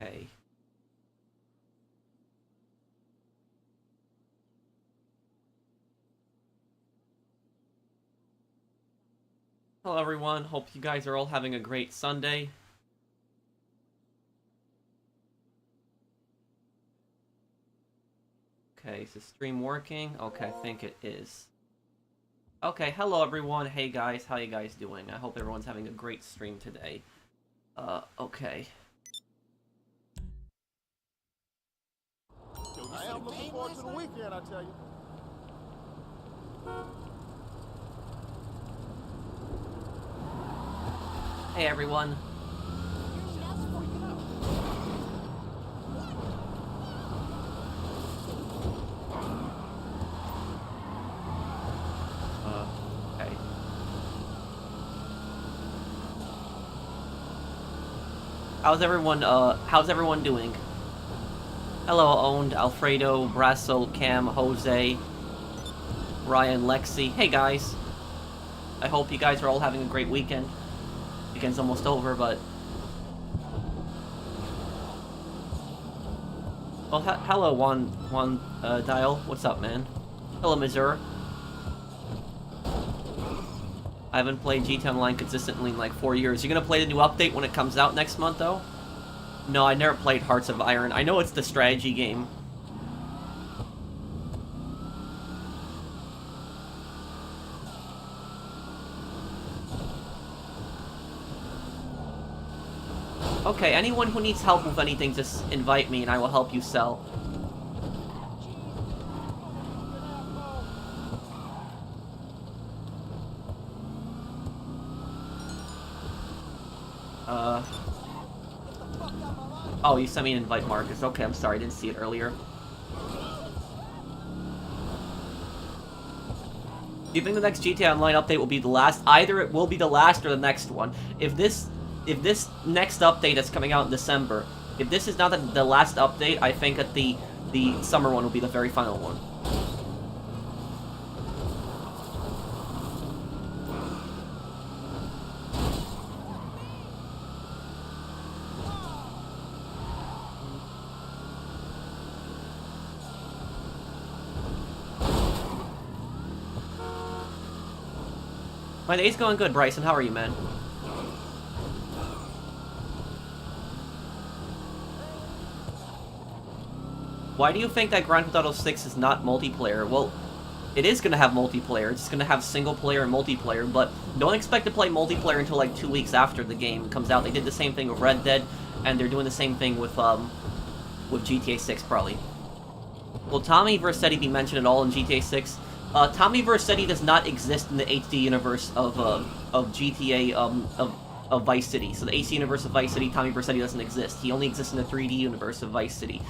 Okay. Hello everyone, hope you guys are all having a great Sunday. Okay, is the stream working? Okay, I think it is. Okay, hello everyone, hey guys, how you guys doing? I hope everyone's having a great stream today. Okay. I am looking forward to the weekend, I tell you. Hey everyone. Okay. How's everyone doing? Hello, Owned, Alfredo, Brasso, Cam, Jose, Ryan, Lexi. Hey guys. I hope you guys are all having a great weekend. Weekend's almost over, but... Well, hello, Juan Dial. What's up, man? Hello, Missouri. I haven't played GTA Online consistently in like 4 years. You gonna play the new update when it comes out next month, though? No, I never played Hearts of Iron. I know it's the strategy game. Okay, anyone who needs help with anything, just invite me and I will help you sell. Oh, you sent me an invite, Marcus. Okay, I'm sorry, I didn't see it earlier. Do you think the next GTA Online update will be the last? Either it will be the last or the next one. If this next update that's coming out in December, if this is not the last update, I think that the summer one will be the very final one. My day's going good, Bryson. How are you, man? Why do you think that Grand Theft Auto 6 is not multiplayer? Well, it is going to have multiplayer. It's going to have single player and multiplayer, but don't expect to play multiplayer until like 2 weeks after the game comes out. They did the same thing with Red Dead, and they're doing the same thing with GTA 6 probably. Will Tommy Vercetti be mentioned at all in GTA 6? Tommy Vercetti does not exist in the HD universe of GTA of Vice City. So the HD universe of Vice City, Tommy Vercetti doesn't exist. He only exists in the 3D universe of Vice City.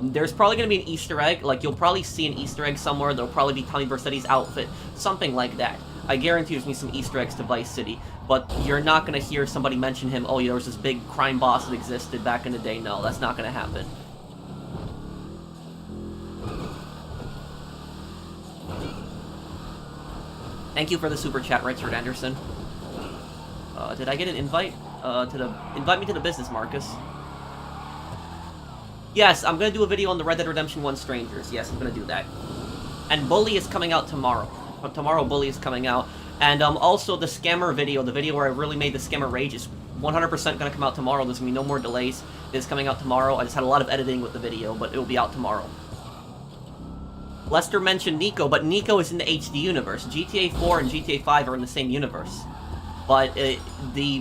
There's probably going to be an Easter egg. Like, you'll probably see an Easter egg somewhere. There'll probably be Tommy Vercetti's outfit. Something like that. I guarantee there's going to be some Easter eggs to Vice City. But you're not going to hear somebody mention him, oh, yeah, there was this big crime boss that existed back in the day. No, that's not going to happen. Thank you for the super chat, Richard Anderson. Did I get an invite? Invite me to the business, Marcus. Yes, I'm gonna do a video on the Red Dead Redemption 1 Strangers. Yes, I'm gonna do that. And Bully is coming out tomorrow. Tomorrow, Bully is coming out. And also the Scammer video, the video where I really made the Scammer rage, is 100% gonna come out tomorrow. There's gonna be no more delays. It's coming out tomorrow. I just had a lot of editing with the video, but it will be out tomorrow. Lester mentioned Nico, but Nico is in the HD universe. GTA 4 and GTA 5 are in the same universe, but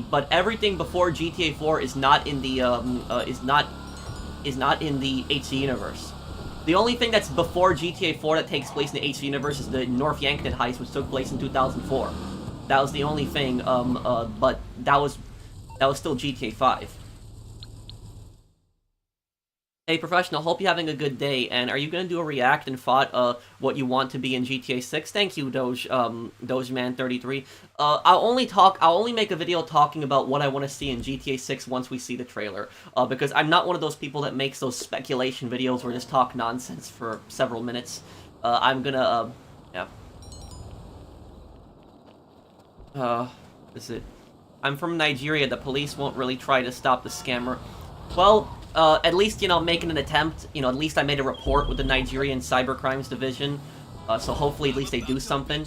but everything before GTA 4 is not in the is not in the HD universe. The only thing that's before GTA 4 that takes place in the HD universe is the North Yankton heist, which took place in 2004. That was the only thing. But that was still GTA 5. Hey, Professional, hope you're having a good day, and are you going to do a react and thought what you want to be in GTA 6? Thank you, Dogeman33. I'll only make a video talking about what I want to see in GTA 6 once we see the trailer, because I'm not one of those people that makes those speculation videos where just talk nonsense for several minutes. I'm gonna, yeah. Is it? I'm from Nigeria, the police won't really try to stop the scammer. Well, at least, you know, making an attempt. You know, at least I made a report with the Nigerian Cybercrimes Division. So hopefully at least they do something.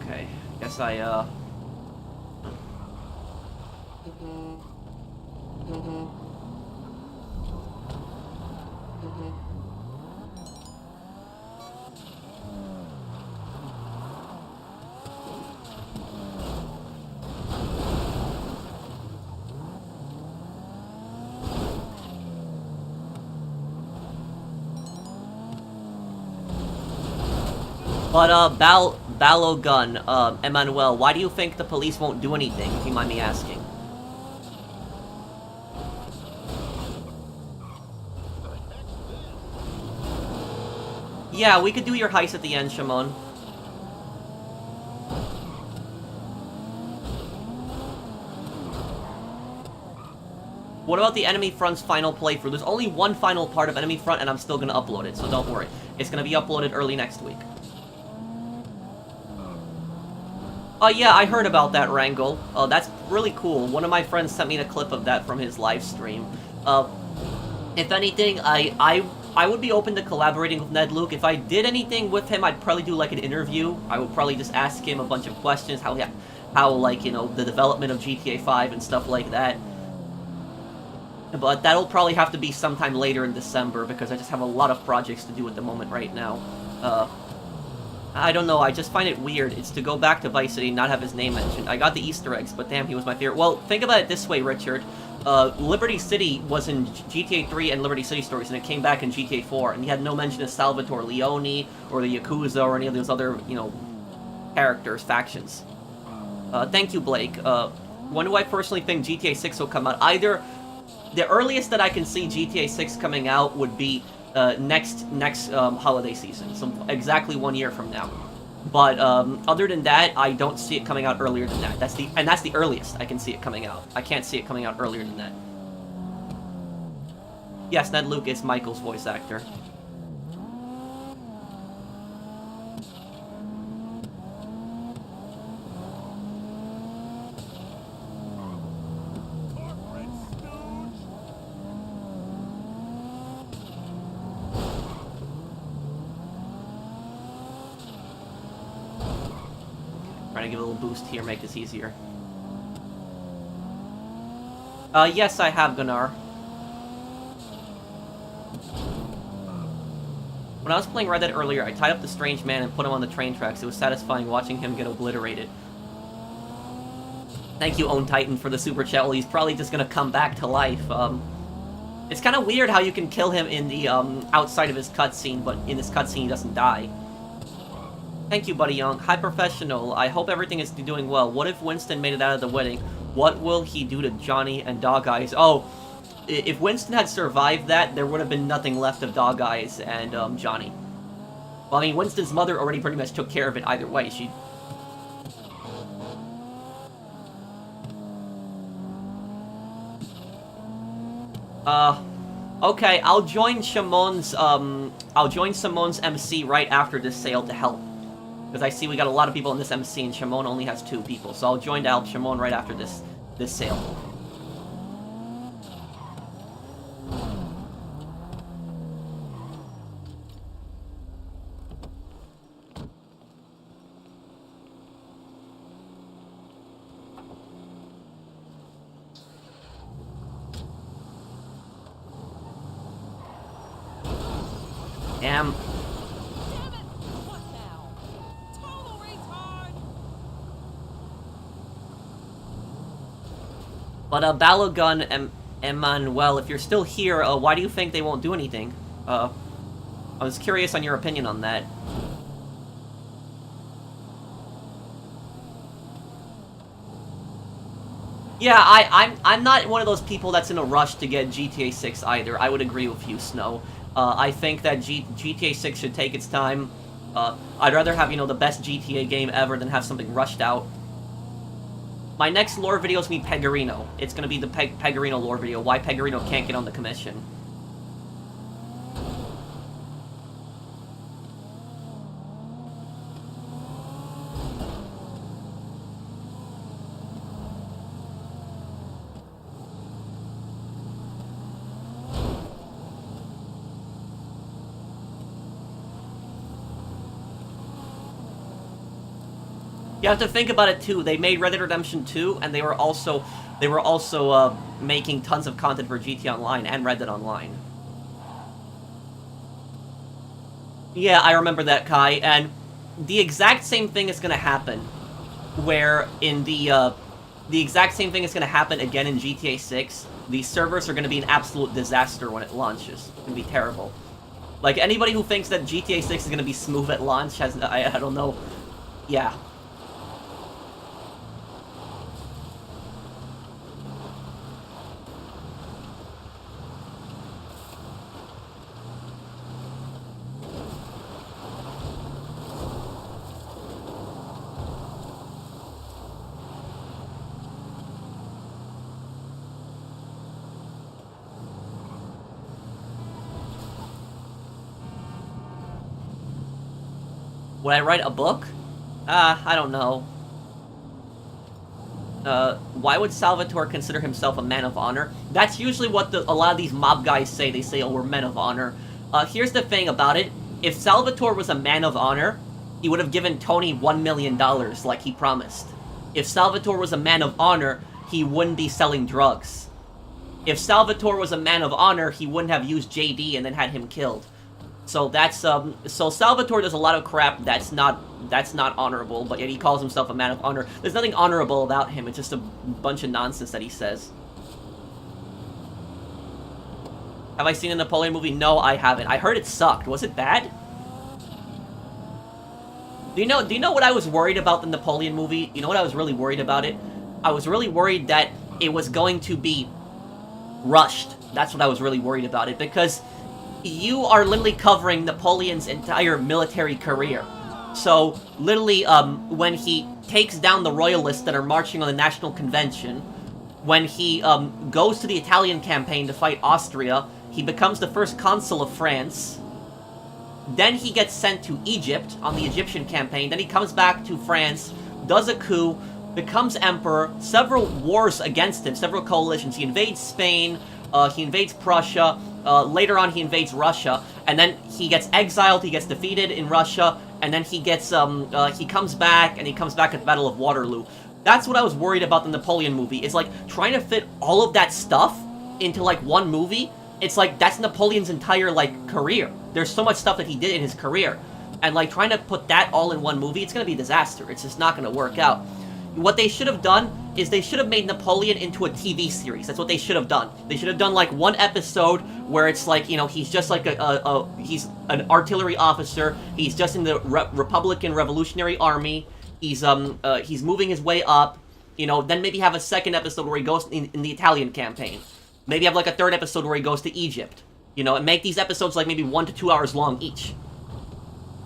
Okay, guess I, But, Balogun, Emmanuel, why do you think the police won't do anything, if you mind me asking? Yeah, we could do your heist at the end, Shimon. What about the Enemy Front's final playthrough? There's only one final part of Enemy Front, and I'm still gonna upload it, so don't worry. It's gonna be uploaded early next week. Yeah, I heard about that, Wrangle. That's really cool. One of my friends sent me a clip of that from his live stream. If anything, I would be open to collaborating with Ned Luke. If I did anything with him, I'd probably do, like, an interview. I would probably just ask him a bunch of questions, how like, you know, the development of GTA 5 and stuff like that. But that'll probably have to be sometime later in December, because I just have a lot of projects to do at the moment right now. I don't know, I just find it weird. It's to go back to Vice City and not have his name mentioned. I got the Easter eggs, but damn, he was my favorite. Well, think about it this way, Richard. Liberty City was in GTA 3 and Liberty City Stories, and it came back in GTA 4, and he had no mention of Salvatore Leone, or the Yakuza, or any of those other, you know, characters, factions. Thank you, Blake. When do I personally think GTA 6 will come out? Either... The earliest that I can see GTA 6 coming out would be next holiday season, so exactly 1 year from now. But other than that, I don't see it coming out earlier than that. That's the earliest I can see it coming out. I can't see it coming out earlier than that. Yes, Ned Luke is Michael's voice actor. Trying to give a little boost here, make this easier. Yes, I have, Gunnar. When I was playing Red Dead earlier, I tied up the strange man and put him on the train tracks. It was satisfying watching him get obliterated. Thank you, Own Titan, for the super chat. Well, he's probably just gonna come back to life. It's kind of weird how you can kill him in the, outside of his cutscene, but in this cutscene he doesn't die. Thank you, Buddy Young. Hi, Professional. I hope everything is doing well. What if Winston made it out of the wedding? What will he do to Johnny and Dog Eyes? Oh, if Winston had survived that, there would have been nothing left of Dog Eyes and, Johnny. Well, I mean, Winston's mother already pretty much took care of it either way. She... Okay, I'll join Shimon's MC right after this sale to help. Because I see we got a lot of people in this MC, and Shimon only has 2 people. So I'll join to help Shimon right after this sale. Damn. But, Balogun, Emmanuel, if you're still here, why do you think they won't do anything? I was curious on your opinion on that. Yeah, I'm not one of those people that's in a rush to get GTA 6 either. I would agree with you, Snow. I think that GTA 6 should take its time. I'd rather have, you know, the best GTA game ever than have something rushed out. My next lore video is going to be Pegorino. It's going to be the Pegorino lore video. Why Pegorino can't get on the commission. You have to think about it too. They made Red Dead Redemption 2, and they were also making tons of content for GTA Online and Red Dead Online. Yeah, I remember that, Kai, and the exact same thing is gonna happen, where in the exact same thing is gonna happen again in GTA 6. These servers are gonna be an absolute disaster when it launches. It's gonna be terrible. Like, anybody who thinks that GTA 6 is gonna be smooth at launch has, I don't know. Yeah. Would I write a book? I don't know. Why would Salvatore consider himself a man of honor? That's usually what a lot of these mob guys say. They say, oh, we're men of honor. Here's the thing about it. If Salvatore was a man of honor, he would have given Tony $1 million like he promised. If Salvatore was a man of honor, he wouldn't be selling drugs. If Salvatore was a man of honor, he wouldn't have used JD and then had him killed. So that's, so Salvatore does a lot of crap that's not honorable, but yet he calls himself a man of honor. There's nothing honorable about him, it's just a bunch of nonsense that he says. Have I seen a Napoleon movie? No, I haven't. I heard it sucked. Was it bad? Do you know what I was worried about the Napoleon movie? You know what I was really worried about it? I was really worried that it was going to be rushed. That's what I was really worried about it, because you are literally covering Napoleon's entire military career. So, literally, when he takes down the royalists that are marching on the National Convention, when he goes to the Italian campaign to fight Austria, he becomes the first consul of France. Then he gets sent to Egypt on the Egyptian campaign. Then he comes back to France, does a coup, becomes emperor, several wars against him, several coalitions. He invades Spain, he invades Prussia, later on he invades Russia, and then he gets exiled, he gets defeated in Russia, and then he gets, he comes back at the Battle of Waterloo. That's what I was worried about the Napoleon movie, is like, trying to fit all of that stuff into, like, one movie. It's like, that's Napoleon's entire, like, career. There's so much stuff that he did in his career. And, like, trying to put that all in one movie, it's gonna be a disaster. It's just not gonna work out. What they should have done is they should have made Napoleon into a TV series. That's what they should have done. They should have done, like, one episode where it's like, you know, he's just like he's an artillery officer. He's just in the Republican Revolutionary Army. He's moving his way up. You know, then maybe have a second episode where he goes in the Italian campaign. Maybe have, like, a third episode where he goes to Egypt. You know, and make these episodes, like, maybe 1 to 2 hours long each.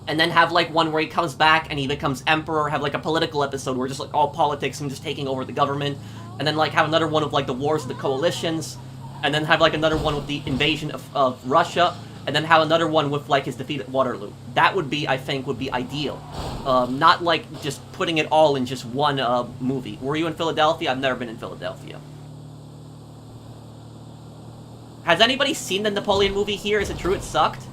And then have, like, one where he comes back and he becomes emperor, have, like, a political episode where just, like, all politics and just taking over the government. And then, like, have another one of, like, the wars of the coalitions. And then have, like, another one with the invasion of Russia. And then have another one with, like, his defeat at Waterloo. That would be, I think, would be ideal. Not, like, just putting it all in just one, movie. Were you in Philadelphia? I've never been in Philadelphia. Has anybody seen the Napoleon movie here? Is it true it sucked?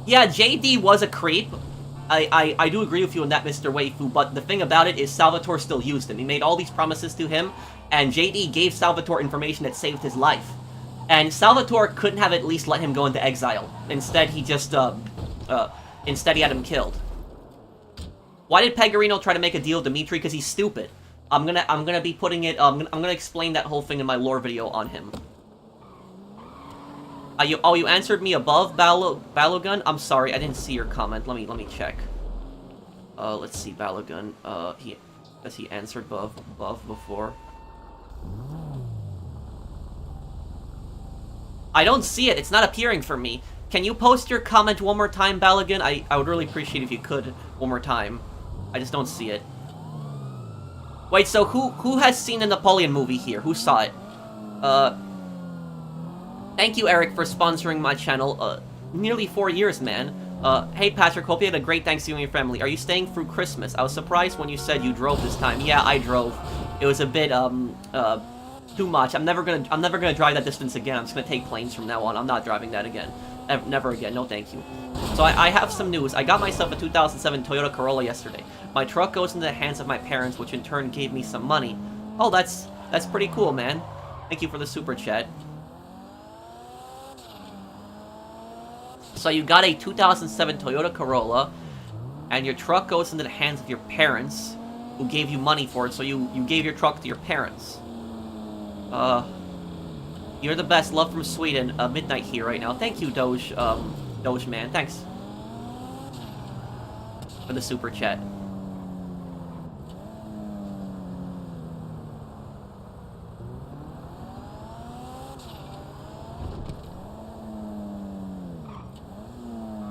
Yeah, JD was a creep. I do agree with you on that, Mr. Waifu, but the thing about it is Salvatore still used him. He made all these promises to him, and JD gave Salvatore information that saved his life. And Salvatore couldn't have at least let him go into exile. Instead, he just, instead he had him killed. Why did Pecorino try to make a deal with Dimitri? Because he's stupid. I'm gonna be putting it, I'm gonna explain that whole thing in my lore video on him. You answered me above, Balogun? I'm sorry, I didn't see your comment. Let me check. Let's see, Balogun. Has he answered above before? I don't see it. It's not appearing for me. Can you post your comment one more time, Balogun? I would really appreciate if you could one more time. I just don't see it. Wait, so who has seen the Napoleon movie here? Who saw it? Thank you, Eric, for sponsoring my channel. Nearly 4 years, man. Hey, Patrick, hope you had a great Thanksgiving with your family. Are you staying through Christmas? I was surprised when you said you drove this time. Yeah, I drove. It was a bit, too much. I'm never gonna drive that distance again. I'm just gonna take planes from now on. I'm not driving that again. Never again, no thank you. So I have some news. I got myself a 2007 Toyota Corolla yesterday. My truck goes into the hands of my parents, which in turn gave me some money. Oh, that's pretty cool, man. Thank you for the super chat. So you got a 2007 Toyota Corolla, and your truck goes into the hands of your parents, who gave you money for it, so you gave your truck to your parents. You're the best. Love from Sweden. Midnight here right now. Thank you, Doge Man. Thanks for the super chat.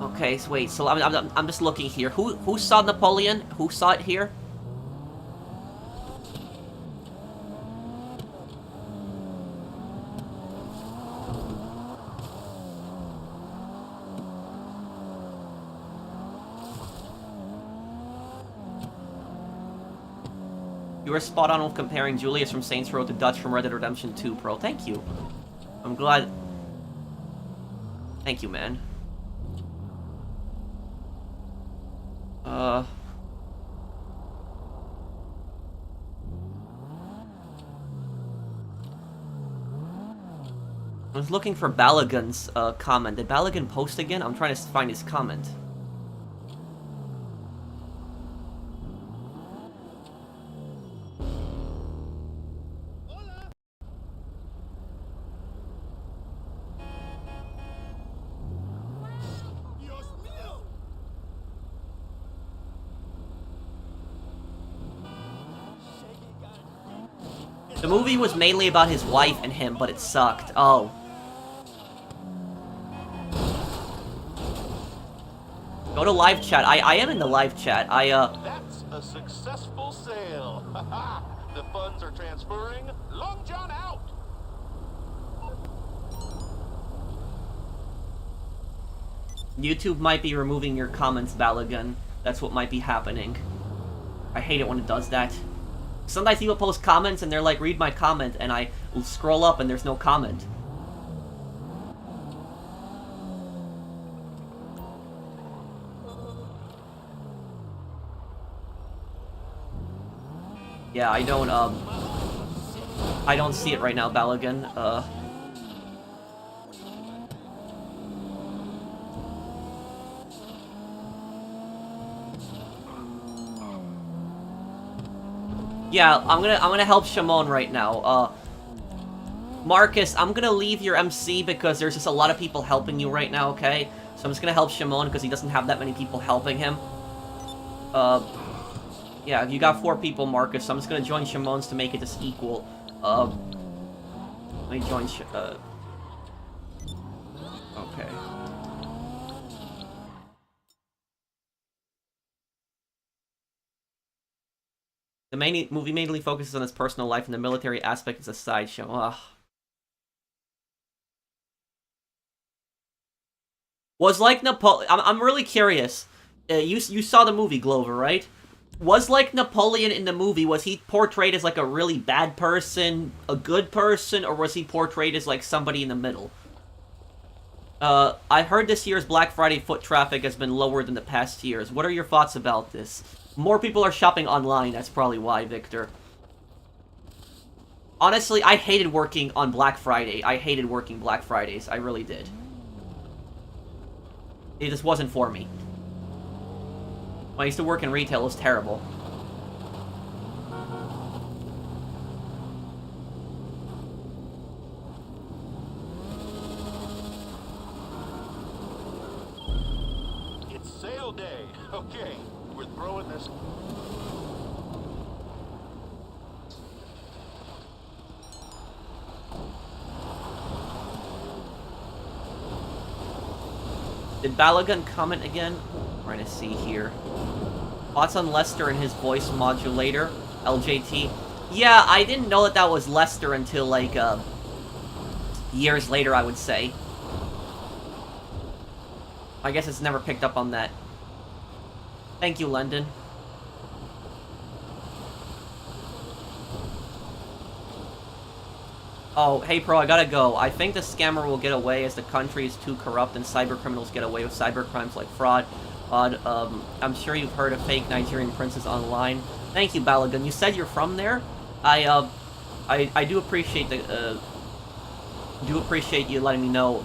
Okay, so wait. So I'm just looking here. Who saw Napoleon? Who saw it here? You were spot on with comparing Julius from Saints Row to Dutch from Red Dead Redemption 2, Pro. Thank you. I'm glad. Thank you, man. I was looking for Balagan's comment. Did Balagan post again? I'm trying to find his comment. The movie was mainly about his wife and him, but it sucked. Oh. Go to live chat. I am in the live chat. That's a successful sale. The funds are transferring. Long John out. YouTube might be removing your comments, Balagan. That's what might be happening. I hate it when it does that. Sometimes people post comments and they're like, read my comment, and I will scroll up and there's no comment. Yeah, I don't see it right now, Balagan. Yeah, I'm gonna help Shimon right now. Marcus, I'm gonna leave your MC because there's just a lot of people helping you right now, okay? So I'm just gonna help Shimon because he doesn't have that many people helping him. Yeah, you got 4 people, Marcus, so I'm just gonna join Shimon's to make it just equal. Let me join okay. The movie mainly focuses on his personal life, and the military aspect is a sideshow. Ugh. Was like Napoleon. I'm really curious. You saw the movie Glover, right? Was like Napoleon in the movie, was he portrayed as like a really bad person, a good person, or was he portrayed as like somebody in the middle? I heard this year's Black Friday foot traffic has been lower than the past years. What are your thoughts about this? More people are shopping online, that's probably why, Victor. Honestly, I hated working on Black Friday. I hated working Black Fridays. I really did. It just wasn't for me. When I used to work in retail, it was terrible. It's sale day. Okay, we're throwing this. Did Balagan comment again? We're gonna see here. Thoughts on Lester and his voice modulator, LJT? Yeah, I didn't know that was Lester until, like, years later, I would say. I guess it's never picked up on that. Thank you, London. Oh, hey Pro, I gotta go. I think the scammer will get away as the country is too corrupt and cyber criminals get away with cyber crimes like fraud. I'm sure you've heard of fake Nigerian princes online. Thank you, Balagan. You said you're from there? I do appreciate you letting me know,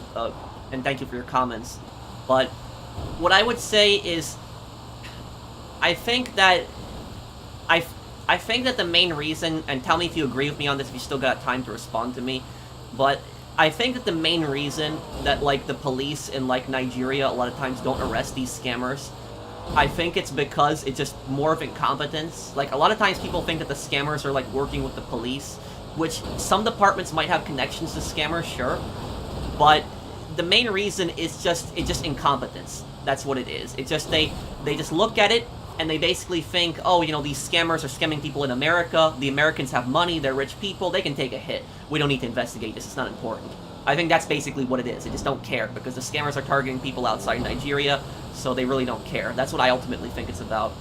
and thank you for your comments. But what I would say is, I think that the main reason, and tell me if you agree with me on this if you still got time to respond to me, but I think that the main reason that, like, the police in, like, Nigeria a lot of times don't arrest these scammers, I think it's because it's just more of incompetence. Like, a lot of times people think that the scammers are, like, working with the police, which some departments might have connections to scammers, sure, but the main reason is just incompetence. That's what it is. It's just they just look at it, and they basically think, oh, you know, these scammers are scamming people in America, the Americans have money, they're rich people, they can take a hit. We don't need to investigate this, it's not important. I think that's basically what it is. They just don't care, because the scammers are targeting people outside Nigeria, so they really don't care. That's what I ultimately think it's about.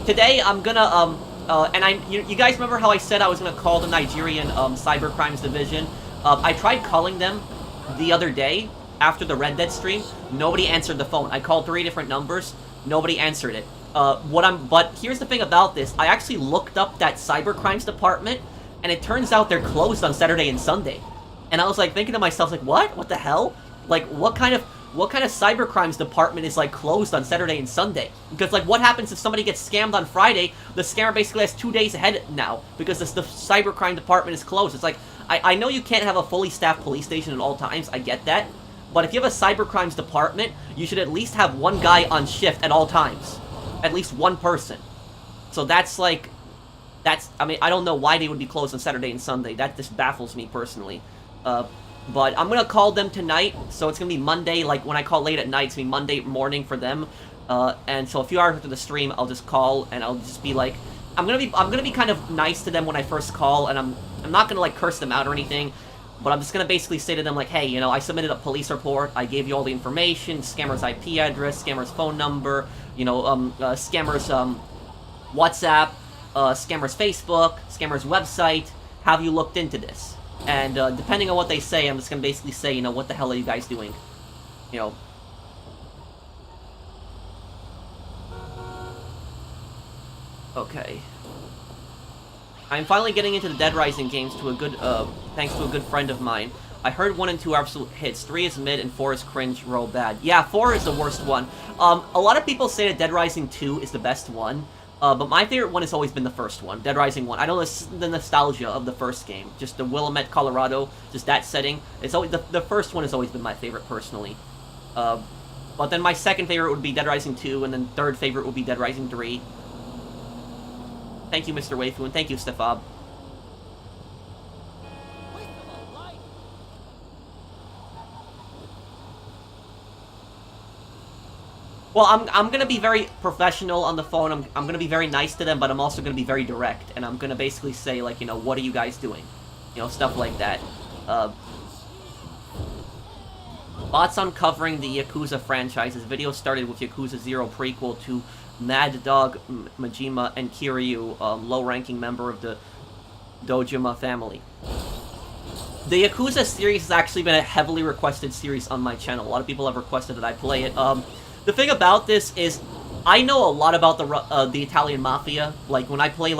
Today, I'm gonna, you guys remember how I said I was gonna call the Nigerian, Cyber Crimes Division? I tried calling them the other day, after the Red Dead stream. Nobody answered the phone. I called 3 different numbers, nobody answered it. But here's the thing about this. I actually looked up that cyber crimes department, and it turns out they're closed on Saturday and Sunday. And I was like thinking to myself, like, what? What the hell? Like, what kind of cyber crimes department is like closed on Saturday and Sunday? Because like, what happens if somebody gets scammed on Friday? The scammer basically has 2 days ahead now because the cyber crime department is closed. It's like, I know you can't have a fully staffed police station at all times. I get that. But if you have a cyber crimes department, you should at least have one guy on shift at all times. At least one person. So that's like, I mean, I don't know why they would be closed on Saturday and Sunday. That just baffles me personally. But I'm gonna call them tonight, so it's gonna be Monday, like when I call late at night, it's gonna be Monday morning for them. And so a few hours after the stream, I'll just call, and I'll just be like, I'm gonna be kind of nice to them when I first call, and I'm not gonna like curse them out or anything. But I'm just gonna basically say to them, like, hey, you know, I submitted a police report, I gave you all the information, scammer's IP address, scammer's phone number, you know, scammer's, WhatsApp, scammer's Facebook, scammer's website, have you looked into this? And, depending on what they say, I'm just gonna basically say, you know, what the hell are you guys doing? You know. Okay. I'm finally getting into the Dead Rising games to a good, thanks to a good friend of mine. I heard 1 and 2 are absolute hits. 3 is mid and 4 is cringe, roll bad. Yeah, 4 is the worst one. A lot of people say that Dead Rising 2 is the best one. But my favorite one has always been the first one, Dead Rising 1. I know the nostalgia of the first game. Just the Willamette, Colorado, just that setting. It's always, the first one has always been my favorite, personally. But then my second favorite would be Dead Rising 2, and then third favorite would be Dead Rising 3. Thank you, Mr. Waifu, and thank you, Stefab. Well, I'm gonna be very professional on the phone. I'm gonna be very nice to them, but I'm also gonna be very direct, and I'm gonna basically say, like, you know, what are you guys doing? You know, stuff like that. Bots uncovering the Yakuza franchises. Video started with Yakuza 0 prequel to Mad Dog Majima and Kiryu, low-ranking member of the Dojima family. The Yakuza series has actually been a heavily requested series on my channel. A lot of people have requested that I play it. The thing about this is, I know a lot about the Italian Mafia. Like when I play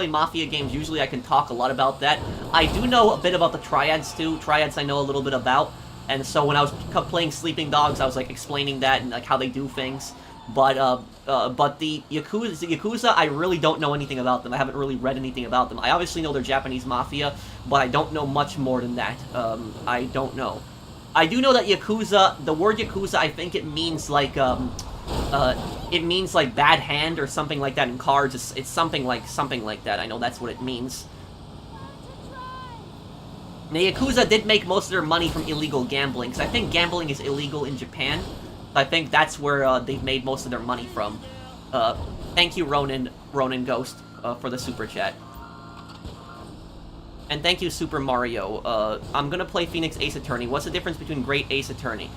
Mafia games, usually I can talk a lot about that. I do know a bit about the Triads too. Triads I know a little bit about, and so when I was playing Sleeping Dogs, I was like explaining that and like how they do things. But the Yakuza, I really don't know anything about them. I haven't really read anything about them. I obviously know they're Japanese Mafia, but I don't know much more than that. I don't know. I do know that Yakuza, the word Yakuza, I think it means like bad hand or something like that in cards. It's something like that. I know that's what it means. Now, Yakuza did make most of their money from illegal gambling, because I think gambling is illegal in Japan. I think that's where they've made most of their money from. Thank you, Ronin Ghost, for the super chat. And thank you, Super Mario. I'm gonna play Phoenix Ace Attorney. What's the difference between Great Ace Attorney?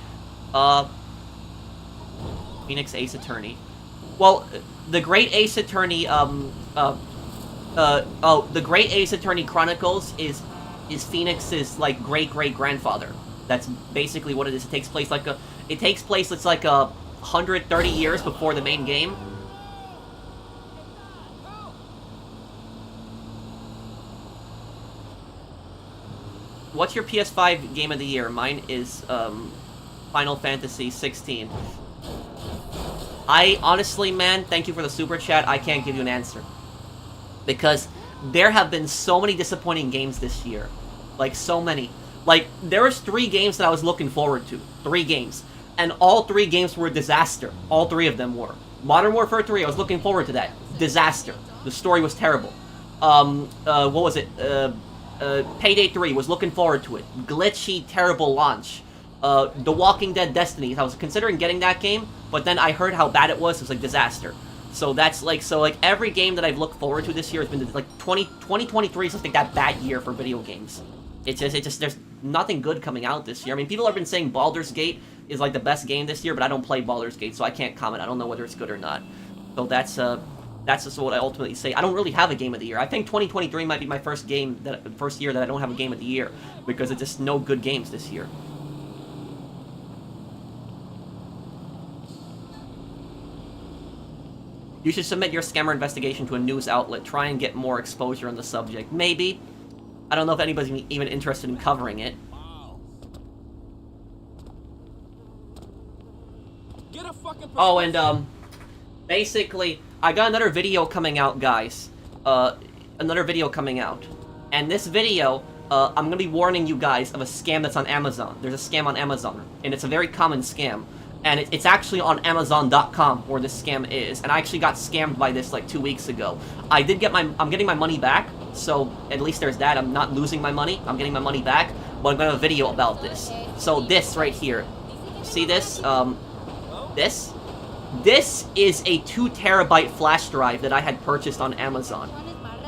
Phoenix Ace Attorney. Well, the Great Ace Attorney, the Great Ace Attorney Chronicles is is Phoenix's like great-great-grandfather. That's basically what it is. It takes place like it's like 130 years before the main game. What's your PS5 game of the year? Mine is Final Fantasy 16. I honestly, man, thank you for the super chat. I can't give you an answer because there have been so many disappointing games this year, like so many. Like there was 3 games that I was looking forward to, 3 games, and all 3 games were a disaster. All 3 of them were. Modern Warfare 3, I was looking forward to that. Disaster. The story was terrible. What was it? Payday 3, was looking forward to it. Glitchy, terrible launch. The Walking Dead Destiny, I was considering getting that game, but then I heard how bad it was like disaster. So that's like, every game that I've looked forward to this year has been like 2023 is just like that bad year for video games. It just, there's nothing good coming out this year. I mean, people have been saying Baldur's Gate is like the best game this year, but I don't play Baldur's Gate, so I can't comment. I don't know whether it's good or not. So that's just what I ultimately say. I don't really have a game of the year. I think 2023 might be my first year that I don't have a game of the year, because it's just no good games this year. You should submit your scammer investigation to a news outlet. Try and get more exposure on the subject. Maybe. I don't know if anybody's even interested in covering it. Oh, and basically, I got another video coming out, guys. Another video coming out. And this video, I'm gonna be warning you guys of a scam that's on Amazon. There's a scam on Amazon, and it's a very common scam. And it's actually on Amazon.com where this scam is. And I actually got scammed by this like 2 weeks ago. I'm getting my money back, so at least there's that. I'm not losing my money. I'm getting my money back, but I'm gonna have a video about this. So this right here, see this? This is a 2 terabyte flash drive that I had purchased on Amazon.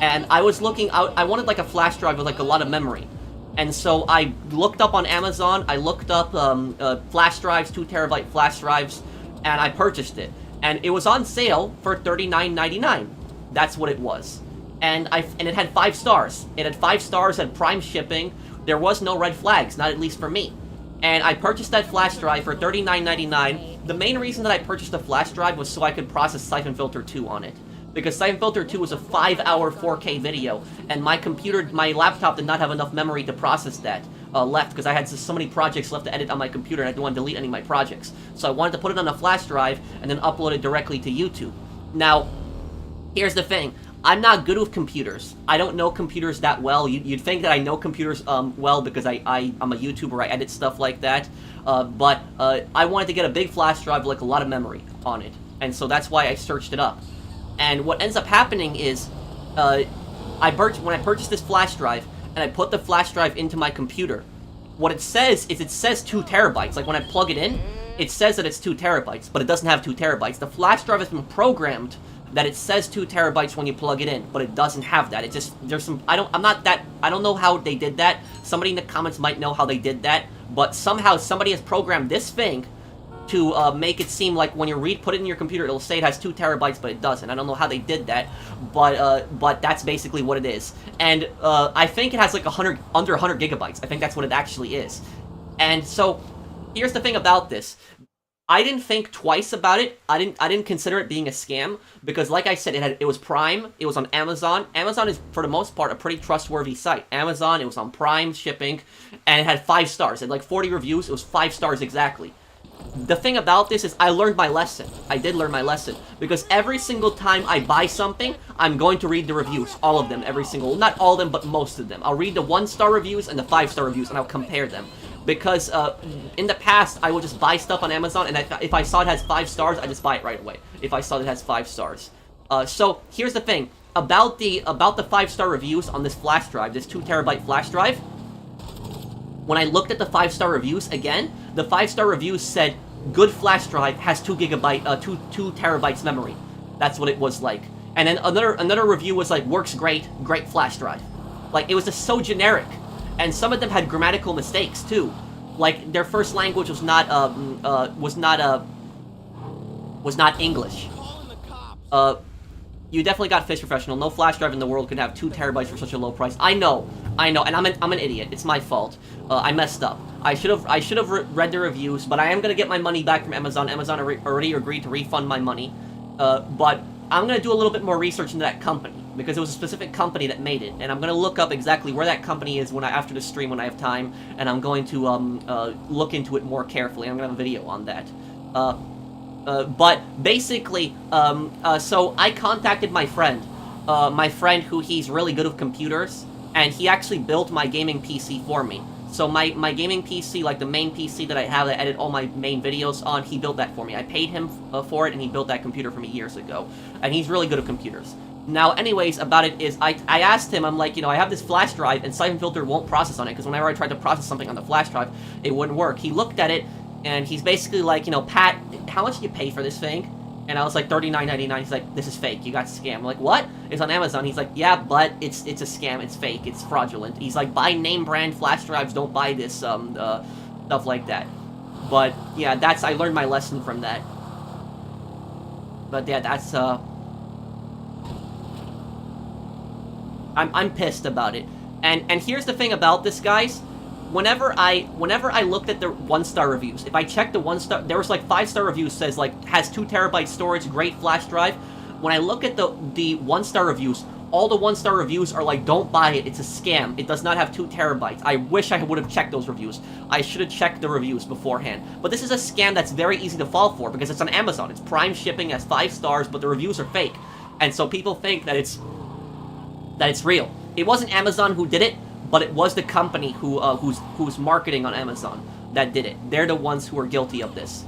And I was looking out, I wanted like a flash drive with like a lot of memory. And so I looked up on Amazon, I looked up flash drives, 2 terabyte flash drives, and I purchased it. And it was on sale for $39.99. That's what it was. And it had 5 stars. It had 5 stars at Prime shipping. There was no red flags, not at least for me. And I purchased that flash drive for $39.99. The main reason that I purchased the flash drive was so I could process Siphon Filter 2 on it. Because Siphon Filter 2 was a 5-hour 4K video, and my laptop did not have enough memory to process that left, because I had so many projects left to edit on my computer, and I didn't want to delete any of my projects. So I wanted to put it on a flash drive, and then upload it directly to YouTube. Now, here's the thing. I'm not good with computers. I don't know computers that well. You'd think that I know computers well, because I'm a YouTuber, I edit stuff like that. But I wanted to get a big flash drive with like a lot of memory on it, and so that's why I searched it up. And what ends up happening is, when I purchased this flash drive, and I put the flash drive into my computer, what it says is 2 terabytes. Like when I plug it in, it says that it's 2 terabytes, but it doesn't have 2 terabytes. The flash drive has been programmed that it says 2 terabytes when you plug it in, but it doesn't have that. It just, there's some, I don't know how they did that. Somebody in the comments might know how they did that, but somehow somebody has programmed this thing to make it seem like when you put it in your computer, it'll say it has 2 terabytes, but it doesn't. I don't know how they did that, but that's basically what it is. And I think it has like under 100 gigabytes. I think that's what it actually is. And so, here's the thing about this. I didn't think twice about it. I didn't consider it being a scam, because like I said, it was Prime, it was on Amazon. Amazon is, for the most part, a pretty trustworthy site. Amazon, it was on Prime shipping, and it had 5 stars. It had like 40 reviews, it was 5 stars exactly. The thing about this is I learned my lesson. I did learn my lesson, because every single time I buy something, I'm going to read the reviews, all of them, not all of them, but most of them. I'll read the 1-star reviews and the 5-star reviews, and I'll compare them. Because in the past, I would just buy stuff on Amazon, and if I saw it has 5 stars, I just buy it right away. If I saw it has 5 stars. So here's the thing about the 5-star reviews on this flash drive, this 2 terabyte flash drive. When I looked at the 5-star reviews again, the 5-star reviews said good flash drive, has 2 terabytes memory. That's what it was like. And then another review was like, works great flash drive. Like, it was just so generic. And some of them had grammatical mistakes too. Like, their first language was not English. You definitely got Fish Professional. No flash drive in the world could have 2 terabytes for such a low price. I know, and I'm an idiot. It's my fault. I messed up. I should have read the reviews, but I am gonna get my money back from Amazon. Amazon already agreed to refund my money, but I'm gonna do a little bit more research into that company because it was a specific company that made it, and I'm gonna look up exactly where that company is after the stream when I have time, and I'm going to look into it more carefully. I'm gonna have a video on that. But basically, so I contacted my friend who he's really good with computers, and he actually built my gaming PC for me. So my gaming PC, like the main PC that I have that I edit all my main videos on, he built that for me. I paid him for it, and he built that computer for me years ago. And he's really good at computers. Now, anyways, about it is, I asked him, I'm like, I have this flash drive, and Siphon Filter won't process on it, because whenever I tried to process something on the flash drive, it wouldn't work. He looked at it, and he's basically like, Pat, how much do you pay for this thing? And I was like, $39.99. He's like, this is fake. You got scammed. I'm like, what? It's on Amazon. He's like, yeah, but it's a scam. It's fake. It's fraudulent. He's like, buy name brand flash drives. Don't buy this stuff like that. But yeah, I learned my lesson from that. But yeah, that's I'm pissed about it. And here's the thing about this, guys. Whenever I looked at the 1-star reviews, if I checked the 1-star, there was like 5-star reviews says like has 2 terabyte storage, great flash drive. When I look at the 1-star reviews, all the 1-star reviews are like, don't buy it, it's a scam. It does not have 2 terabytes. I wish I would have checked those reviews. I should have checked the reviews beforehand. But this is a scam that's very easy to fall for because it's on Amazon. It's Prime shipping, has 5 stars, but the reviews are fake, and so people think that it's real. It wasn't Amazon who did it. But it was the company who's marketing on Amazon that did it. They're the ones who are guilty of this.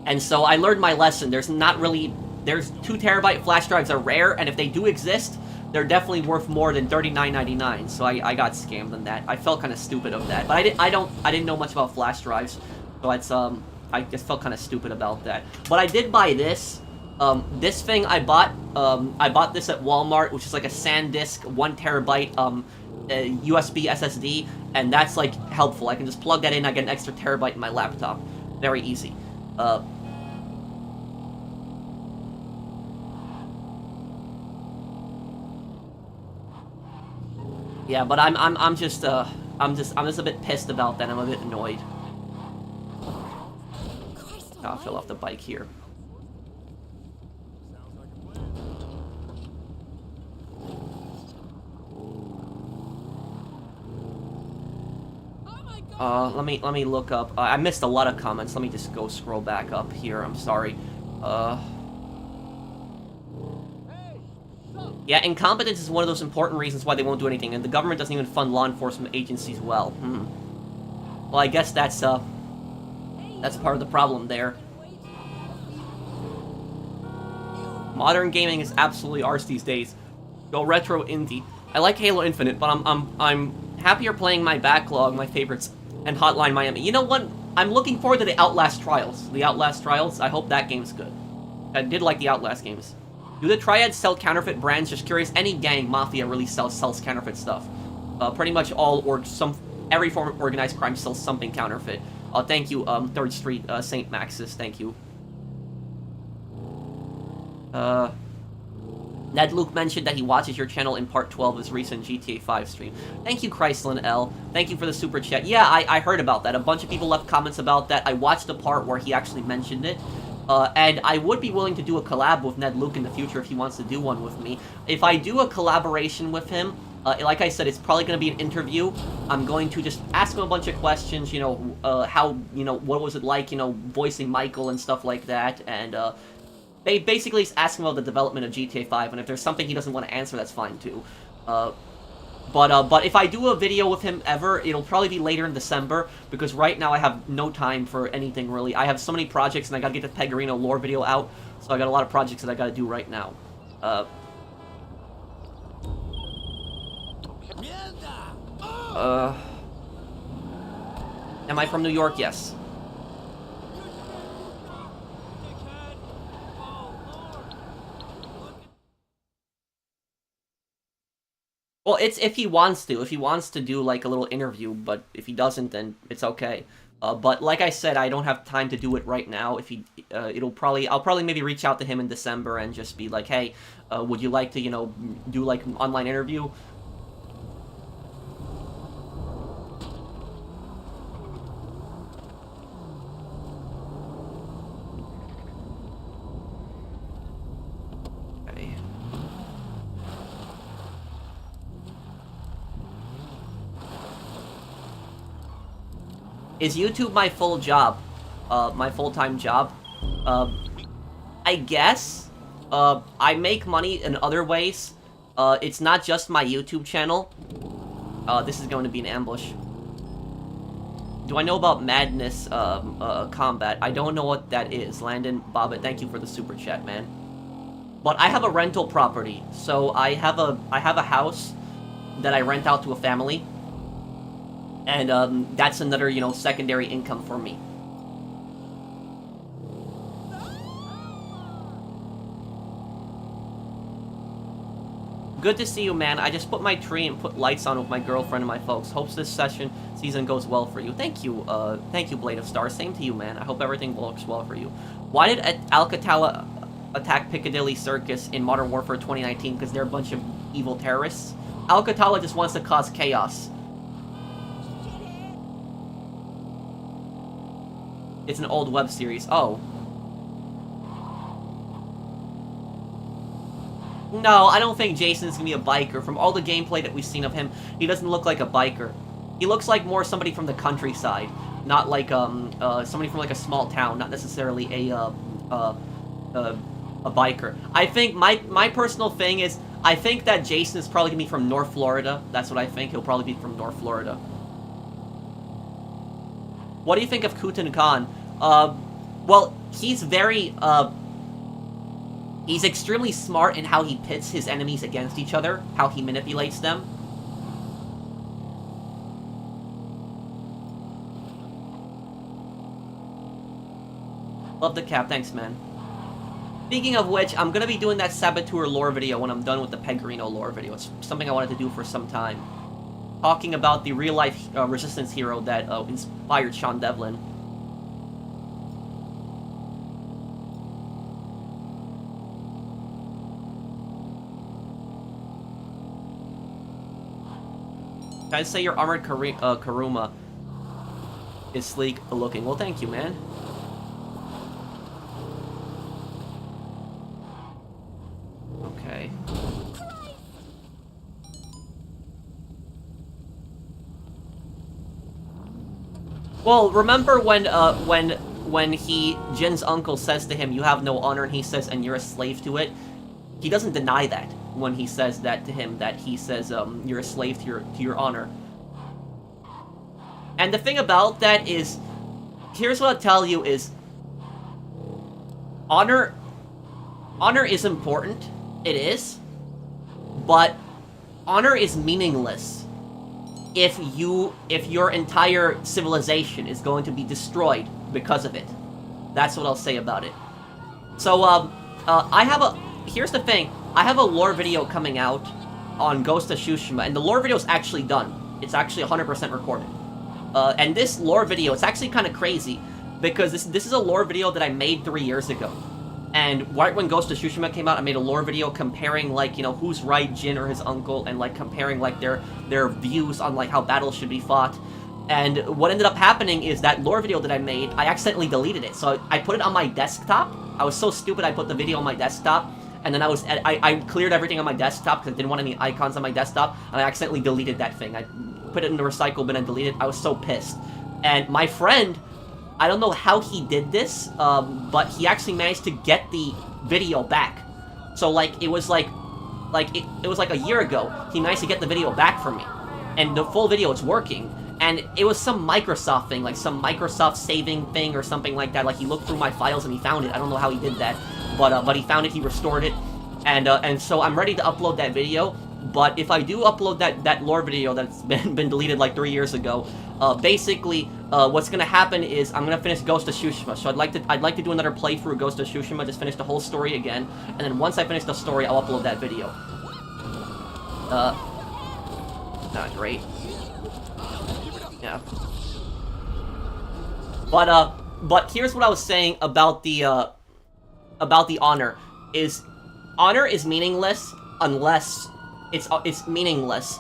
And so I learned my lesson. There's 2 terabyte flash drives are rare, and if they do exist, they're definitely worth more than $39.99. So I got scammed on that. I felt kind of stupid of that. But I didn't know much about flash drives, so it's I just felt kind of stupid about that. But I did buy this. This thing I bought this at Walmart, which is like a SanDisk 1 terabyte USB SSD, and that's like helpful. I can just plug that in, I get an extra terabyte in my laptop. Very easy. Yeah, but I'm just a bit pissed about that. I'm a bit annoyed. I fell off the bike here. Let me look up. I missed a lot of comments. Let me just go scroll back up here. I'm sorry. Yeah, incompetence is one of those important reasons why they won't do anything, and the government doesn't even fund law enforcement agencies well. Well, I guess that's part of the problem there. Modern gaming is absolutely ours these days. Go retro indie. I like Halo Infinite, but I'm happier playing my backlog, my favorites, and Hotline Miami. You know what? I'm looking forward to the Outlast Trials. The Outlast Trials, I hope that game's good. I did like the Outlast games. Do the Triads sell counterfeit brands? Just curious. Any gang, Mafia, really sells counterfeit stuff. Pretty much every form of organized crime sells something counterfeit. Thank you, 3rd Street, St. Maxis, thank you. Ned Luke mentioned that he watches your channel in part 12 of his recent GTA 5 stream. Thank you, Chrysler L. Thank you for the super chat. Yeah, I heard about that. A bunch of people left comments about that. I watched the part where he actually mentioned it. And I would be willing to do a collab with Ned Luke in the future if he wants to do one with me. If I do a collaboration with him, like I said, it's probably going to be an interview. I'm going to just ask him a bunch of questions, how, what was it like, voicing Michael and stuff like that, and, they basically just ask him about the development of GTA 5, and if there's something he doesn't want to answer, that's fine, too. But if I do a video with him ever, it'll probably be later in December, because right now I have no time for anything, really. I have so many projects, and I gotta get the Pegorino lore video out, so I got a lot of projects that I gotta do right now. Am I from New York? Yes. Well, it's if he wants to. If he wants to do, like, a little interview, but if he doesn't, then it's okay. But like I said, I don't have time to do it right now. If he, I'll probably maybe reach out to him in December and just be like, hey, would you like to, you know, do like an online interview? Okay. Is YouTube my full job? My full-time job? I guess. I make money in other ways. It's not just my YouTube channel. This is going to be an ambush. Do I know about Madness, combat? I don't know what that is. Landon, Bobbit, thank you for the super chat, man. But I have a rental property, so I have a house that I rent out to a family. And, that's another, you know, secondary income for me. Good to see you, man. I just put my tree and put lights on with my girlfriend and my folks. Hopes this season goes well for you. Thank you, Blade of Stars. Same to you, man. I hope everything works well for you. Why did Alcatala attack Piccadilly Circus in Modern Warfare 2019? Because they're a bunch of evil terrorists? Alcatala just wants to cause chaos. It's an old web series. Oh. No, I don't think Jason's gonna be a biker. From all the gameplay that we've seen of him, he doesn't look like a biker. He looks like more somebody from the countryside, not like somebody from like a small town, not necessarily a biker. I think my personal thing is I think that Jason is probably gonna be from North Florida. That's what I think. He'll probably be from North Florida. What do you think of Kutan Khan? Well, he's very, he's extremely smart in how he pits his enemies against each other, how he manipulates them. Love the cap, thanks, man. Speaking of which, I'm gonna be doing that Saboteur lore video when I'm done with the Pegorino lore video. It's something I wanted to do for some time. Talking about the real-life Resistance hero that inspired Sean Devlin. Can I say your armored Karuma is sleek looking? Well, thank you, man. Okay. Well, remember when Jin's uncle says to him, "You have no honor," and he says, "And you're a slave to it." He doesn't deny that when he says that to him. That he says, "You're a slave to your honor." And the thing about that is, here's what I'll tell you is, honor is important. It is, but honor is meaningless if your entire civilization is going to be destroyed because of it. That's what I'll say about it. So, here's the thing. I have a lore video coming out on Ghost of Tsushima, and the lore video is actually done. It's actually 100% recorded. And this lore video, it's actually kind of crazy, because this is a lore video that I made 3 years ago. And right when Ghost of Tsushima came out, I made a lore video comparing, like, you know, who's right, Jin or his uncle, and, like, comparing, like, their views on, like, how battles should be fought. And what ended up happening is that lore video that I made, I accidentally deleted it. So I put it on my desktop. I was so stupid, I put the video on my desktop, and then I cleared everything on my desktop because I didn't want any icons on my desktop, and I accidentally deleted that thing. I put it in the recycle bin and deleted it. I was so pissed. And my friend, I don't know how he did this, but he actually managed to get the video back. So, like, it was like a year ago, he managed to get the video back from me. And the full video is working. And it was some Microsoft thing, like some Microsoft saving thing or something like that. Like, he looked through my files and he found it. I don't know how he did that, but he found it, he restored it. And so I'm ready to upload that video. But if I do upload that lore video that's been deleted like 3 years ago, basically, what's gonna happen is I'm gonna finish Ghost of Tsushima. So I'd like to do another playthrough of Ghost of Tsushima, just finish the whole story again, and then once I finish the story, I'll upload that video. Not great. Yeah. But here's what I was saying about the honor. Honor is meaningless unless it's meaningless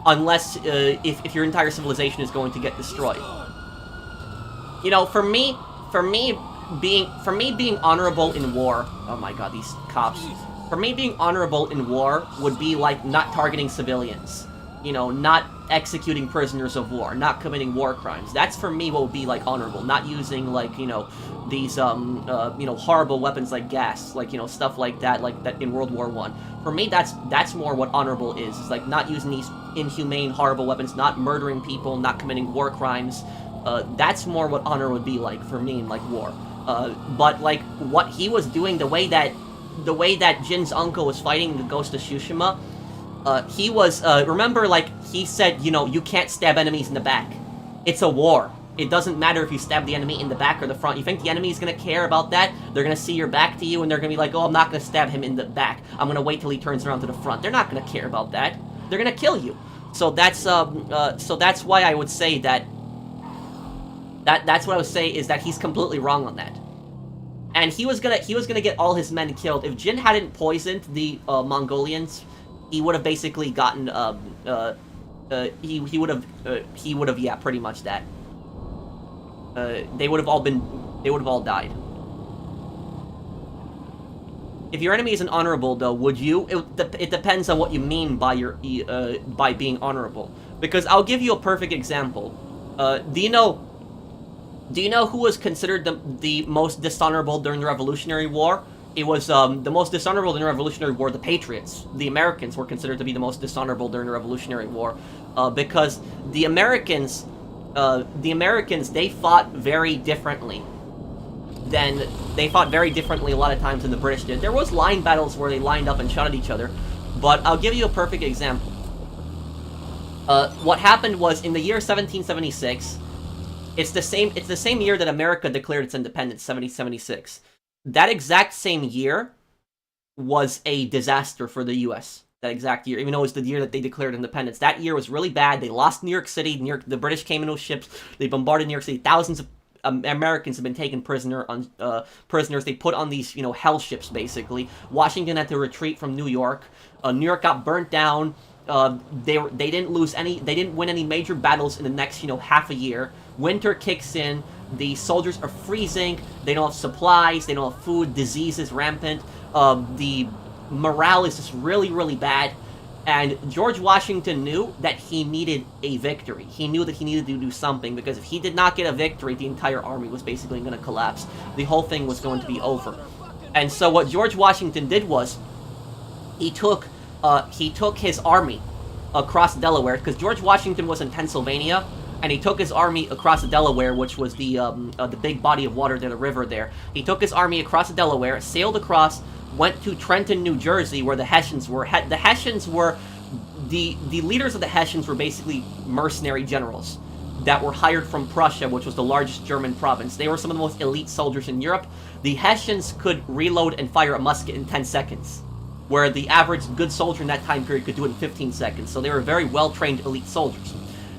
unless if your entire civilization is going to get destroyed. You know, for me being honorable in war. Oh my god, these cops. For me, being honorable in war would be like not targeting civilians. You know, not executing prisoners of war, not committing war crimes. That's for me what would be like honorable. Not using like, you know, these horrible weapons like gas, like, you know, stuff like that in World War I. For me, that's more what honorable is. It's like not using these inhumane, horrible weapons, not murdering people, not committing war crimes. That's more what honor would be like for me in like war. But like what he was doing, the way that Jin's uncle was fighting the Ghost of Tsushima, he was, remember, like, he said, you know, you can't stab enemies in the back. It's a war. It doesn't matter if you stab the enemy in the back or the front. You think the enemy is gonna care about that? They're gonna see your back to you and they're gonna be like, oh, I'm not gonna stab him in the back. I'm gonna wait till he turns around to the front. They're not gonna care about that. They're gonna kill you. So that's why I would say that's what I would say is that he's completely wrong on that. And he was gonna get all his men killed. If Jin hadn't poisoned the Mongolians, he would have basically gotten he would have yeah, pretty much that. They would have all died. If your enemy isn't honorable, though, would you? It depends on what you mean by by being honorable. Because I'll give you a perfect example. Do you know who was considered the most dishonorable during the Revolutionary War? It was the most dishonorable during the Revolutionary War. The Patriots, the Americans, were considered to be the most dishonorable during the Revolutionary War, because the Americans, they fought very differently. They fought very differently a lot of times than the British did. There was line battles where they lined up and shot at each other, but I'll give you a perfect example. What happened was in the year 1776. It's the same year that America declared its independence, 1776. That exact same year was a disaster for the U.S. That exact year, even though it was the year that they declared independence. That year was really bad. They lost New York City. The British came in with ships. They bombarded New York City. Thousands of Americans have been taken prisoners. They put on these, you know, hell ships, basically. Washington had to retreat from New York. New York got burnt down. They didn't win any major battles in the next, you know, half a year. Winter kicks in. The soldiers are freezing. They don't have supplies. They don't have food. Disease is rampant. The morale is just really, really bad. And George Washington knew that he needed a victory. He knew that he needed to do something, because if he did not get a victory, the entire army was basically going to collapse. The whole thing was going to be over. And so what George Washington did was he took his army across Delaware, because George Washington was in Pennsylvania, and he took his army across the Delaware, which was the big body of water there, the river there. He took his army across the Delaware, sailed across, went to Trenton, New Jersey, where the Hessians were. The Hessians were the leaders of the Hessians were basically mercenary generals that were hired from Prussia, which was the largest German province. They were some of the most elite soldiers in Europe. The Hessians could reload and fire a musket in 10 seconds, where the average good soldier in that time period could do it in 15 seconds. So they were very well-trained elite soldiers.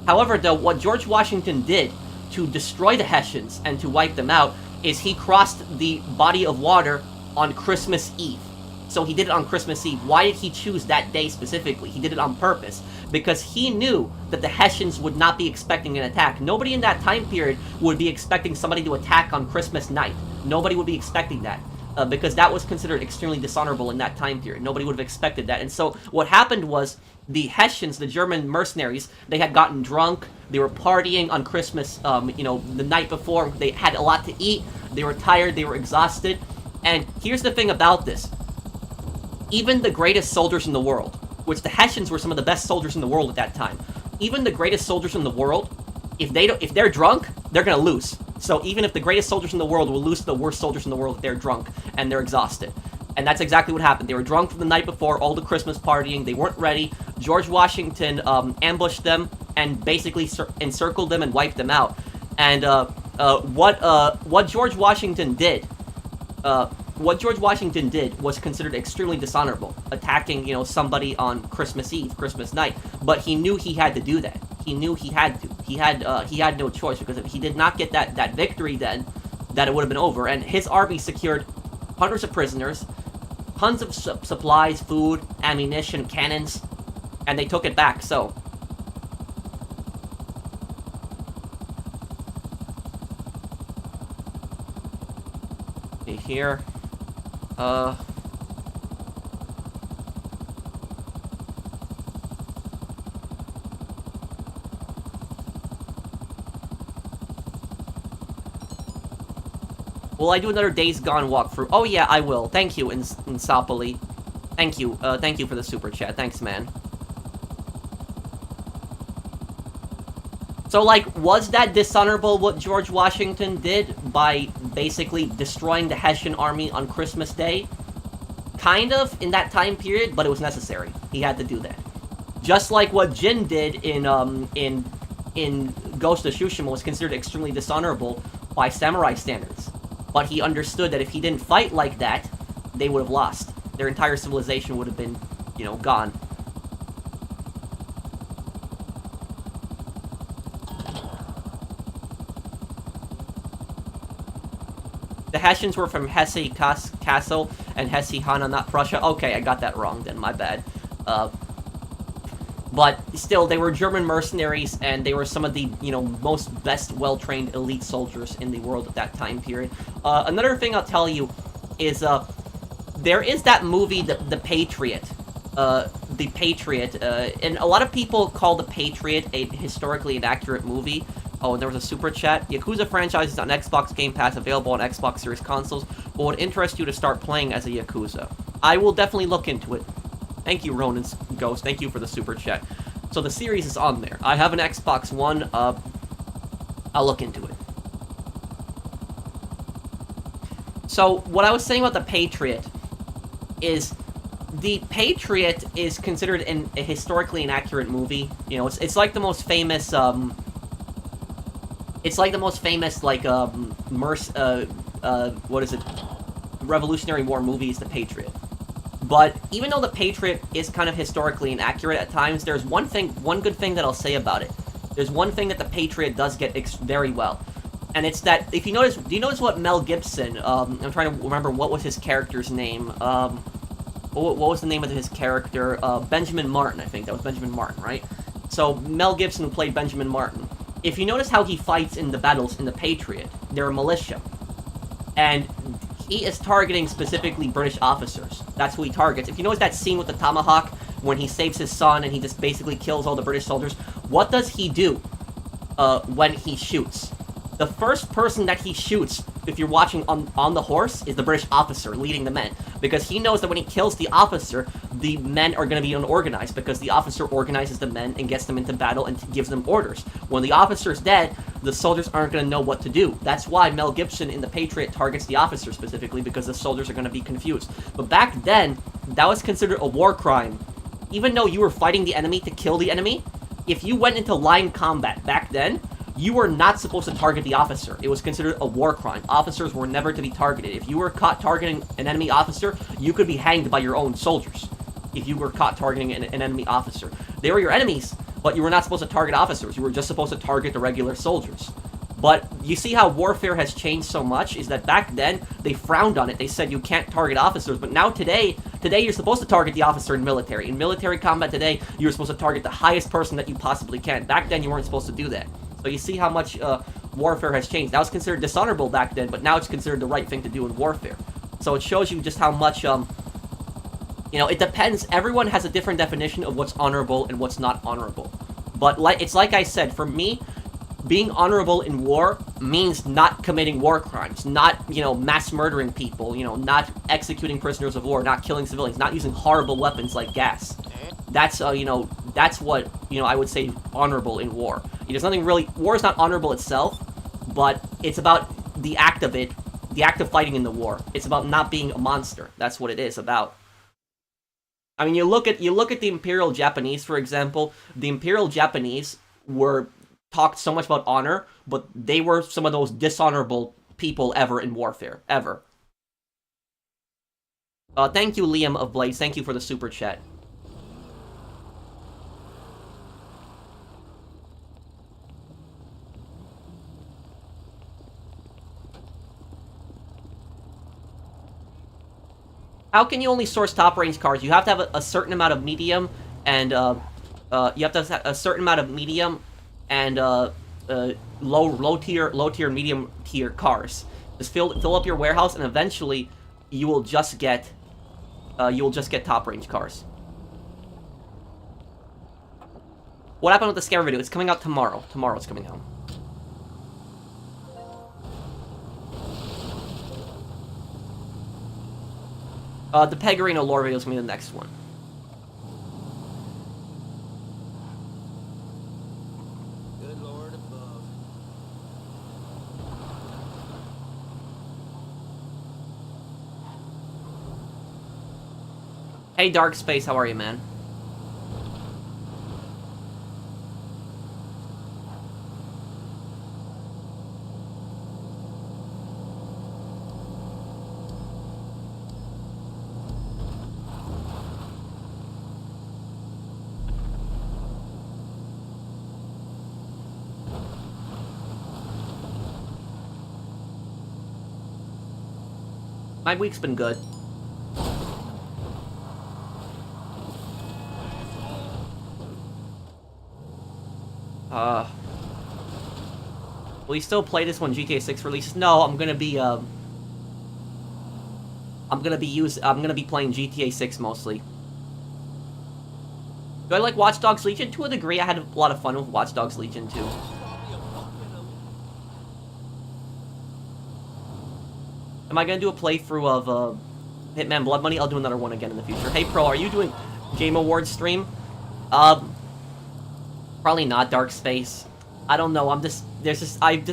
However, though, what George Washington did to destroy the Hessians and to wipe them out is he crossed the body of water on Christmas Eve. So he did it on Christmas Eve. Why did he choose that day specifically? He did it on purpose, because he knew that the Hessians would not be expecting an attack. Nobody in that time period would be expecting somebody to attack on Christmas night. Nobody would be expecting that. Because that was considered extremely dishonorable in that time period. Nobody would have expected that. And so what happened was the Hessians, the German mercenaries, they had gotten drunk. They were partying on Christmas, the night before. They had a lot to eat. They were tired. They were exhausted. And here's the thing about this. Even the greatest soldiers in the world, which the Hessians were some of the best soldiers in the world at that time, even the greatest soldiers in the world, if they're drunk, they're going to lose. So even if the greatest soldiers in the world will lose to the worst soldiers in the world if they're drunk and they're exhausted. And that's exactly what happened. They were drunk from the night before, all the Christmas partying. They weren't ready. George Washington ambushed them and basically encircled them and wiped them out. And what George Washington did was considered extremely dishonorable, attacking, somebody on Christmas Eve, Christmas night. But he knew he had to do that. He knew he had to. He had no choice, because if he did not get that victory, then that it would have been over. And his army secured hundreds of prisoners, tons of supplies, food, ammunition, cannons, and they took it back. So here, will I do another Days Gone walkthrough? Oh yeah, I will. Thank you, Insopoli. Thank you for the super chat. Thanks, man. So, like, was that dishonorable what George Washington did by basically destroying the Hessian army on Christmas Day? Kind of, in that time period, but it was necessary. He had to do that. Just like what Jin did in Ghost of Tsushima was considered extremely dishonorable by samurai standards. But he understood that if he didn't fight like that, they would have lost. Their entire civilization would have been, you know, gone. The Hessians were from Hesse Castle and Hesse Hanna, not Prussia. Okay, I got that wrong then, my bad. But still, they were German mercenaries, and they were some of the, you know, most best well-trained elite soldiers in the world at that time period. Another thing I'll tell you is, there is that movie, The Patriot. The Patriot, and a lot of people call The Patriot a historically inaccurate movie. Oh, and there was a super chat. Yakuza franchise is on Xbox Game Pass, available on Xbox Series consoles. What would interest you to start playing as a Yakuza? I will definitely look into it. Thank you, Ronan's Ghost. Thank you for the super chat. So the series is on there. I have an Xbox One. I'll look into it. So what I was saying about The Patriot is, The Patriot is considered a historically inaccurate movie. You know, it's like the most famous, it's like the most famous, like, what is it? Revolutionary War movie is The Patriot. But even though The Patriot is kind of historically inaccurate at times, there's one good thing that I'll say about it. There's one thing that The Patriot does get very well. And it's that, if you notice, do you notice what Mel Gibson, I'm trying to remember what was his character's name, what was the name of his character? Benjamin Martin, I think. That was Benjamin Martin, right? So, Mel Gibson played Benjamin Martin. If you notice how he fights in the battles in The Patriot, they're a militia. And he is targeting specifically British officers. That's who he targets. If you notice that scene with the tomahawk, when he saves his son and he just basically kills all the British soldiers, what does he do when he shoots? The first person that he shoots, if you're watching on the horse, is the British officer leading the men. Because he knows that when he kills the officer, the men are going to be unorganized, because the officer organizes the men and gets them into battle and gives them orders. When the officer's dead, the soldiers aren't going to know what to do. That's why Mel Gibson in The Patriot targets the officer specifically, because the soldiers are going to be confused. But back then, that was considered a war crime. Even though you were fighting the enemy to kill the enemy, if you went into line combat back then, you were not supposed to target the officer. It was considered a war crime. Officers were never to be targeted. If you were caught targeting an enemy officer, you could be hanged by your own soldiers. If you were caught targeting an enemy officer. They were your enemies, but you were not supposed to target officers. You were just supposed to target the regular soldiers. But you see how warfare has changed so much, is that back then, they frowned on it. They said you can't target officers, but now today you're supposed to target the officer in military. In military combat today, you're supposed to target the highest person that you possibly can. Back then, you weren't supposed to do that. So you see how much warfare has changed. That was considered dishonorable back then, but now it's considered the right thing to do in warfare. So it shows you just how much, you know, it depends. Everyone has a different definition of what's honorable and what's not honorable. But it's like I said, for me, being honorable in war means not committing war crimes, not, you know, mass murdering people, you know, not executing prisoners of war, not killing civilians, not using horrible weapons like gas. That's, you know, that's what, you know, I would say honorable in war. There's nothing really, war is not honorable itself, but it's about the act of it, the act of fighting in the war. It's about not being a monster. That's what it is about. I mean, you look at the Imperial Japanese, for example. The Imperial Japanese talked so much about honor, but they were some of those dishonorable people ever in warfare, ever. Thank you, Liam of Blaze. Thank you for the super chat. How can you only source top range cards? You have to have a certain amount of medium, and you have to have a certain amount of medium and low tier, medium tier cars. Just fill up your warehouse, and eventually you will just get top range cars. What happened with the scare video? It's coming out tomorrow. Tomorrow it's coming out. The Pegarino lore video is going to be the next one. Good Lord above. Hey, Dark Space, how are you, man? My week's been good. Will you still play this when GTA 6 releases? No, I'm gonna be playing GTA 6 mostly. Do I like Watch Dogs Legion? To a degree, I had a lot of fun with Watch Dogs Legion too. Am I gonna do a playthrough of Hitman Blood Money? I'll do another one again in the future. Hey Pro, are you doing Game Awards stream? Probably not, Dark Space. I don't know. I've just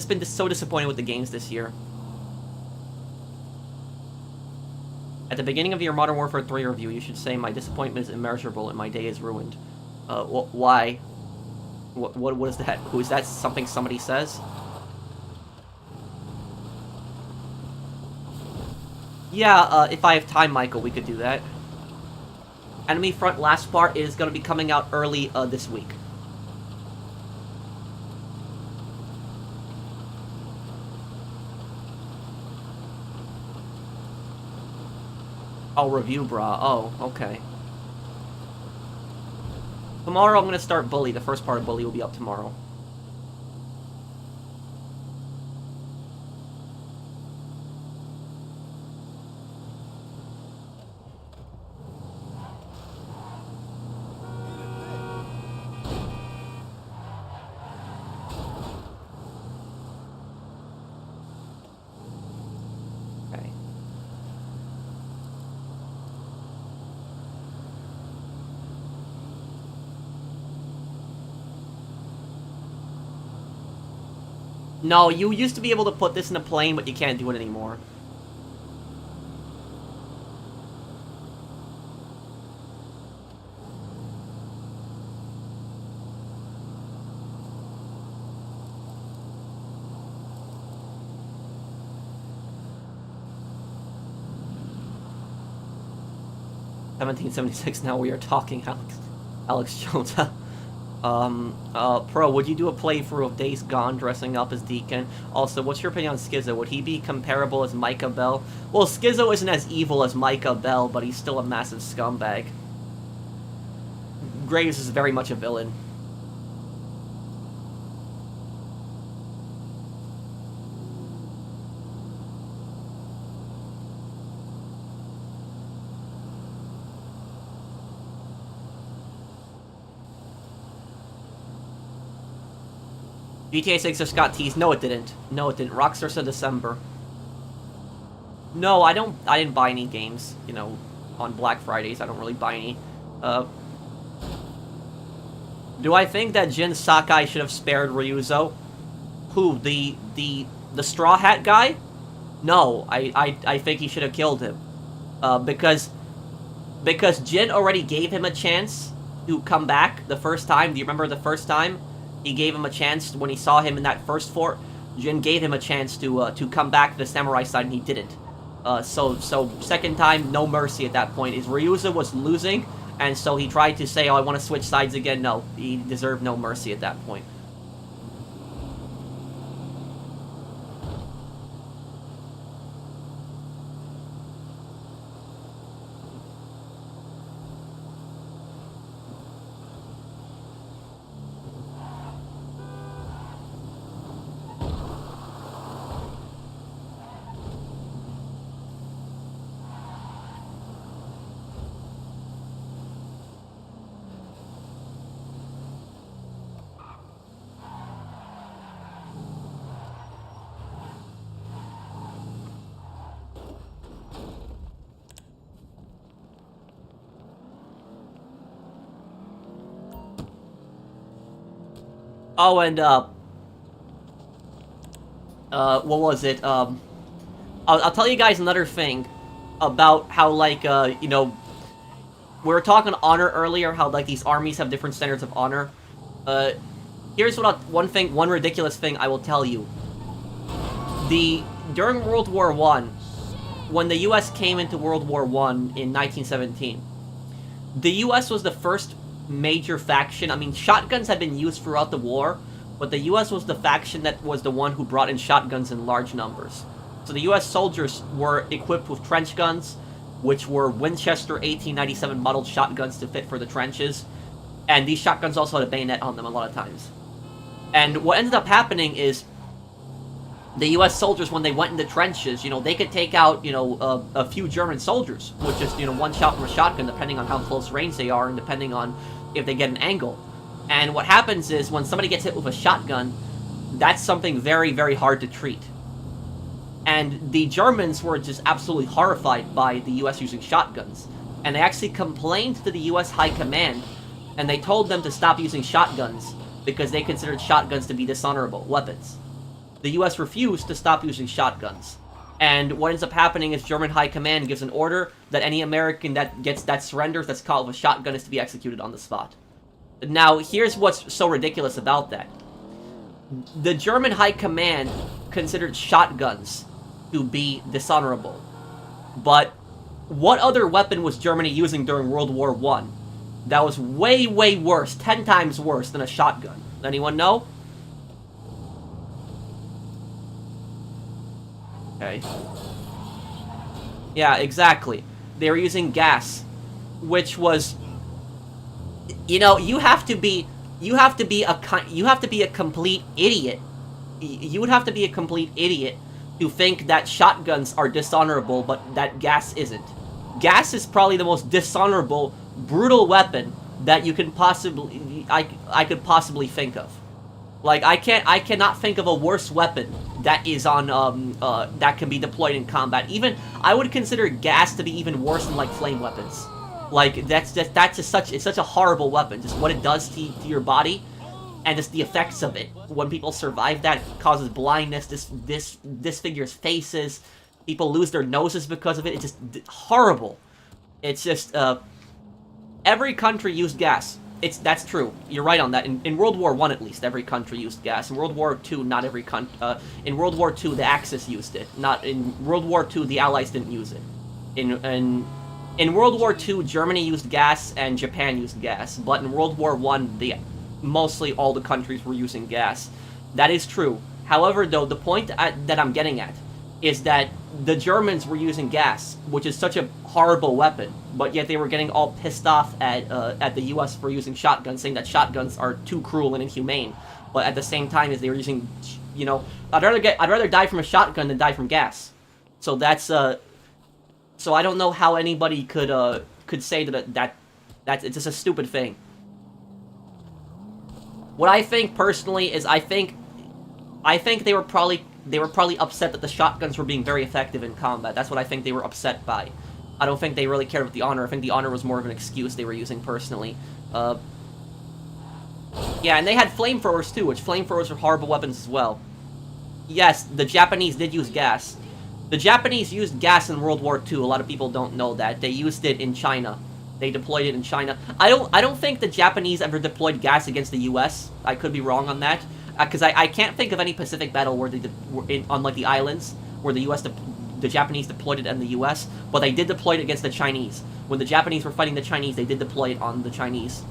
been so disappointed with the games this year. At the beginning of your Modern Warfare 3 review, you should say my disappointment is immeasurable and my day is ruined. Why? What is that? Who is that? Something somebody says? Yeah, if I have time, Michael, we could do that. Enemy Front last part is going to be coming out early this week. Oh, review, brah. Oh, okay. Tomorrow I'm going to start Bully. The first part of Bully will be up tomorrow. No, you used to be able to put this in a plane, but you can't do it anymore. $17.76, now we are talking, Alex Jones. Pro, would you do a playthrough of Days Gone dressing up as Deacon? Also, what's your opinion on Skizzo? Would he be comparable as Micah Bell? Well, Skizzo isn't as evil as Micah Bell, but he's still a massive scumbag. Graves is very much a villain. GTA 6 just got teased. No, it didn't. No, it didn't. Rockstar said December. No, I didn't buy any games, you know, on Black Fridays. I don't really buy any. Do I think that Jin Sakai should have spared Ryuzo? Who, the Straw Hat guy? No, I think he should have killed him. Because Jin already gave him a chance to come back the first time. Do you remember the first time? He gave him a chance when he saw him in that first fort. Jin gave him a chance to come back to the samurai side, and he didn't. So second time, no mercy at that point. Is Ryuza was losing, and so he tried to say, "Oh, I want to switch sides again." No, he deserved no mercy at that point. Oh, and what was it? I'll tell you guys another thing about how, like, you know, we were talking honor earlier, how, like, these armies have different standards of honor. Here's one ridiculous thing I will tell you. During World War I, when the US came into World War I in 1917, the US was the first major faction. I mean, shotguns had been used throughout the war, but the US was the faction that was the one who brought in shotguns in large numbers. So the US soldiers were equipped with trench guns, which were Winchester 1897 modeled shotguns to fit for the trenches, and these shotguns also had a bayonet on them a lot of times. And what ended up happening is the US soldiers, when they went in the trenches, you know, they could take out, you know, a few German soldiers with just, you know, one shot from a shotgun, depending on how close range they are and depending on if they get an angle. And what happens is, when somebody gets hit with a shotgun, that's something very, very hard to treat. And the Germans were just absolutely horrified by the US using shotguns. And they actually complained to the US High Command, and they told them to stop using shotguns because they considered shotguns to be dishonorable weapons. The US refused to stop using shotguns. And what ends up happening is German High Command gives an order that any American that surrenders that's caught with a shotgun is to be executed on the spot. Now, here's what's so ridiculous about that. The German High Command considered shotguns to be dishonorable. But what other weapon was Germany using during World War I that was way, way worse, 10 times worse than a shotgun? Anyone know? Okay. Yeah, exactly. They were using gas, which was, you know, you have to be a complete idiot. You would have to be a complete idiot to think that shotguns are dishonorable, but that gas isn't. Gas is probably the most dishonorable, brutal weapon that you can possibly, I could possibly think of. Like, I cannot think of a worse weapon that is on, that can be deployed in combat. Even, I would consider gas to be even worse than, like, flame weapons. Like, that's just such a horrible weapon. Just what it does to your body, and just the effects of it. When people survive that, it causes blindness, disfigures faces, people lose their noses because of it. It's just horrible. It's just, every country used gas. That's true. You're right on that. In World War I, at least, every country used gas. In World War II, not every country. In World War II, the Axis used it. Not in World War II, the Allies didn't use it. In World War II, Germany used gas and Japan used gas. But in World War I, mostly all the countries were using gas. That is true. However, though, the point that I'm getting at is that the Germans were using gas, which is such a horrible weapon, but yet they were getting all pissed off at the US for using shotguns, saying that shotguns are too cruel and inhumane. But at the same time, as they were using, you know, I'd rather die from a shotgun than die from gas. So that's so I don't know how anybody could say that it's just a stupid thing. What I think personally is I think they were probably upset that the shotguns were being very effective in combat. That's what I think they were upset by. I don't think they really cared about the honor. I think the honor was more of an excuse they were using personally. Yeah, and they had flamethrowers too, which flamethrowers are horrible weapons as well. Yes, the Japanese did use gas. The Japanese used gas in World War II. A lot of people don't know that. They used it in China. They deployed it in China. I don't think the Japanese ever deployed gas against the US. I could be wrong on that. Because I can't think of any Pacific battle where on like the islands where the Japanese deployed it in the US, but they did deploy it against the Chinese. When the Japanese were fighting the Chinese, they did deploy it on the Chinese.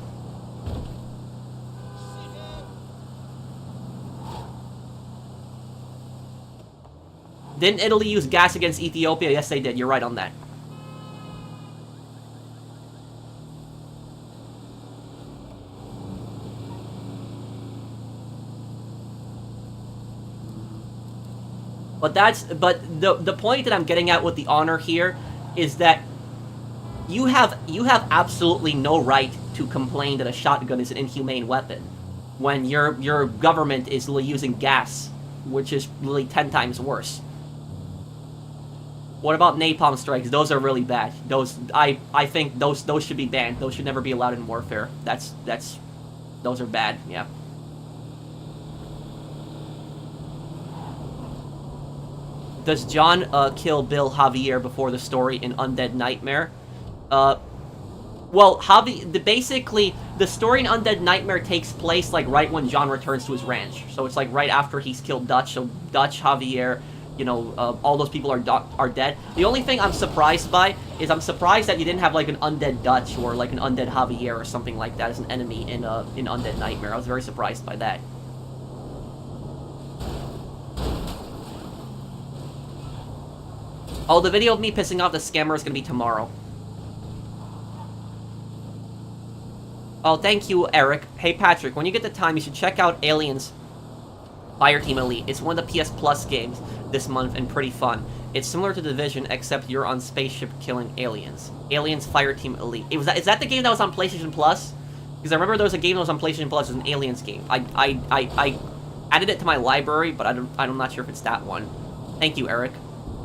Didn't Italy use gas against Ethiopia? Yes, they did. You're right on that. But the point that I'm getting at with the honor here is that you have absolutely no right to complain that a shotgun is an inhumane weapon when your government is using gas, which is really 10 times worse. What about napalm strikes? Those are really bad. Those I think those should be banned. Those should never be allowed in warfare. Those are bad. Yeah. Does John kill Bill Javier before the story in Undead Nightmare? Well, basically, the story in Undead Nightmare takes place, like, right when John returns to his ranch. So it's, like, right after he's killed Dutch. So Dutch, Javier, you know, all those people are dead. The only thing I'm surprised by is I'm surprised that you didn't have, like, an Undead Dutch or, like, an Undead Javier or something like that as an enemy in Undead Nightmare. I was very surprised by that. Oh, the video of me pissing off the scammer is gonna be tomorrow. Oh, thank you, Eric. Hey, Patrick, when you get the time, you should check out Aliens Fireteam Elite. It's one of the PS Plus games this month and pretty fun. It's similar to Division, except you're on spaceship killing aliens. Aliens Fireteam Elite. Is that the game that was on PlayStation Plus? Because I remember there was a game that was on PlayStation Plus. It was an Aliens game. I added it to my library, but I'm not sure if it's that one. Thank you, Eric.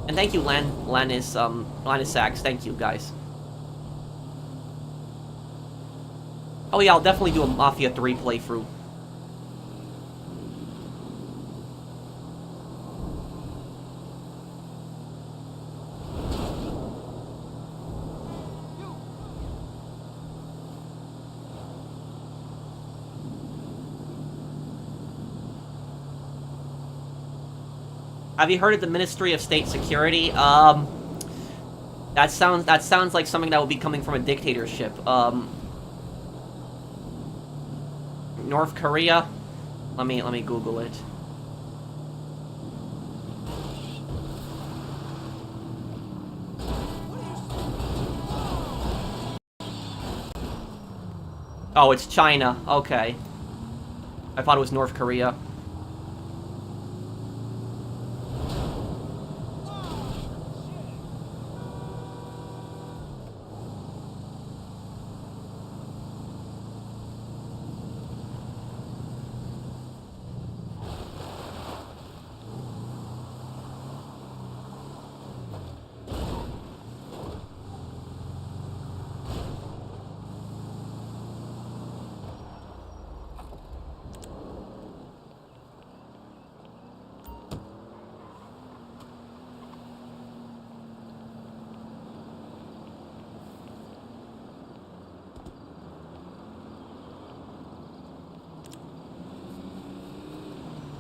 And thank you, Lannis Sachs. Thank you, guys. Oh yeah, I'll definitely do a Mafia 3 playthrough. Have you heard of the Ministry of State Security? That sounds like something that would be coming from a dictatorship. North Korea? Let me Google it. Oh, it's China. Okay. I thought it was North Korea.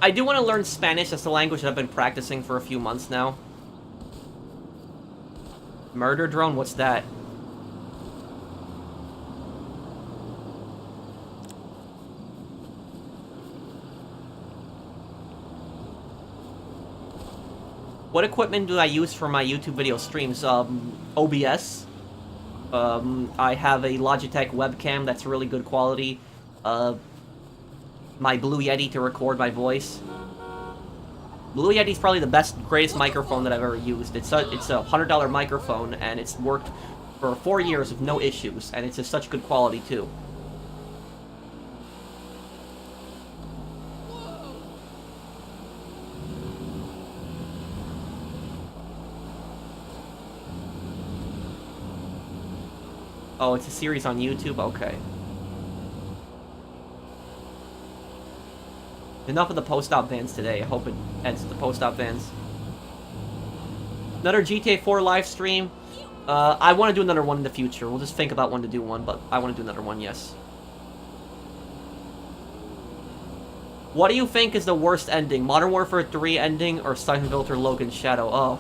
I do want to learn Spanish. That's the language that I've been practicing for a few months now. Murder drone? What's that? What equipment do I use for my YouTube video streams? OBS. I have a Logitech webcam that's really good quality. My Blue Yeti to record my voice. Blue Yeti's probably the greatest microphone that I've ever used. It's a $100 microphone, and it's worked for 4 years with no issues, and it's just such good quality too. Oh, it's a series on YouTube? Okay. Enough of the post-op vans today. I hope it ends with the post-op vans. Another GTA 4 live stream. I want to do another one in the future. We'll just think about when to do one, but I want to do another one, yes. What do you think is the worst ending? Modern Warfare 3 ending or Siphon Filter Logan's Shadow? Oh.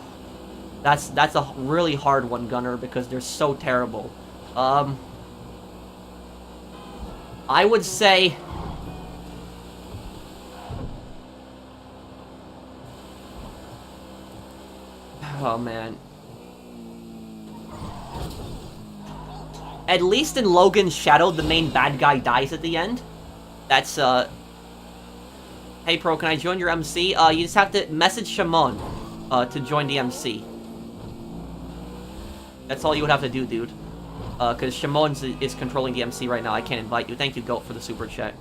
That's a really hard one, Gunner, because they're so terrible. I would say... Oh, man. At least in Logan's Shadow, the main bad guy dies at the end. That's, Hey, Pro, can I join your MC? You just have to message Shimon, to join the MC. That's all you would have to do, dude. Because Shimon is controlling the MC right now. I can't invite you. Thank you, Goat, for the super chat.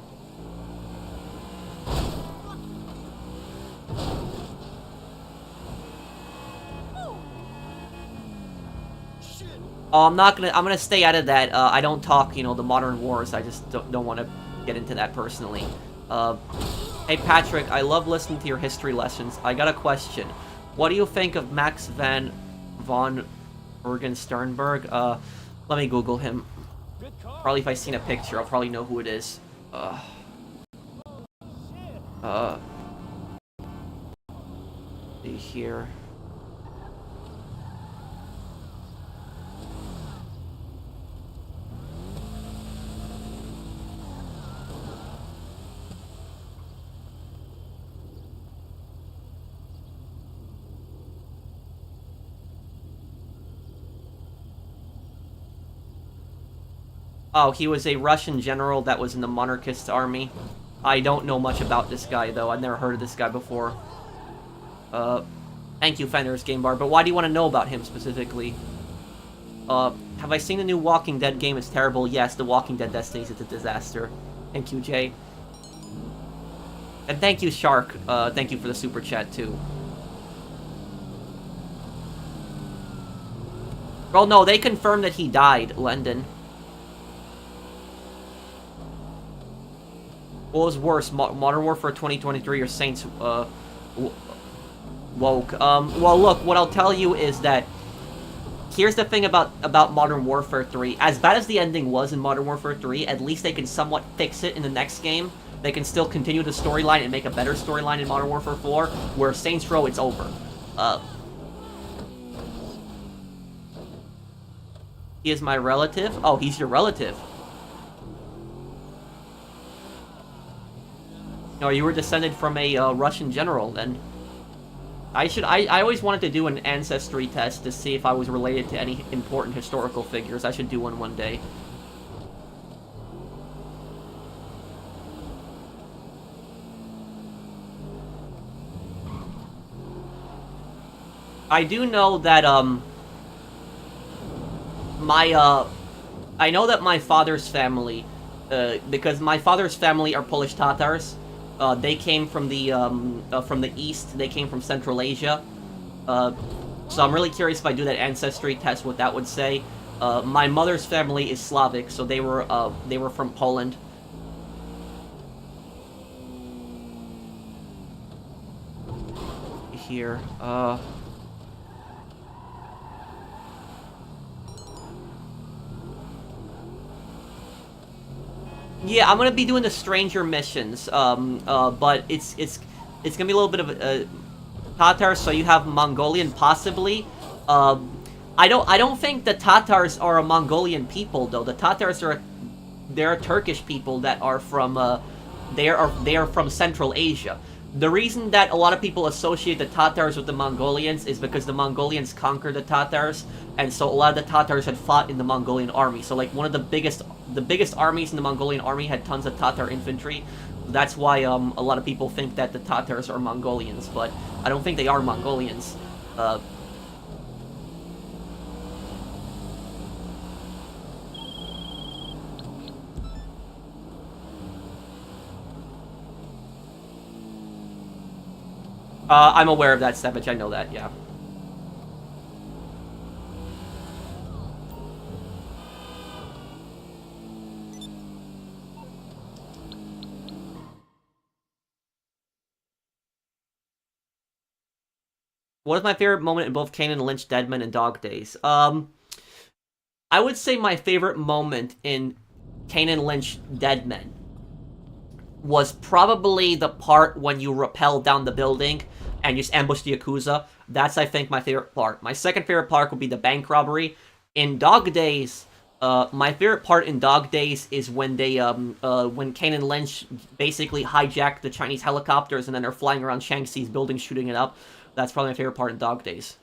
Oh, I'm gonna stay out of that. I don't talk, you know, the modern wars. I just don't want to get into that personally. Hey, Patrick, I love listening to your history lessons. I got a question. What do you think of Max von Bergen Sternberg? Let me Google him. Probably if I seen a picture, I'll probably know who it is. See here. Oh, he was a Russian general that was in the monarchist army. I don't know much about this guy, though. I've never heard of this guy before. Thank you, Fender's Game Bar. But why do you want to know about him specifically? Have I seen the new Walking Dead game? It's terrible. Yes, the Walking Dead Destinies is a disaster. Thank you, Jay. And thank you, Shark. Thank you for the super chat, too. Well, no, they confirmed that he died, Lendon. What was worse, Modern Warfare 2023 or Saints Woke? Well, look, what I'll tell you is that here's the thing about Modern Warfare 3. As bad as the ending was in Modern Warfare 3, at least they can somewhat fix it in the next game. They can still continue the storyline and make a better storyline in Modern Warfare 4, where Saints Row, it's over. He is my relative? Oh, he's your relative. No, you were descended from a Russian general, then. I always wanted to do an ancestry test to see if I was related to any important historical figures. I should do one day. I do know that, I know that my father's family, because my father's family are Polish Tatars. They came from the east. They came from Central Asia. So I'm really curious if I do that ancestry test, what that would say. My mother's family is Slavic, so they were from Poland. Here, yeah, I'm gonna be doing the stranger missions, but it's gonna be a little bit of a Tatars. So you have Mongolian, possibly. I don't think the Tatars are a Mongolian people, though. The Tatars they're a Turkish people that are from they are from Central Asia. The reason that a lot of people associate the Tatars with the Mongolians is because the Mongolians conquered the Tatars, and so a lot of the Tatars had fought in the Mongolian army. So like one of the biggest armies in the Mongolian army had tons of Tatar infantry. That's why a lot of people think that the Tatars are Mongolians, but I don't think they are Mongolians. I'm aware of that, Savage. I know that, yeah. What is my favorite moment in both Kane and Lynch, Deadman, and Dog Days? I would say my favorite moment in Kane and Lynch, Deadman was probably the part when you rappel down the building and you just ambush the Yakuza. That's, I think, my favorite part. My second favorite part would be the bank robbery. In Dog Days, my favorite part in Dog Days is when they, when Kane and Lynch basically hijack the Chinese helicopters and then they're flying around Shaanxi's building shooting it up. That's probably my favorite part in Dog Days.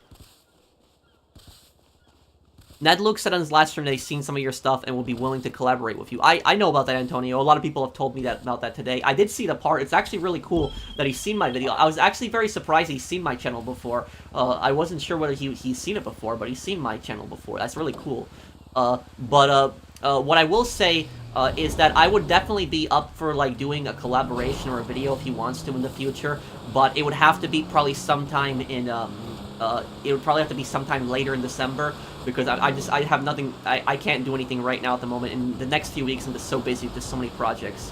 Ned Luke said on his last stream that he's seen some of your stuff and will be willing to collaborate with you. I know about that, Antonio. A lot of people have told me about that today. I did see the part. It's actually really cool that he's seen my video. I was actually very surprised he's seen my channel before. I wasn't sure whether he's seen it before, but he's seen my channel before. That's really cool. What I will say is that I would definitely be up for like doing a collaboration or a video if he wants to in the future, but it would have to be probably sometime in it would probably have to be sometime later in December, because I have nothing, I can't do anything right now at the moment. In the next few weeks I'm just so busy with just so many projects.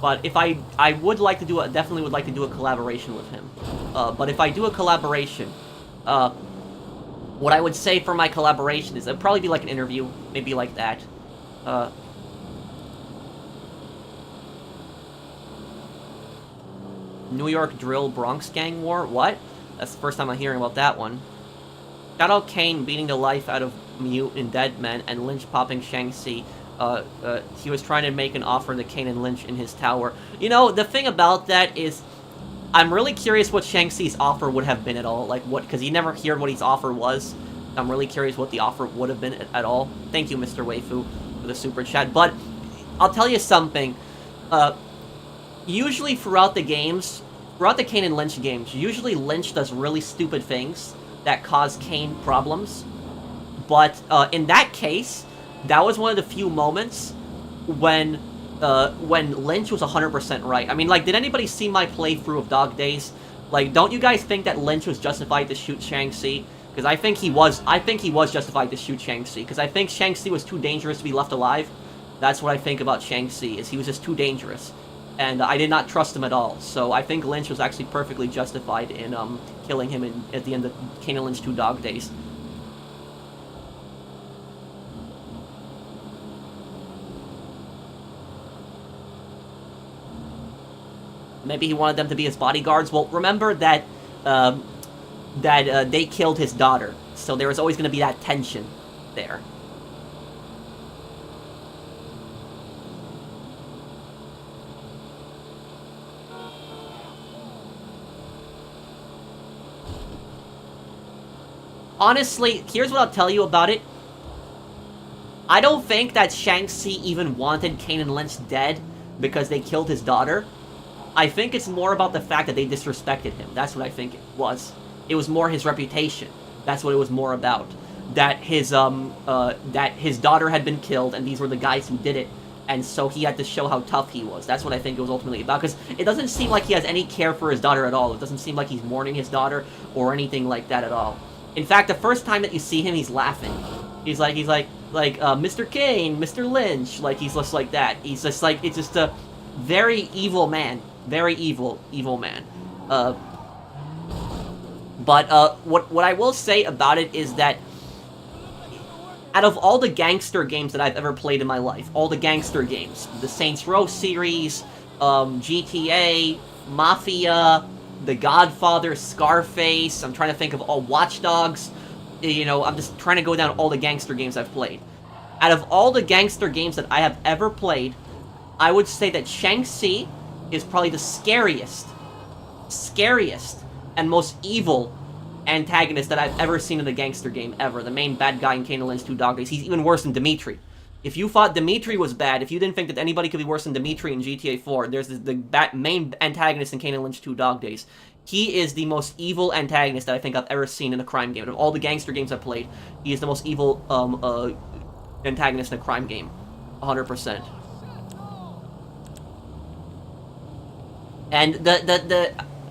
But if I would like to do a, definitely would like to do a collaboration with him. But if I do a collaboration, what I would say for my collaboration is it'd probably be like an interview, maybe like that. New York Drill Bronx Gang War? What? That's the first time I'm hearing about that one. Shout out Kane beating the life out of Mute in Dead Men and Lynch popping Shang-Chi. He was trying to make an offer to Kane and Lynch in his tower. You know, the thing about that is, I'm really curious what Shang-Chi's offer would have been at all. Like, what, because he never heard what his offer was. I'm really curious what the offer would have been at all. Thank you, Mr. Waifu, for the super chat. But, I'll tell you something. Usually throughout the games, throughout the Kane and Lynch games, usually Lynch does really stupid things that cause Kane problems. But, in that case, that was one of the few moments when Lynch was 100% right. I mean, like, did anybody see my playthrough of Dog Days? Like, don't you guys think that Lynch was justified to shoot Shang-Chi? Because I think he was justified to shoot Shang-Chi. Because I think Shang-Chi was too dangerous to be left alive. That's what I think about Shang-Chi, is he was just too dangerous. And I did not trust him at all. So I think Lynch was actually perfectly justified in killing him at the end of Kane and Lynch 2 Dog Days. Maybe he wanted them to be his bodyguards. Well, remember that they killed his daughter, so there was always going to be that tension there. Honestly, here's what I'll tell you about it. I don't think that Shang-Chi even wanted Kane and Lynch dead because they killed his daughter. I think it's more about the fact that they disrespected him. That's what I think it was. It was more his reputation. That's what it was more about. That his daughter had been killed, and these were the guys who did it, and so he had to show how tough he was. That's what I think it was ultimately about, because it doesn't seem like he has any care for his daughter at all. It doesn't seem like he's mourning his daughter or anything like that at all. In fact, the first time that you see him, he's laughing. He's like, Mr. Kane, Mr. Lynch, like, he's just like that. He's just like, it's just a very evil man. Very evil man. But what I will say about it is that out of all the gangster games that I've ever played in my life, all the gangster games, the Saints Row series, GTA, Mafia, The Godfather, Scarface, I'm trying to think of all Watch Dogs, you know, I'm just trying to go down all the gangster games I've played. Out of all the gangster games that I have ever played, I would say that Shang-Chi is probably the scariest, and most evil antagonist that I've ever seen in a gangster game ever. The main bad guy in Kane and Lynch 2 Dog Days. He's even worse than Dimitri. If you thought Dimitri was bad, if you didn't think that anybody could be worse than Dimitri in GTA 4, there's the main antagonist in Kane and Lynch 2 Dog Days. He is the most evil antagonist that I think I've ever seen in a crime game. Of all the gangster games I've played, he is the most evil antagonist in a crime game. 100%. And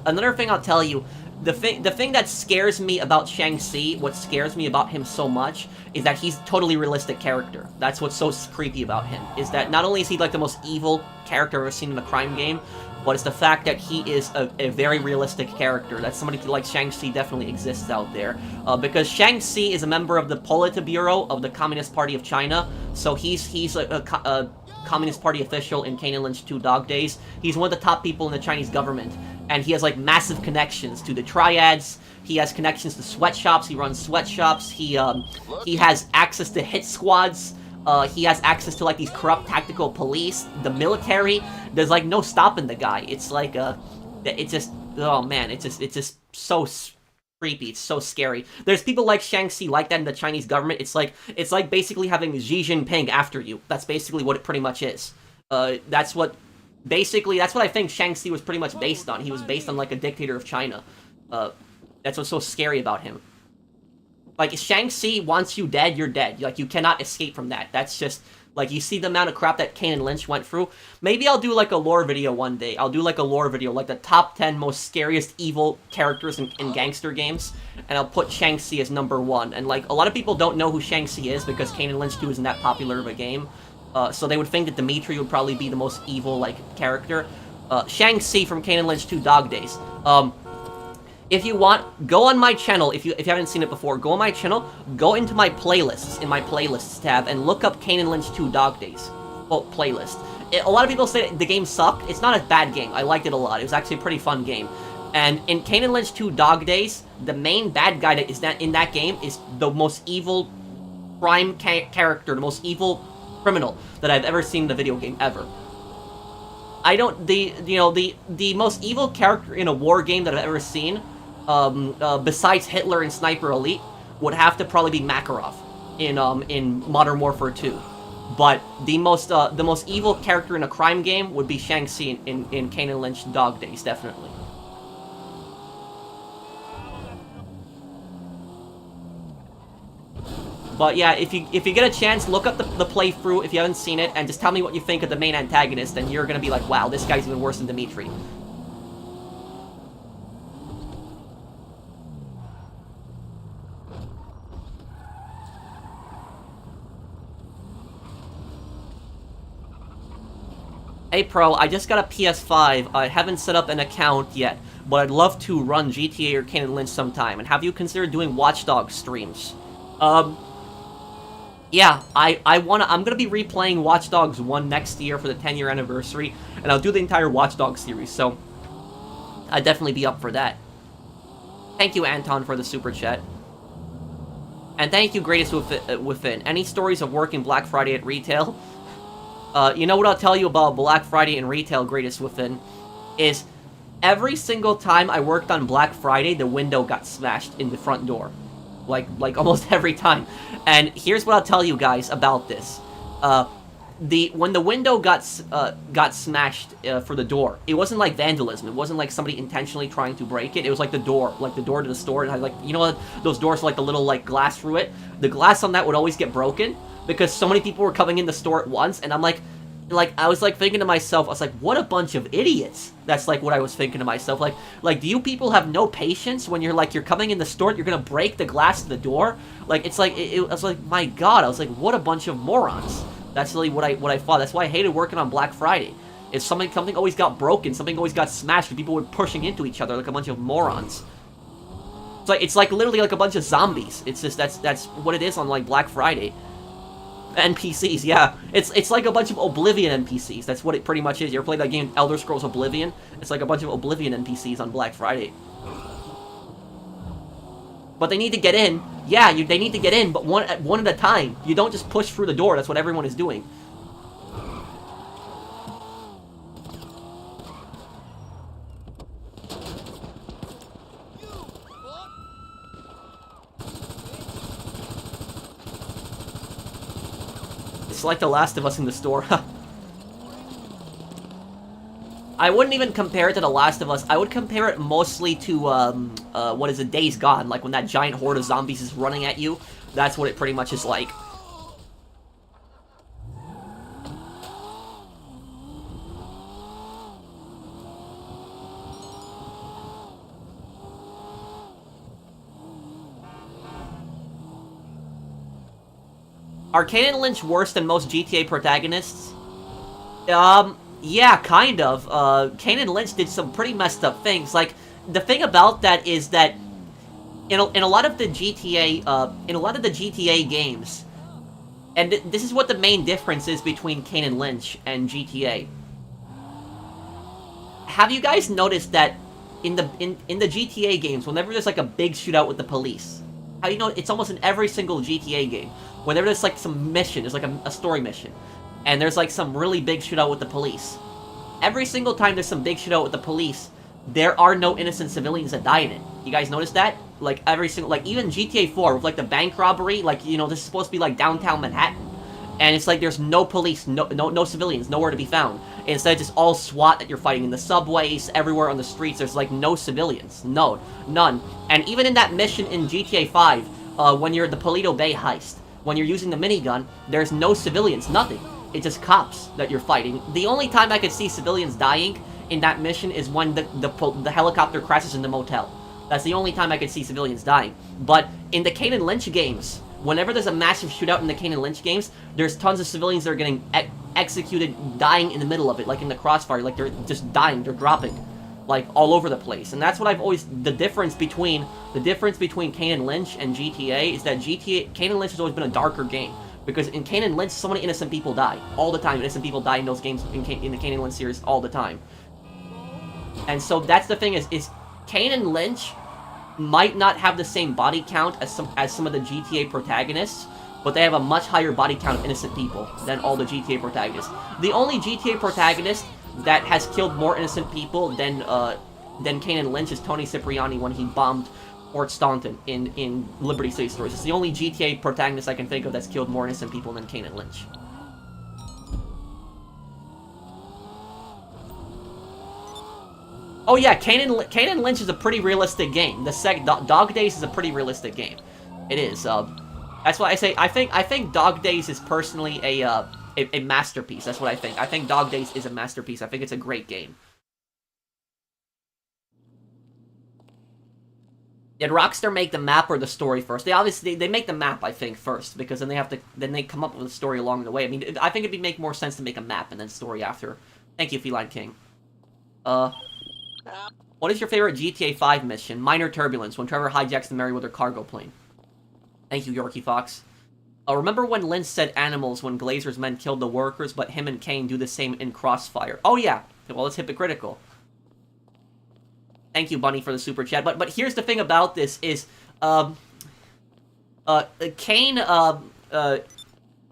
another thing I'll tell you, the thing that scares me about Shang-Chi, what scares me about him so much, is that he's a totally realistic character. That's what's so creepy about him, is that not only is he like the most evil character I've ever seen in a crime game, but it's the fact that he is a very realistic character, that somebody like Shang-Chi definitely exists out there. Because Shang-Chi is a member of the Politburo of the Communist Party of China, so he's a Communist Party official in Kane and Lynch 2 Dog Days. He's one of the top people in the Chinese government, and he has like massive connections to the triads. He has connections to sweatshops. He runs sweatshops. He has access to hit squads. He has access to like these corrupt tactical police, the military. There's like no stopping the guy. It's like it's just, oh man, it's just so creepy. It's so scary. There's people like Shang-Chi like that in the Chinese government. It's like basically having Xi Jinping after you. That's basically what it pretty much is. That's what I think Shang-Chi was pretty much based on. He was based on like a dictator of China. That's what's so scary about him. Like, if Shang-Chi wants you dead, you're dead. Like, you cannot escape from that. That's just, like, you see the amount of crap that Kane and Lynch went through. Maybe I'll do, like, a lore video one day. I'll do, like, a lore video, like, the top 10 most scariest evil characters in gangster games, and I'll put Shang-Chi as #1. And, like, a lot of people don't know who Shang-Chi is because Kane and Lynch 2 isn't that popular of a game. so they would think that Dimitri would probably be the most evil, like, character. Shang-Chi from Kane and Lynch 2 Dog Days. If you want, go on my channel, if you haven't seen it before, go on my channel, go into my playlists, in my playlists tab, and look up Kane and Lynch 2 Dog Days. Well, playlist. A lot of people say the game sucked. It's not a bad game. I liked it a lot. It was actually a pretty fun game. And in Kane and Lynch 2 Dog Days, the main bad guy that is in that game is the most evil crime character, the most evil criminal that I've ever seen in a video game, ever. The most evil character in a war game that I've ever seen, besides Hitler and Sniper Elite, would have to probably be Makarov in Modern Warfare 2. But the most evil character in a crime game would be Shang-Chi in Kane and Lynch Dog Days, definitely. But yeah, if you get a chance, look up the playthrough if you haven't seen it, and just tell me what you think of the main antagonist, and you're gonna be like, wow, this guy's even worse than Dimitri. Hey Pro, I just got a PS5. I haven't set up an account yet, but I'd love to run GTA or Kane and Lynch sometime. And have you considered doing Watch Dogs streams? Yeah, I'm gonna be replaying Watch Dogs 1 next year for the 10-year anniversary, and I'll do the entire Watch Dogs series, so I'd definitely be up for that. Thank you, Anton, for the super chat. And thank you, Greatest Within. Any stories of working Black Friday at retail? You know what I'll tell you about Black Friday and retail, Greatest Within, is every single time I worked on Black Friday, the window got smashed in the front door. Like almost every time. And here's what I'll tell you guys about this. When the window got smashed for the door, it wasn't like vandalism. It wasn't like somebody intentionally trying to break it. It was like the door to the store. It had, like, you know, those doors with, like, the little, like, glass through it. The glass on that would always get broken because so many people were coming in the store at once. And I'm like, I was, like, thinking to myself, I was like, what a bunch of idiots. That's, like, what I was thinking to myself. Like, do you people have no patience when you're coming in the store, you're gonna break the glass of the door? Like, it's like, I was like, my God, I was like, what a bunch of morons. That's really what I thought. That's why I hated working on Black Friday. If something always got broken, something always got smashed, and people were pushing into each other like a bunch of morons. It's like literally like a bunch of zombies. It's just, that's what it is on, like, Black Friday. NPCs, yeah. It's like a bunch of Oblivion NPCs. That's what it pretty much is. You ever played that game, Elder Scrolls Oblivion? It's like a bunch of Oblivion NPCs on Black Friday. But they need to get in. Yeah, they need to get in, but one at a time. You don't just push through the door. That's what everyone is doing. It's like The Last of Us in the store. I wouldn't even compare it to The Last of Us. I would compare it mostly to, what is it, Days Gone. Like, when that giant horde of zombies is running at you. That's what it pretty much is like. Are Kane and Lynch worse than most GTA protagonists? Yeah, kind of. Kane and Lynch did some pretty messed up things. Like, the thing about that is that in a lot of the GTA games, and this is what the main difference is between Kane and Lynch and GTA. Have you guys noticed that in the GTA games, whenever there's like a big shootout with the police, how you know it's almost in every single GTA game, whenever there's like some mission, there's like a story mission, and there's like some really big shootout with the police. Every single time there's some big shootout with the police, there are no innocent civilians that die in it. You guys notice that? Like every single, like even GTA 4 with like the bank robbery, like, you know, this is supposed to be like downtown Manhattan, and it's like there's no police, no civilians, nowhere to be found. Instead, it's just all SWAT that you're fighting in the subways, everywhere on the streets. There's like no civilians, none. And even in that mission in GTA 5, when you're the Polito Bay heist, when you're using the minigun, there's no civilians, nothing. It's just cops that you're fighting. The only time I could see civilians dying in that mission is when the helicopter crashes in the motel. That's the only time I could see civilians dying. But in the Kane and Lynch games, whenever there's a massive shootout in the Kane and Lynch games, there's tons of civilians that are getting executed, dying in the middle of it, like in the Crossfire, like they're just dying, they're dropping, like all over the place. And that's what I've always, the difference between Kane and Lynch and GTA is that Kane and Lynch has always been a darker game. Because in Kane and Lynch, so many innocent people die. All the time, innocent people die in those games, in the Kane and Lynch series, all the time. And so that's the thing is Kane and Lynch might not have the same body count as some of the GTA protagonists, but they have a much higher body count of innocent people than all the GTA protagonists. The only GTA protagonist that has killed more innocent people than Kane and Lynch is Tony Cipriani when he bombed Fort Staunton in Liberty City Stories. It's the only GTA protagonist I can think of that's killed more innocent people than Kane and Lynch. Oh yeah, Kane and Lynch is a pretty realistic game. Dog Days is a pretty realistic game. It is. That's why I say I think Dog Days is personally a masterpiece. That's what I think. I think Dog Days is a masterpiece. I think it's a great game. Did Rockstar make the map or the story first? They obviously they make the map, I think, first, because then they come up with a story along the way. I mean, I think it'd make more sense to make a map and then story after. Thank you, Feline King. What is your favorite GTA 5 mission? Minor Turbulence, when Trevor hijacks the Merryweather cargo plane. Thank you, Yorkie Fox. Remember when Lynch said animals when Glazer's men killed the workers, but him and Kane do the same in Crossfire? Oh yeah, well, it's hypocritical. Thank you, Bunny, for the super chat. But here's the thing about this is, Kane, yeah,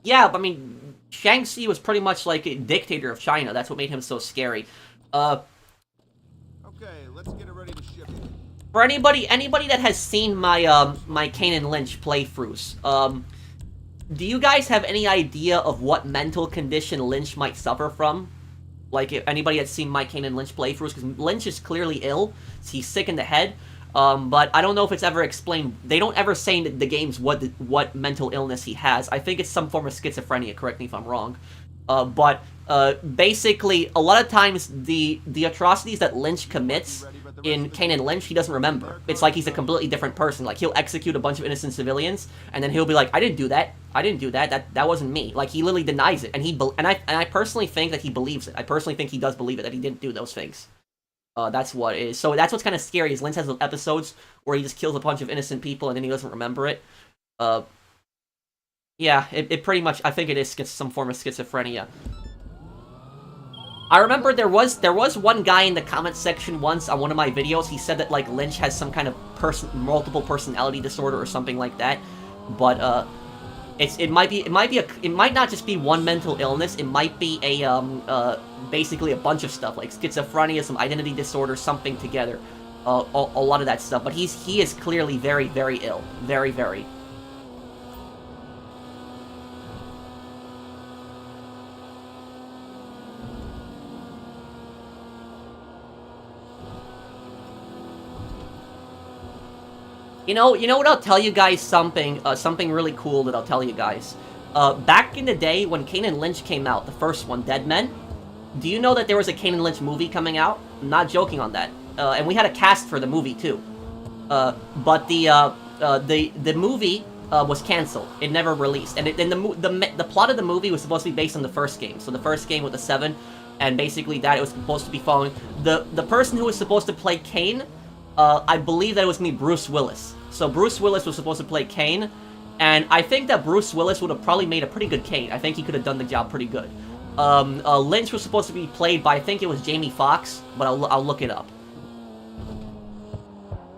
I mean, Shaanxi was pretty much like a dictator of China. That's what made him so scary. Okay, let's get it ready to ship it. For anybody that has seen my, my Kane and Lynch playthroughs, do you guys have any idea of what mental condition Lynch might suffer from? Like, if anybody that's seen my Kane and Lynch playthroughs, because Lynch is clearly ill, he's sick in the head, but I don't know if it's ever explained. They don't ever say in the games what mental illness he has. I think it's some form of schizophrenia, correct me if I'm wrong. Basically, a lot of times, the atrocities that Lynch commits in Kane and Lynch, he doesn't remember. It's like he's a completely different person. Like, he'll execute a bunch of innocent civilians, and then he'll be like, I didn't do that. I didn't do that. That wasn't me. Like, he literally denies it, and I personally think that he believes it. I personally think he does believe it, that he didn't do those things. That's what it is. So that's what's kind of scary, is Lynch has episodes where he just kills a bunch of innocent people, and then he doesn't remember it. Yeah, it pretty much, I think it is some form of schizophrenia. I remember there was one guy in the comment section once on one of my videos. He said that like Lynch has some kind of multiple personality disorder or something like that. But it might not just be one mental illness. It might be basically a bunch of stuff like schizophrenia, some identity disorder, something together. A lot of that stuff. But he is clearly very, very ill, very, very. You know what, I'll tell you guys something really cool that I'll tell you guys. Back in the day when Kane and Lynch came out, the first one, Dead Men, do you know that there was a Kane and Lynch movie coming out? I'm not joking on that. And we had a cast for the movie too. But the movie was canceled. It never released. And the plot of the movie was supposed to be based on the first game. So the first game with the 7, and basically that it was supposed to be following the person who was supposed to play Kane. I believe that it was me, Bruce Willis. So Bruce Willis was supposed to play Kane, and I think that Bruce Willis would have probably made a pretty good Kane. I think he could have done the job pretty good. Lynch was supposed to be played by, I think it was Jamie Foxx, but I'll look it up.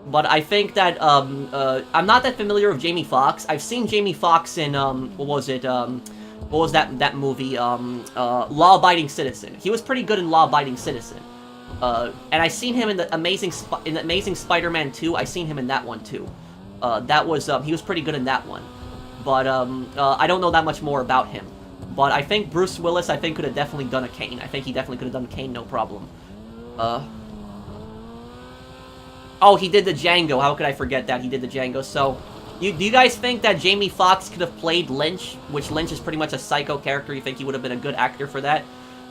But I think that, I'm not that familiar with Jamie Foxx. I've seen Jamie Foxx in, what was it, what was that movie, Law Abiding Citizen. He was pretty good in Law Abiding Citizen. And I seen him in the Amazing Spider-Man 2. I seen him in that one too. That was he was pretty good in that one. But I don't know that much more about him. But I think Bruce Willis, I think, could have definitely done a Kane. I think he definitely could have done Kane, no problem. Oh, he did the Django. How could I forget that? He did the Django. So, do you guys think that Jamie Foxx could have played Lynch, which Lynch is pretty much a psycho character? You think he would have been a good actor for that?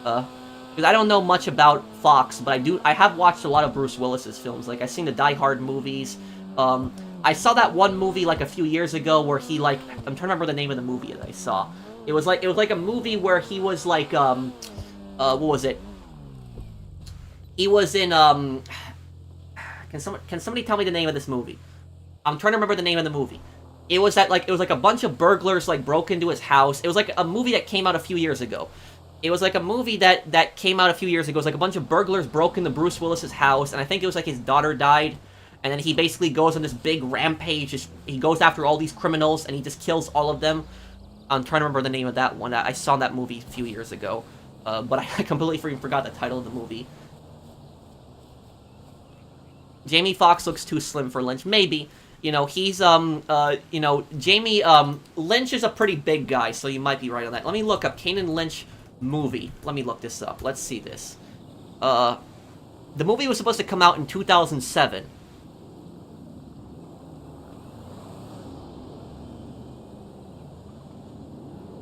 Because I don't know much about Fox, but I have watched a lot of Bruce Willis's films. Like, I've seen the Die Hard movies. I saw that one movie like a few years ago where he like I'm trying to remember the name of the movie that I saw. It was like a movie where he was like what was it? He was in can somebody tell me the name of this movie? I'm trying to remember the name of the movie. It was like a bunch of burglars like broke into his house. It was like a movie that came out a few years ago. It was like a movie that came out a few years ago. It was like a bunch of burglars broke into Bruce Willis's house, and I think it was like his daughter died, and then he basically goes on this big rampage. He goes after all these criminals, and he just kills all of them. I'm trying to remember the name of that one. I saw that movie a few years ago, but I completely forgot the title of the movie. Jamie Foxx looks too slim for Lynch. Maybe. You know, he's, you know, Jamie, Lynch is a pretty big guy, so you might be right on that. Let me look up Kane and Lynch movie. Let me look this up. Let's see this. The movie was supposed to come out in 2007.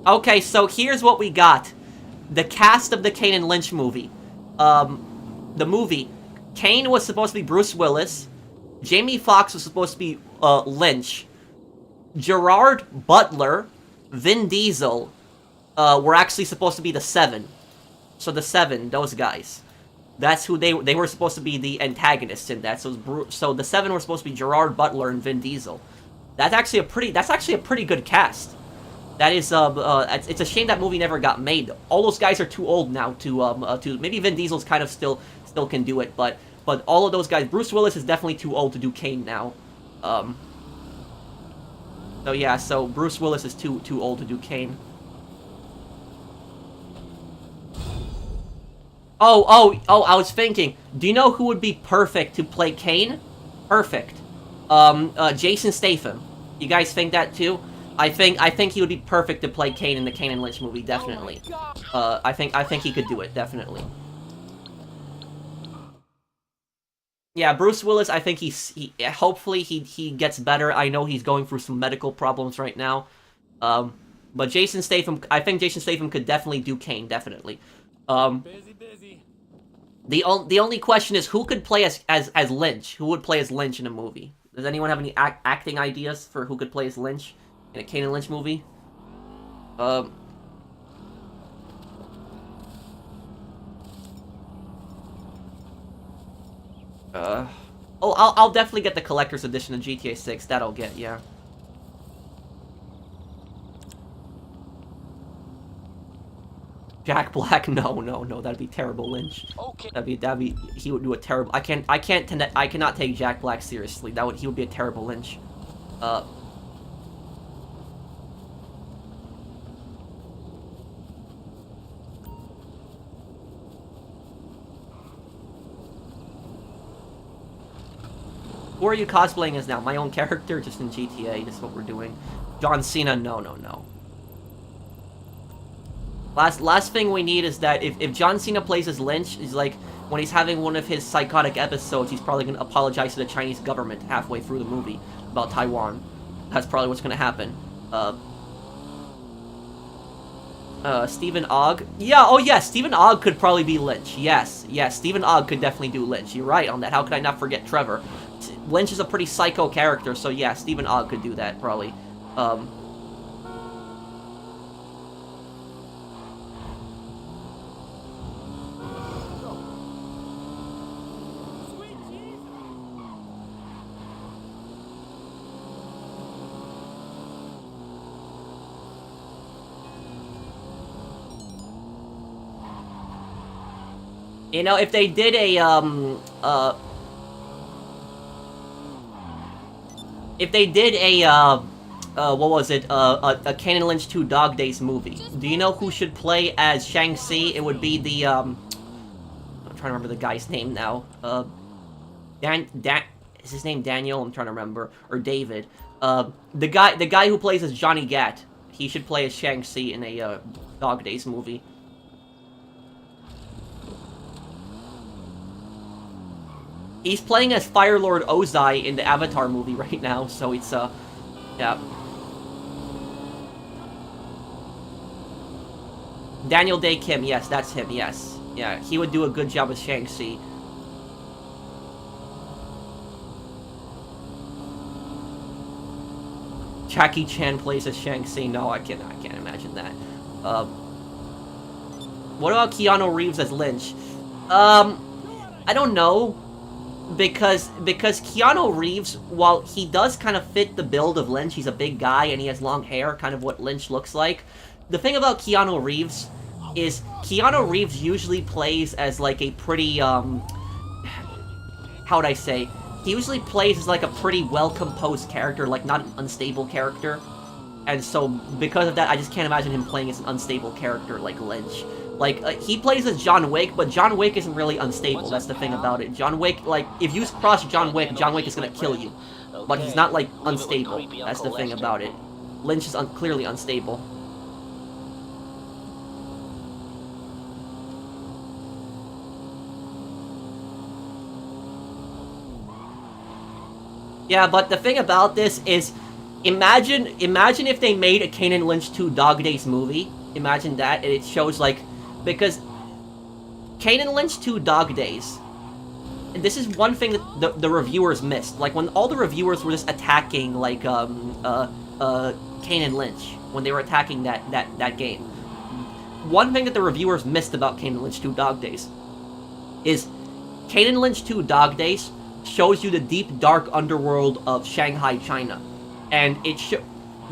Okay, so here's what we got. The cast of the Kane and Lynch movie. The movie. Kane was supposed to be Bruce Willis. Jamie Foxx was supposed to be Lynch. Gerard Butler, Vin Diesel were actually supposed to be the Seven. So the Seven, those guys. That's who they were supposed to be the antagonists in that. So the Seven were supposed to be Gerard Butler and Vin Diesel. That's actually a pretty good cast. That is it's a shame that movie never got made. All those guys are too old now to maybe Vin Diesel's kind of still can do it, but all of those guys, Bruce Willis is definitely too old to do Kane now. So yeah, so Bruce Willis is too old to do Kane. Oh, I was thinking, do you know who would be perfect to play Kane? Perfect. Jason Statham. You guys think that too? I think he would be perfect to play Kane in the Kane and Lynch movie, definitely. I think he could do it, definitely. Yeah, Bruce Willis, I think hopefully he gets better. I know he's going through some medical problems right now. But Jason Statham, I think Jason Statham could definitely do Kane, definitely. Busy. The only question is who could play as Lynch? Who would play as Lynch in a movie? Does anyone have any acting ideas for who could play as Lynch in a Kane and Lynch movie? I'll definitely get the collector's edition of GTA 6. That I'll get, yeah. Jack Black? No, that'd be terrible, Lynch. Okay. That'd be. He would do a terrible. I cannot take Jack Black seriously. He would be a terrible Lynch. Who are you cosplaying as now? My own character, just in GTA. This is what we're doing. John Cena? No. Last thing we need is that if John Cena plays as Lynch, he's like, when he's having one of his psychotic episodes, he's probably going to apologize to the Chinese government halfway through the movie about Taiwan. That's probably what's going to happen. Stephen Ogg? Yeah, oh yes, Stephen Ogg could probably be Lynch. Yes, Stephen Ogg could definitely do Lynch. You're right on that. How could I not forget Trevor? Lynch is a pretty psycho character, so yeah, Stephen Ogg could do that, probably. You know, if they did a, what was it, a Kane and Lynch 2 Dog Days movie, do you know who should play as Shang-Chi? It would be the, I'm trying to remember the guy's name now, is his name Daniel? I'm trying to remember, or David. The guy who plays as Johnny Gat, he should play as Shang-Chi in a, Dog Days movie. He's playing as Fire Lord Ozai in the Avatar movie right now, so it's, yeah. Daniel Day Kim, yes, that's him, yes. Yeah, he would do a good job as Shang-Chi. Jackie Chan plays as Shang-Chi. No, I can't imagine that. What about Keanu Reeves as Lynch? I don't know. Because Keanu Reeves, while he does kind of fit the build of Lynch, he's a big guy and he has long hair, kind of what Lynch looks like. The thing about Keanu Reeves is Keanu Reeves usually plays as like a pretty, how would I say? He usually plays as like a pretty well-composed character, like not an unstable character. And so, because of that, I just can't imagine him playing as an unstable character like Lynch. Like, he plays as John Wick, but John Wick isn't really unstable, that's the thing about it. John Wick, like, if you cross John Wick is gonna kill you. But he's not, like, unstable, that's the thing about it. Lynch is clearly unstable. Yeah, but the thing about this is, imagine if they made a Kane and Lynch 2 Dog Days movie. Imagine that, and it shows, like, because Kane and Lynch 2 Dog Days, and this is one thing that the reviewers missed. Like, when all the reviewers were just attacking, like, Kane and Lynch, when they were attacking that game, one thing that the reviewers missed about Kane and Lynch 2 Dog Days is Kane and Lynch 2 Dog Days shows you the deep, dark underworld of Shanghai, China. And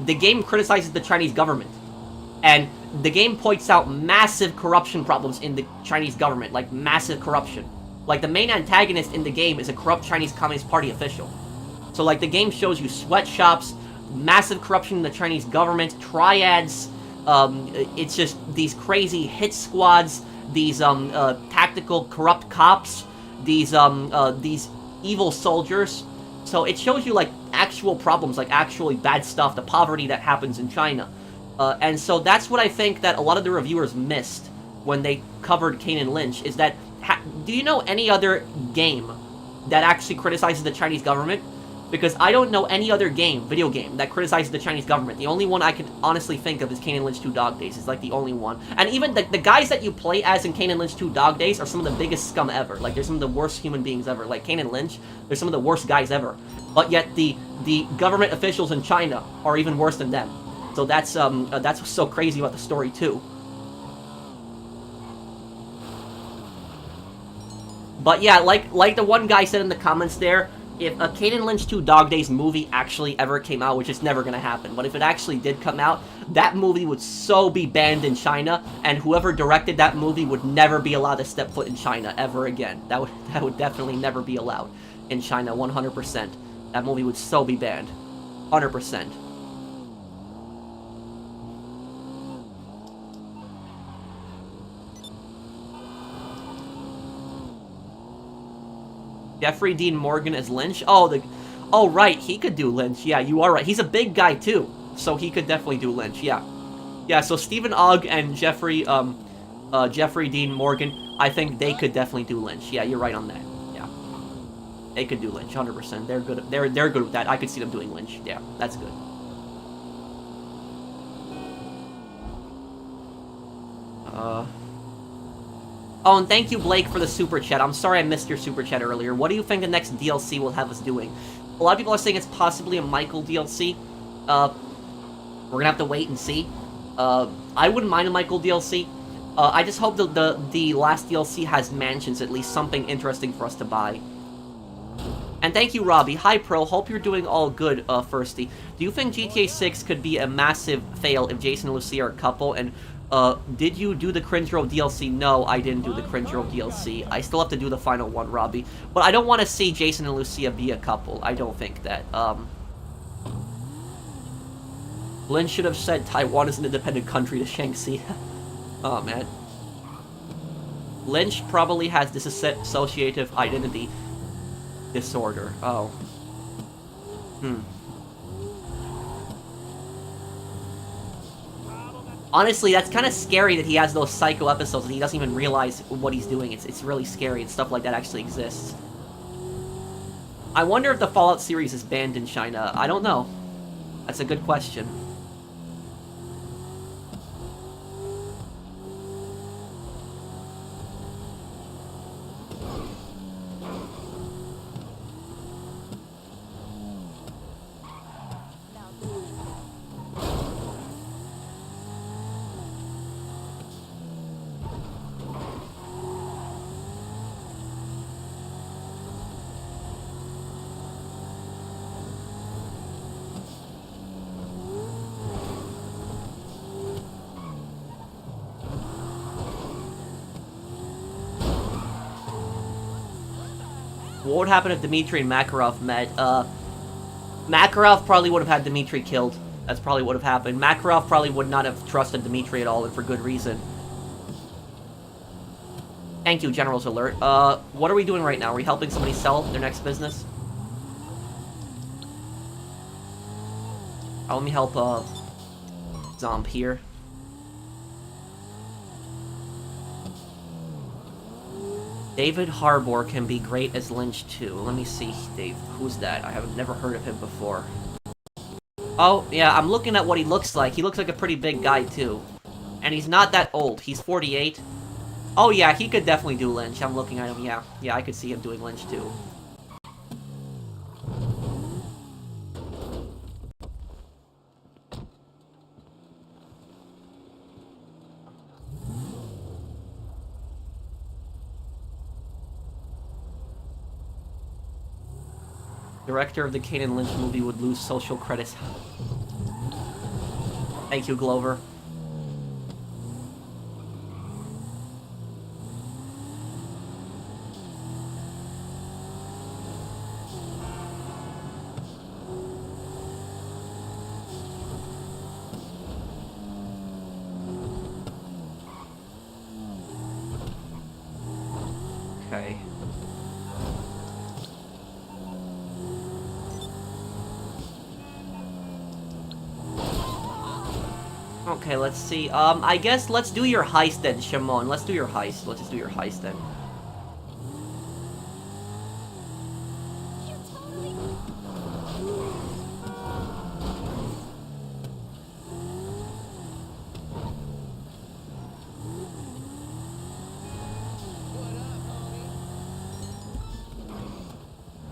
the game criticizes the Chinese government. And the game points out massive corruption problems in the Chinese government, like massive corruption. Like, the main antagonist in the game is a corrupt Chinese Communist Party official. So, like, the game shows you sweatshops, massive corruption in the Chinese government, triads, it's just these crazy hit squads, these tactical corrupt cops, these evil soldiers. So it shows you, like, actual problems, like actually bad stuff, the poverty that happens in China. And so that's what I think that a lot of the reviewers missed when they covered Kane and Lynch, is that, do you know any other game that actually criticizes the Chinese government? Because I don't know any other video game, that criticizes the Chinese government. The only one I can honestly think of is Kane and Lynch 2 Dog Days. It's like the only one. And even the guys that you play as in Kane and Lynch 2 Dog Days are some of the biggest scum ever. Like, they're some of the worst human beings ever. Like, Kane and Lynch, they're some of the worst guys ever. But yet the government officials in China are even worse than them. So that's what's so crazy about the story too. But yeah, like the one guy said in the comments there, if a Kane and Lynch 2 Dog Days movie actually ever came out, which is never gonna happen, but if it actually did come out, that movie would so be banned in China, and whoever directed that movie would never be allowed to step foot in China ever again. That would definitely never be allowed in China, 100%. That movie would so be banned. 100%. Jeffrey Dean Morgan as Lynch? Oh, right, he could do Lynch. Yeah, you are right. He's a big guy, too. So he could definitely do Lynch, yeah. Yeah, so Stephen Ogg and Jeffrey Dean Morgan, I think they could definitely do Lynch. Yeah, you're right on that. Yeah. They could do Lynch, 100%. They're good. They're good with that. I could see them doing Lynch. Yeah, that's good. Oh, and thank you, Blake, for the super chat. I'm sorry I missed your super chat earlier. What do you think the next DLC will have us doing? A lot of people are saying it's possibly a Michael DLC. We're gonna have to wait and see. I wouldn't mind a Michael DLC. I just hope the last DLC has mansions, at least something interesting for us to buy. And thank you, Robbie. Hi, Pro. Hope you're doing all good, Firsty. Do you think GTA 6 could be a massive fail if Jason and Lucia are a couple? And did you do the Cringe Roll DLC? No, I didn't do the Cringe Roll DLC. I still have to do the final one, Robbie. But I don't want to see Jason and Lucia be a couple. I don't think that. Lynch should have said Taiwan is an independent country to Shang-Chi. Oh, man. Lynch probably has dissociative identity disorder. Oh. Honestly, that's kind of scary that he has those psycho episodes and he doesn't even realize what he's doing. It's really scary, and stuff like that actually exists. I wonder if the Fallout series is banned in China. I don't know. That's a good question. What would happen if Dmitri and Makarov met? Makarov probably would have had Dmitri killed. That's probably what would have happened. Makarov probably would not have trusted Dmitri at all, and for good reason. Thank you, General's Alert. What are we doing right now? Are we helping somebody sell their next business? Let me help, Zomp here. David Harbour can be great as Lynch, too. Let me see, Dave. Who's that? I have never heard of him before. Oh, yeah, I'm looking at what he looks like. He looks like a pretty big guy, too. And he's not that old. He's 48. Oh, yeah, he could definitely do Lynch. I'm looking at him, yeah. Yeah, I could see him doing Lynch, too. Director of the Kane and Lynch movie would lose social credits. Thank you, Glover. Okay. Okay, let's see. I guess let's do your heist then, Shimon. Let's do your heist. Let's just do your heist then.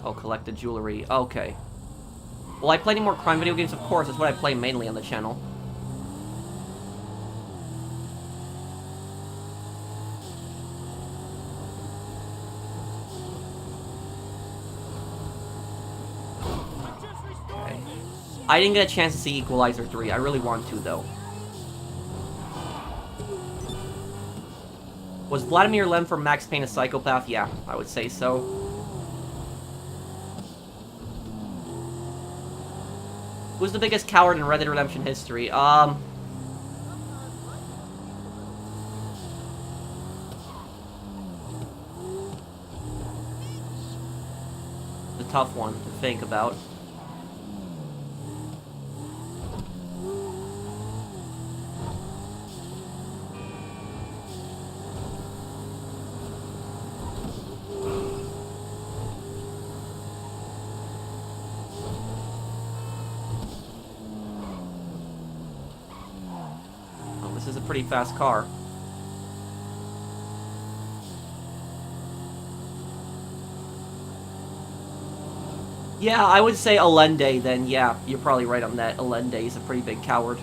Oh, collect the jewelry. Okay. Will I play any more crime video games? Of course, that's what I play mainly on the channel. Okay. I didn't get a chance to see Equalizer 3. I really want to, though. Was Vladimir Lem from Max Payne a psychopath? Yeah, I would say so. Who's the biggest coward in Red Dead Redemption history? The tough one to think about. This is a pretty fast car. Yeah, I would say Allende then. Yeah, you're probably right on that. Allende is a pretty big coward.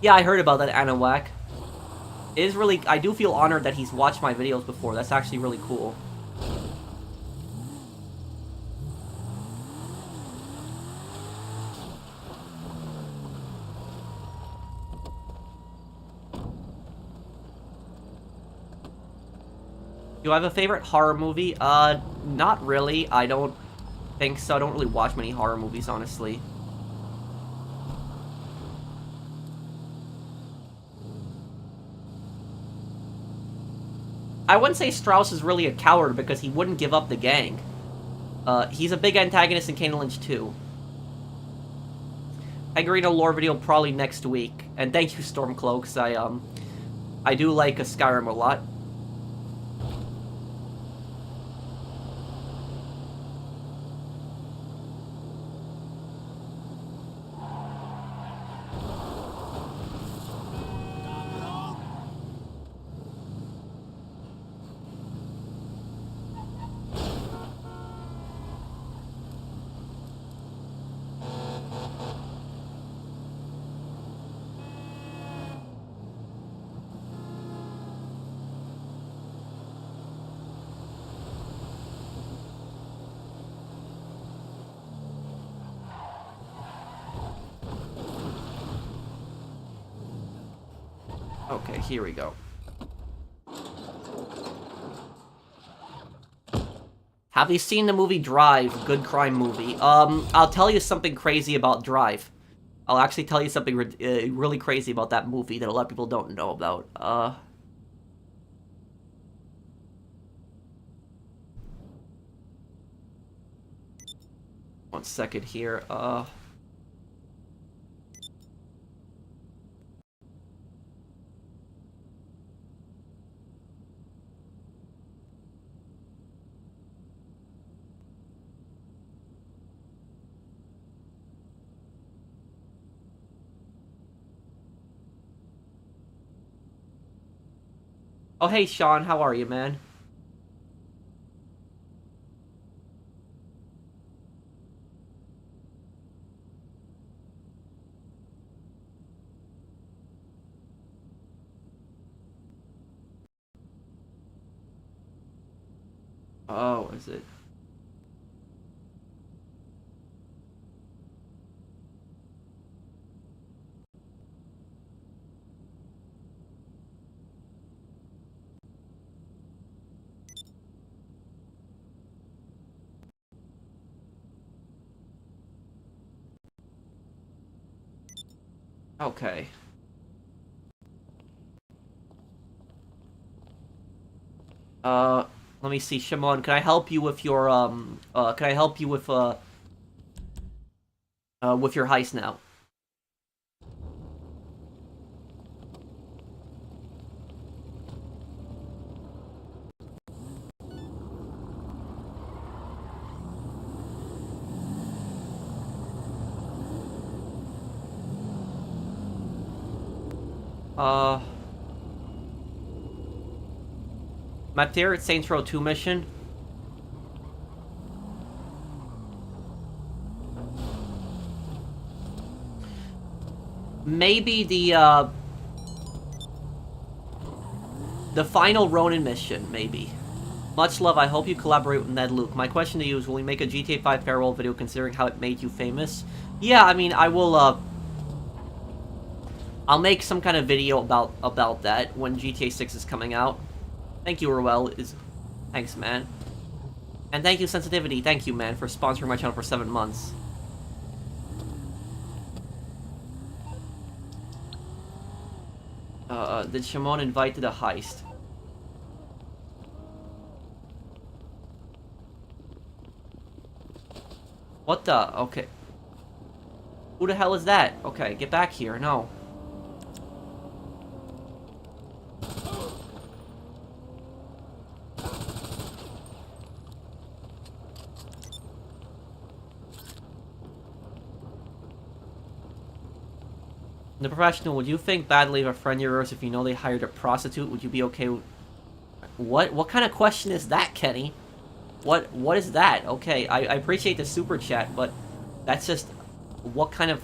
Yeah, I heard about that Anawak. It is really... I do feel honored that he's watched my videos before. That's actually really cool. Do I have a favorite horror movie? Not really. I don't think so. I don't really watch many horror movies, honestly. I wouldn't say Strauss is really a coward because he wouldn't give up the gang. He's a big antagonist in Kane and Lynch too. I agree in a lore video probably next week. And thank you, Stormcloaks. I do like a Skyrim a lot. Okay, here we go. Have you seen the movie Drive? Good crime movie. I'll tell you something crazy about Drive. I'll actually tell you something really crazy about that movie that a lot of people don't know about. One second here. Oh, hey, Sean, how are you, man? Oh, is it? Okay. Let me see, Shimon, can I help you with your, can I help you with your heist now? My favorite Saints Row 2 mission? Maybe the final Ronin mission, maybe. Much love, I hope you collaborate with Ned Luke. My question to you is, will you make a GTA 5 farewell video considering how it made you famous? Yeah, I mean, I will, I'll make some kind of video about that when GTA 6 is coming out. Thank you, Ruel. Thanks, man. And thank you, Sensitivity. Thank you, man, for sponsoring my channel for 7 months. Did Shimon invite to the heist? What the? Okay. Who the hell is that? Okay, get back here. No. The professional, would you think badly of a friend of yours if you know they hired a prostitute? Would you be okay with... What kind of question is that, Kenny? What is that? Okay, I appreciate the super chat, but that's just... What kind of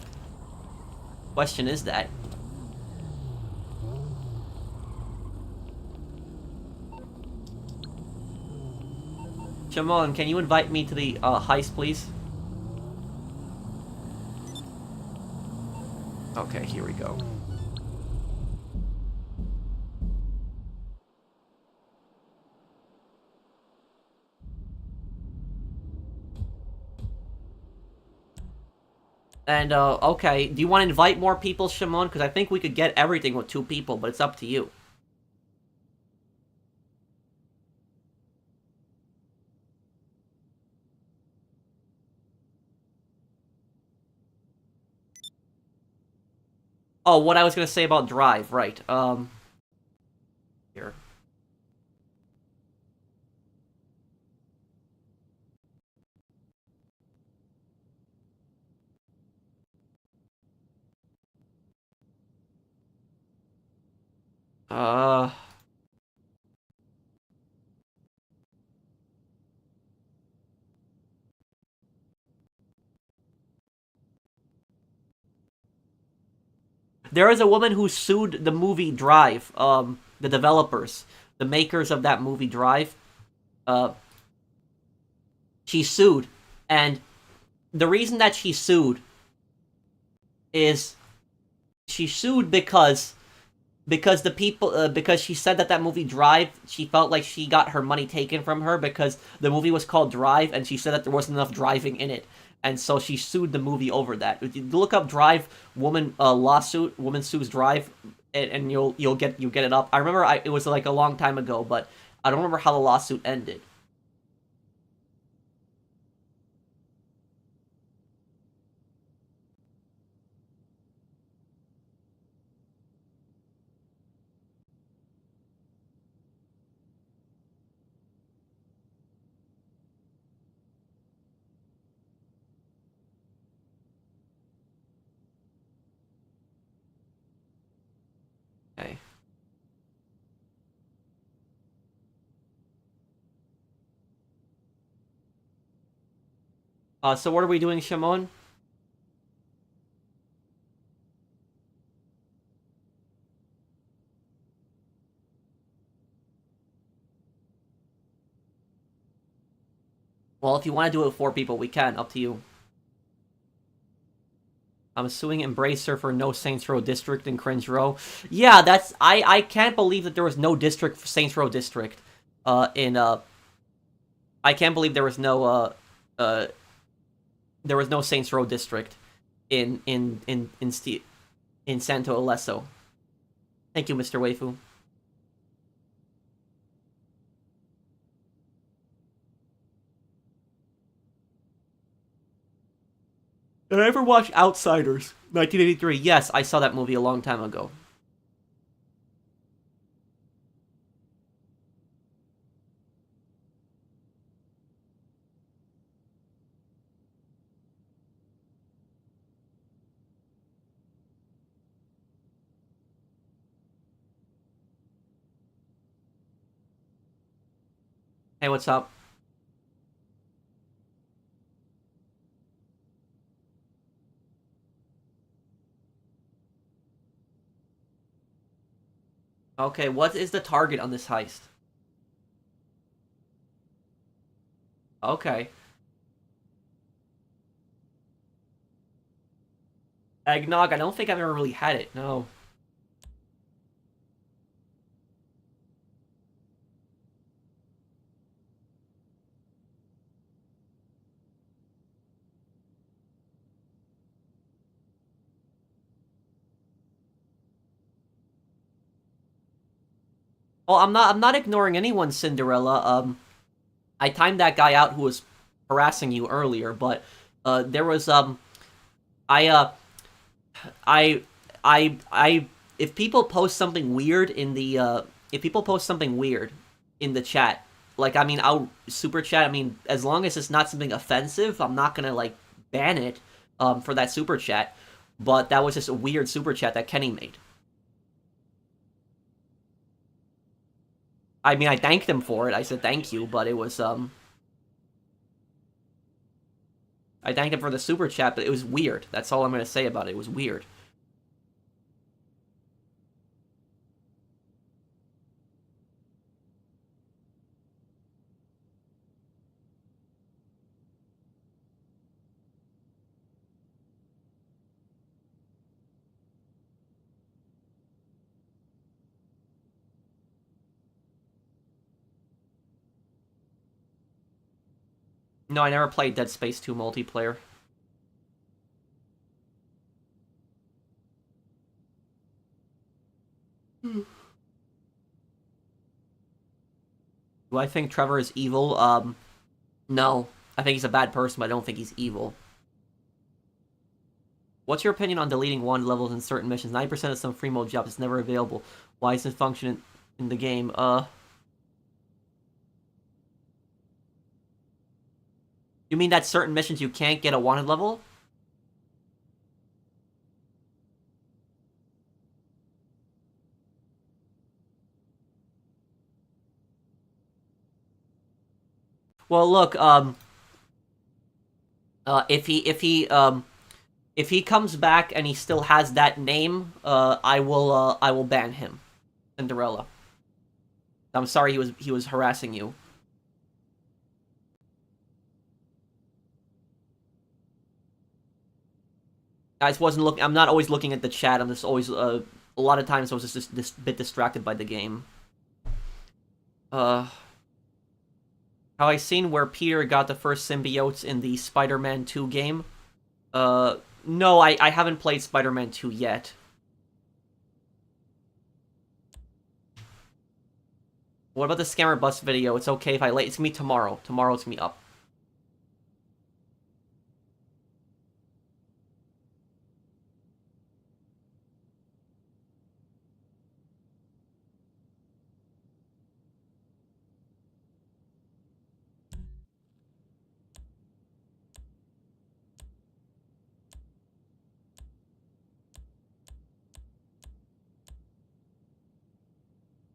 question is that? Shimon, can you invite me to the heist, please? Okay, here we go. And, okay, do you want to invite more people, Shimon? Because I think we could get everything with 2 people, but it's up to you. Oh, what I was gonna say about Drive, right, Here. There is a woman who sued the movie Drive, the developers, the makers of that movie Drive. She sued, and the reason that she sued is she sued because because the people, because she said that that movie Drive, she felt like she got her money taken from her because the movie was called Drive, and she said that there wasn't enough driving in it, and so she sued the movie over that. If you look up Drive woman lawsuit, woman sues Drive, and you'll get it up. I remember it was like a long time ago, but I don't remember how the lawsuit ended. Okay. So what are we doing, Shimon? Well, if you want to do it with 4 people, we can. Up to you. I'm suing Embracer for no Saints Row District in Cringe Row. Yeah, that's... I can't believe that there was no district for Saints Row District. I can't believe there was no, there was no Saints Row District in Santo Alesso. Thank you, Mr. Waifu. Did I ever watch Outsiders? 1983. Yes, I saw that movie a long time ago. Hey, what's up? Okay, what is the target on this heist? Okay. Eggnog? I don't think I've ever really had it, no. Well, I'm not ignoring anyone, Cinderella. I timed that guy out who was harassing you earlier, but there was I I if people post something weird in the if people post something weird in the chat, like, I mean, I'll super chat. I mean, as long as it's not something offensive, I'm not gonna like ban it for that super chat. But that was just a weird super chat that Kenny made. I mean, I thanked him for it. I said thank you, but it was I thanked him for the super chat, but it was weird. That's all I'm gonna say about it. It was weird. No, I never played Dead Space 2 multiplayer. Do I think Trevor is evil? No. I think he's a bad person, but I don't think he's evil. What's your opinion on deleting wanted levels in certain missions? 90% of some free mode jobs is never available. Why isn't it functioning in the game? You mean that certain missions you can't get a wanted level? Well, look, if he comes back and he still has that name, I will ban him. Cinderella. I'm sorry he was harassing you. I just wasn't looking. I'm not always looking at the chat. I'm just always a lot of times I was just this bit distracted by the game. Have I seen where Peter got the first symbiotes in the Spider-Man 2 game? No, I haven't played Spider-Man 2 yet. What about the Scammer Bus video? It's okay if I late. It's gonna be tomorrow. Tomorrow it's gonna be up.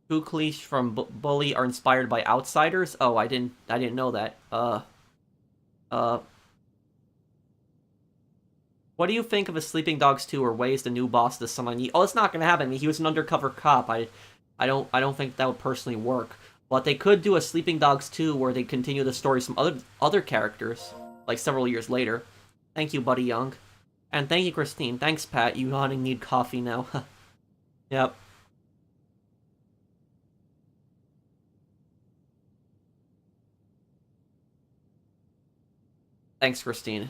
Two cliches from Bully are inspired by Outsiders? Oh, I didn't know that. What do you think of a Sleeping Dogs 2 or Ways the new boss to someone? Oh, it's not gonna happen. He was an undercover cop. I don't think that would personally work. But they could do a Sleeping Dogs 2 where they continue the stories from other characters, like several years later. Thank you, Buddy Young. And thank you, Christine. Thanks, Pat. You honey need coffee now. Yep. Thanks, Christine.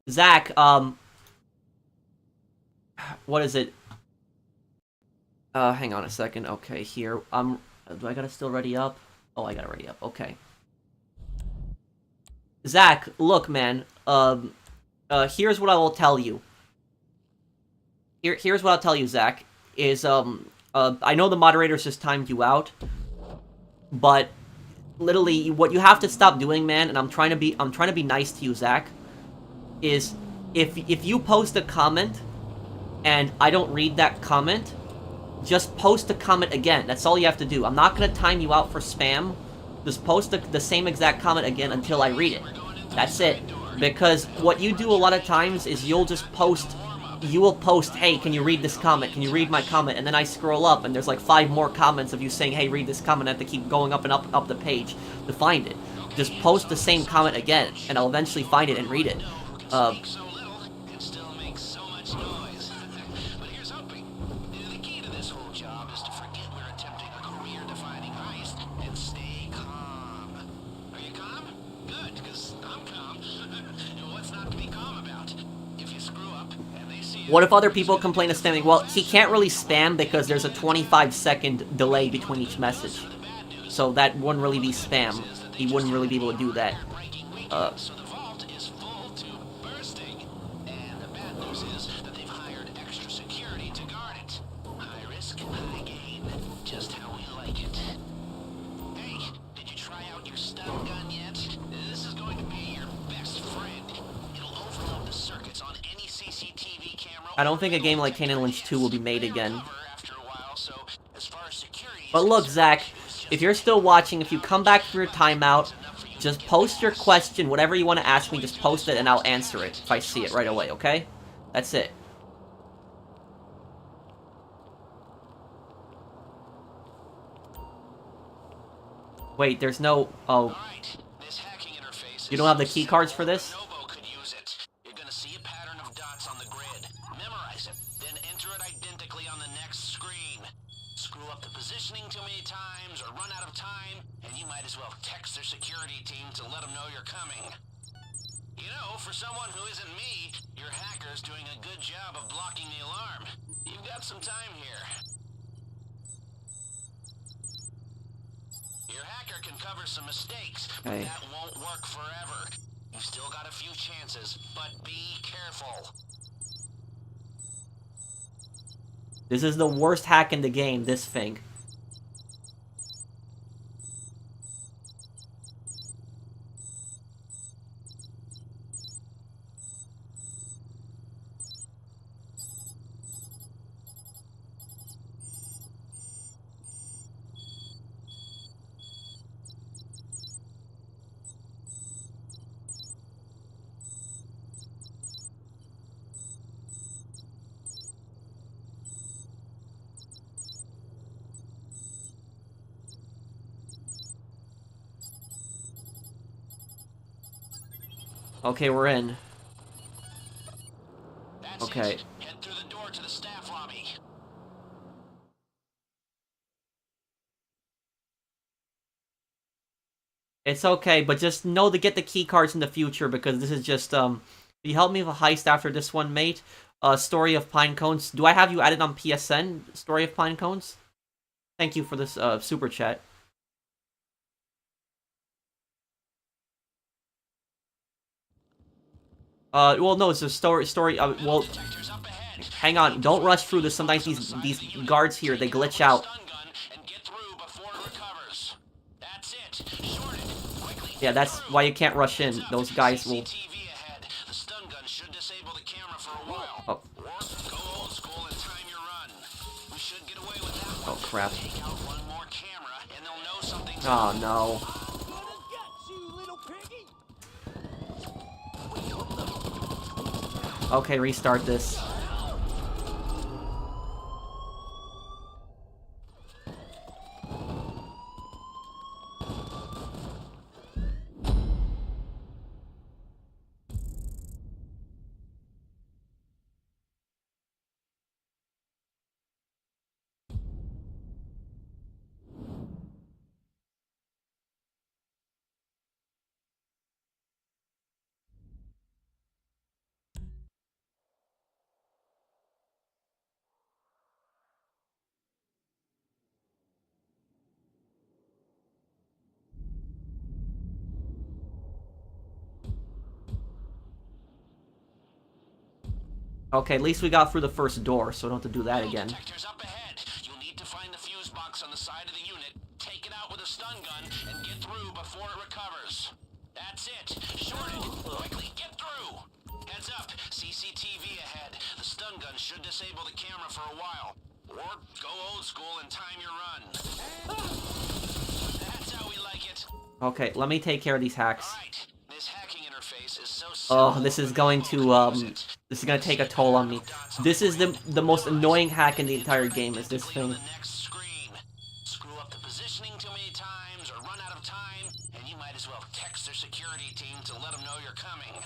Zach, what is it? Hang on a second. Okay, here. Do I gotta still ready up? Oh, I gotta ready up. Okay. Zach, look, man. Here's what I will tell you. Here's what I'll tell you, Zach. Is, I know the moderators just timed you out, but literally, what you have to stop doing, man, and I'm trying to be nice to you, Zach, is if you post a comment and I don't read that comment, just post a comment again. That's all you have to do. I'm not gonna time you out for spam. Just post the same exact comment again until I read it. That's it. Because what you do a lot of times is you will post, hey, can you read this comment? Can you read my comment? And then I scroll up and there's like 5 more comments of you saying, hey, read this comment. I have to keep going up and up the page to find it. Just post the same comment again and I'll eventually find it and read it. What if other people complain of spamming? Well, he can't really spam because there's a 25-second delay between each message. So that wouldn't really be spam. He wouldn't really be able to do that. I don't think a game like Kane and Lynch 2 will be made again. But look, Zach, if you're still watching, if you come back from your timeout, just post your question, whatever you want to ask me, just post it and I'll answer it if I see it right away, okay? That's it. Wait, there's no... Oh. You don't have the key cards for this? Some mistakes, but Okay. that won't work forever. You've still got a few chances, but be careful. This is the worst hack in the game, this thing. Okay, we're in. That's Okay. it. Head through the door to the staff lobby. It's okay, but just know to get the key cards in the future, because this is just, Will you help me with a heist after this one, mate? Story of Pine Cones. Do I have you added on PSN? Story of Pine Cones? Thank you for this, super chat. Well, no, it's a story, well, hang on, don't rush through this. Sometimes these guards here, they glitch out. Yeah, that's why you can't rush in. Those guys will... Oh. Oh, crap. Oh, no. Okay, restart this. Okay, at least we got through the first door, so we don't have to do that again. Up ahead. You'll need to find the fuse box on the side of the unit, take it out with a stun gun, and get through before it recovers. That's it. Short it. Quickly, get through. Heads up. CCTV ahead. The stun gun should disable the camera for a while. Or go old school and time your run. That's how we like it. Okay, let me take care of these hacks. All right. This hacking interface is so Oh, this is going to, this is gonna take a toll on me. This is the most annoying hack in the entire game, is this thing. Screw up the positioning too many times or run out of time, and you might as well text their security team to let them know you're coming.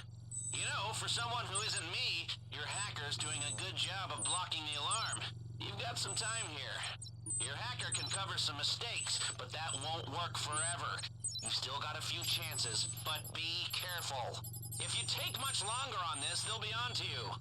You know, for someone who isn't me, your hacker's doing a good job of blocking the alarm. You've got some time here. Your hacker can cover some mistakes, but that won't work forever. You've still got a few chances, but be careful. If you take much longer on this, they'll be on to you.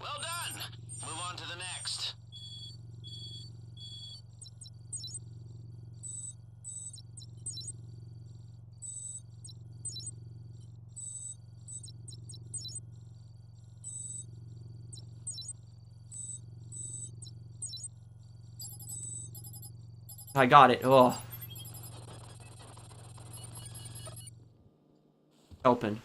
Well done. Move on to the next. I got it. Oh. Open.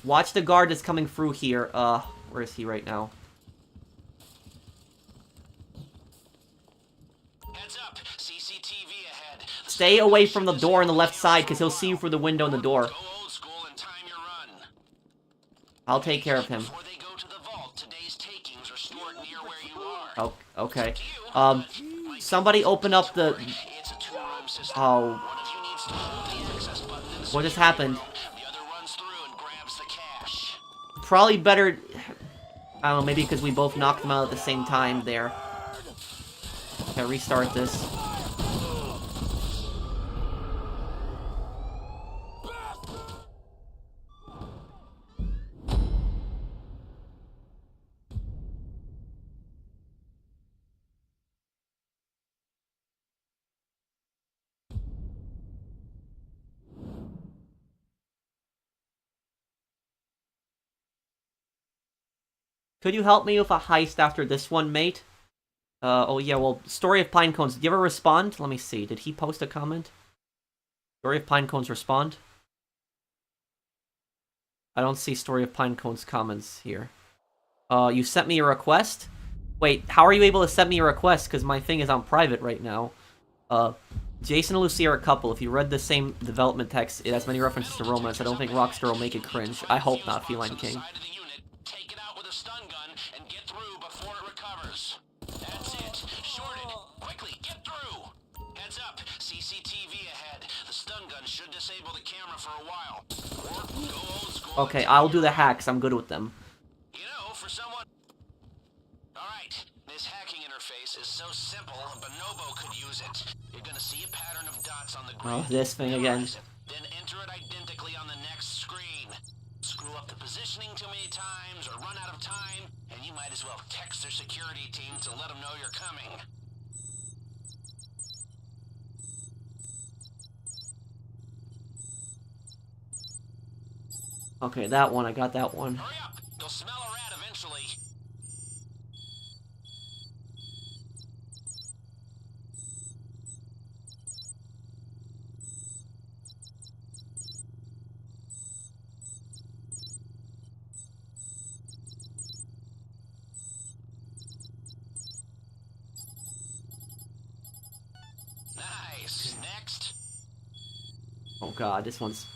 Watch the guard that's coming through here. Where is he right now? Heads up. CCTV ahead. Stay away from the door on the left side, because he'll see you through the window in the door. Go old school and time your run. I'll take care of him. Before they go to the vault, today's takings are stored near where you are. Oh, okay. Somebody open up the... It's a two-room system. Oh. One of you needs to hold the access button in the What just center. happened? The other runs through and grabs the cash. Probably better... I don't know, maybe because we both knocked them out at the same time there. Okay, restart this. Could you help me with a heist after this one, mate? Oh yeah, well, Story of Pinecones, did you ever respond? Let me see, did he post a comment? Story of Pinecones respond? I don't see Story of Pinecones comments here. You sent me a request? Wait, how are you able to send me a request? Because my thing is on private right now. Jason and Lucy are a couple. If you read the same development text, it has many references to romance. I don't think Rockstar will make it cringe. I hope not, Feline King. Take it out with a stun gun and get through before it recovers. That's it. Shorted. Quickly, get through. Heads up. CCTV ahead. The stun gun should disable the camera for a while. Or go old school. Okay, I'll do the hacks. I'm good with them. You know, for someone... Alright, this hacking interface is so simple, Bonobo could use it. You're gonna see a pattern of dots on the grid. Oh, this thing again. Then enter it identically on the next screen. Screw up the positioning too many times or run out of time, and you might as well text their security team to let them know you're coming. Okay, that one. I got that one. Hurry up! You'll smell a rat eventually. Nice. Next. Oh god, this one's...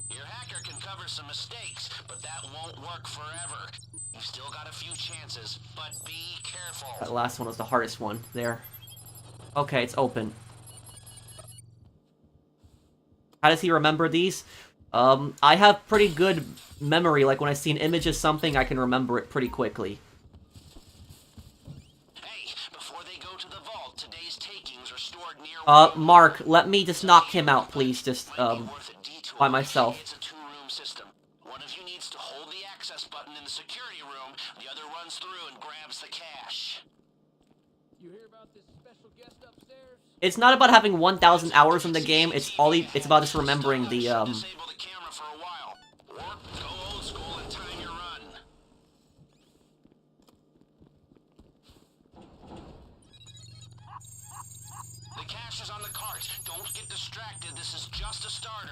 Your hacker can cover some mistakes, but that won't work forever. You've still got a few chances, but be careful. That last one was the hardest one. There. Okay, it's open. How does he remember these? I have pretty good memory. Like, when I see an image of something, I can remember it pretty quickly. Hey, before they go to the vault, today's takings are stored near... Mark, let me just knock him out, please. Just, by myself. It's a two-room system. One of you needs to hold the access button in the security room, the other runs through and grabs the cash. You hear about this special guest upstairs? It's not about having 1,000 hours in the game. It's about just remembering the, Disable the camera for a while, or go old school and time your run. The cash is on the cart. Don't get distracted. This is just a starter.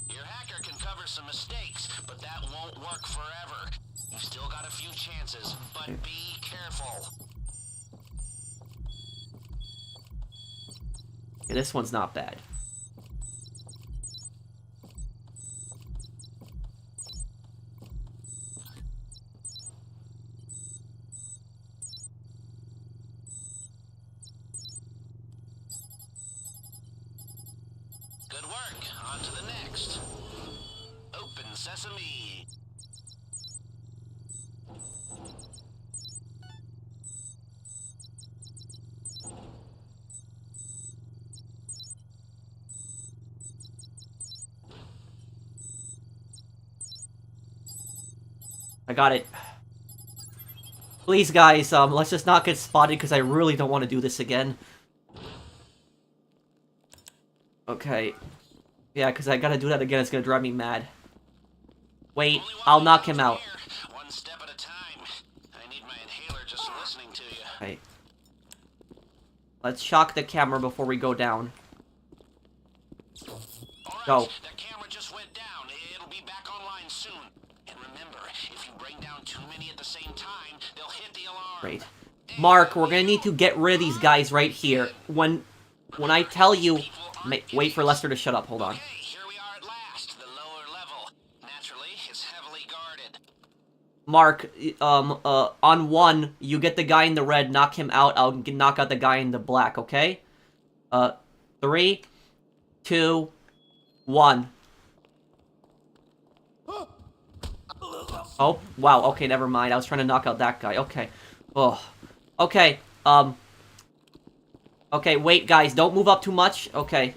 Your hacker can cover some mistakes, but that won't work forever. You've still got a few chances, but be careful. Yeah, this one's not bad. Good work. On to the next. Open sesame. I got it. Please, guys, let's just not get spotted, because I really don't want to do this again. Okay. Yeah, because I gotta do that again. It's gonna drive me mad. Wait, I'll knock him out. One step at a time. I need my inhaler just listening to you. Okay. Let's shock the camera before we go down. All Go. right, the camera just went down. It'll be back online soon. And remember, if you bring down too many at the same time, they'll hit the alarm. Great. Mark, we're gonna need to get rid of these guys right here. When I tell you... Wait for Lester to shut up. Hold on. Okay, here we are at last, the lower level. Naturally, it's heavily guarded. Mark, on 1, you get the guy in the red, knock him out. I'll knock out the guy in the black, okay? 3, 2, 1. Oh, wow, okay, never mind. I was trying to knock out that guy. Okay. Oh. Okay, okay, wait, guys, don't move up too much. Okay.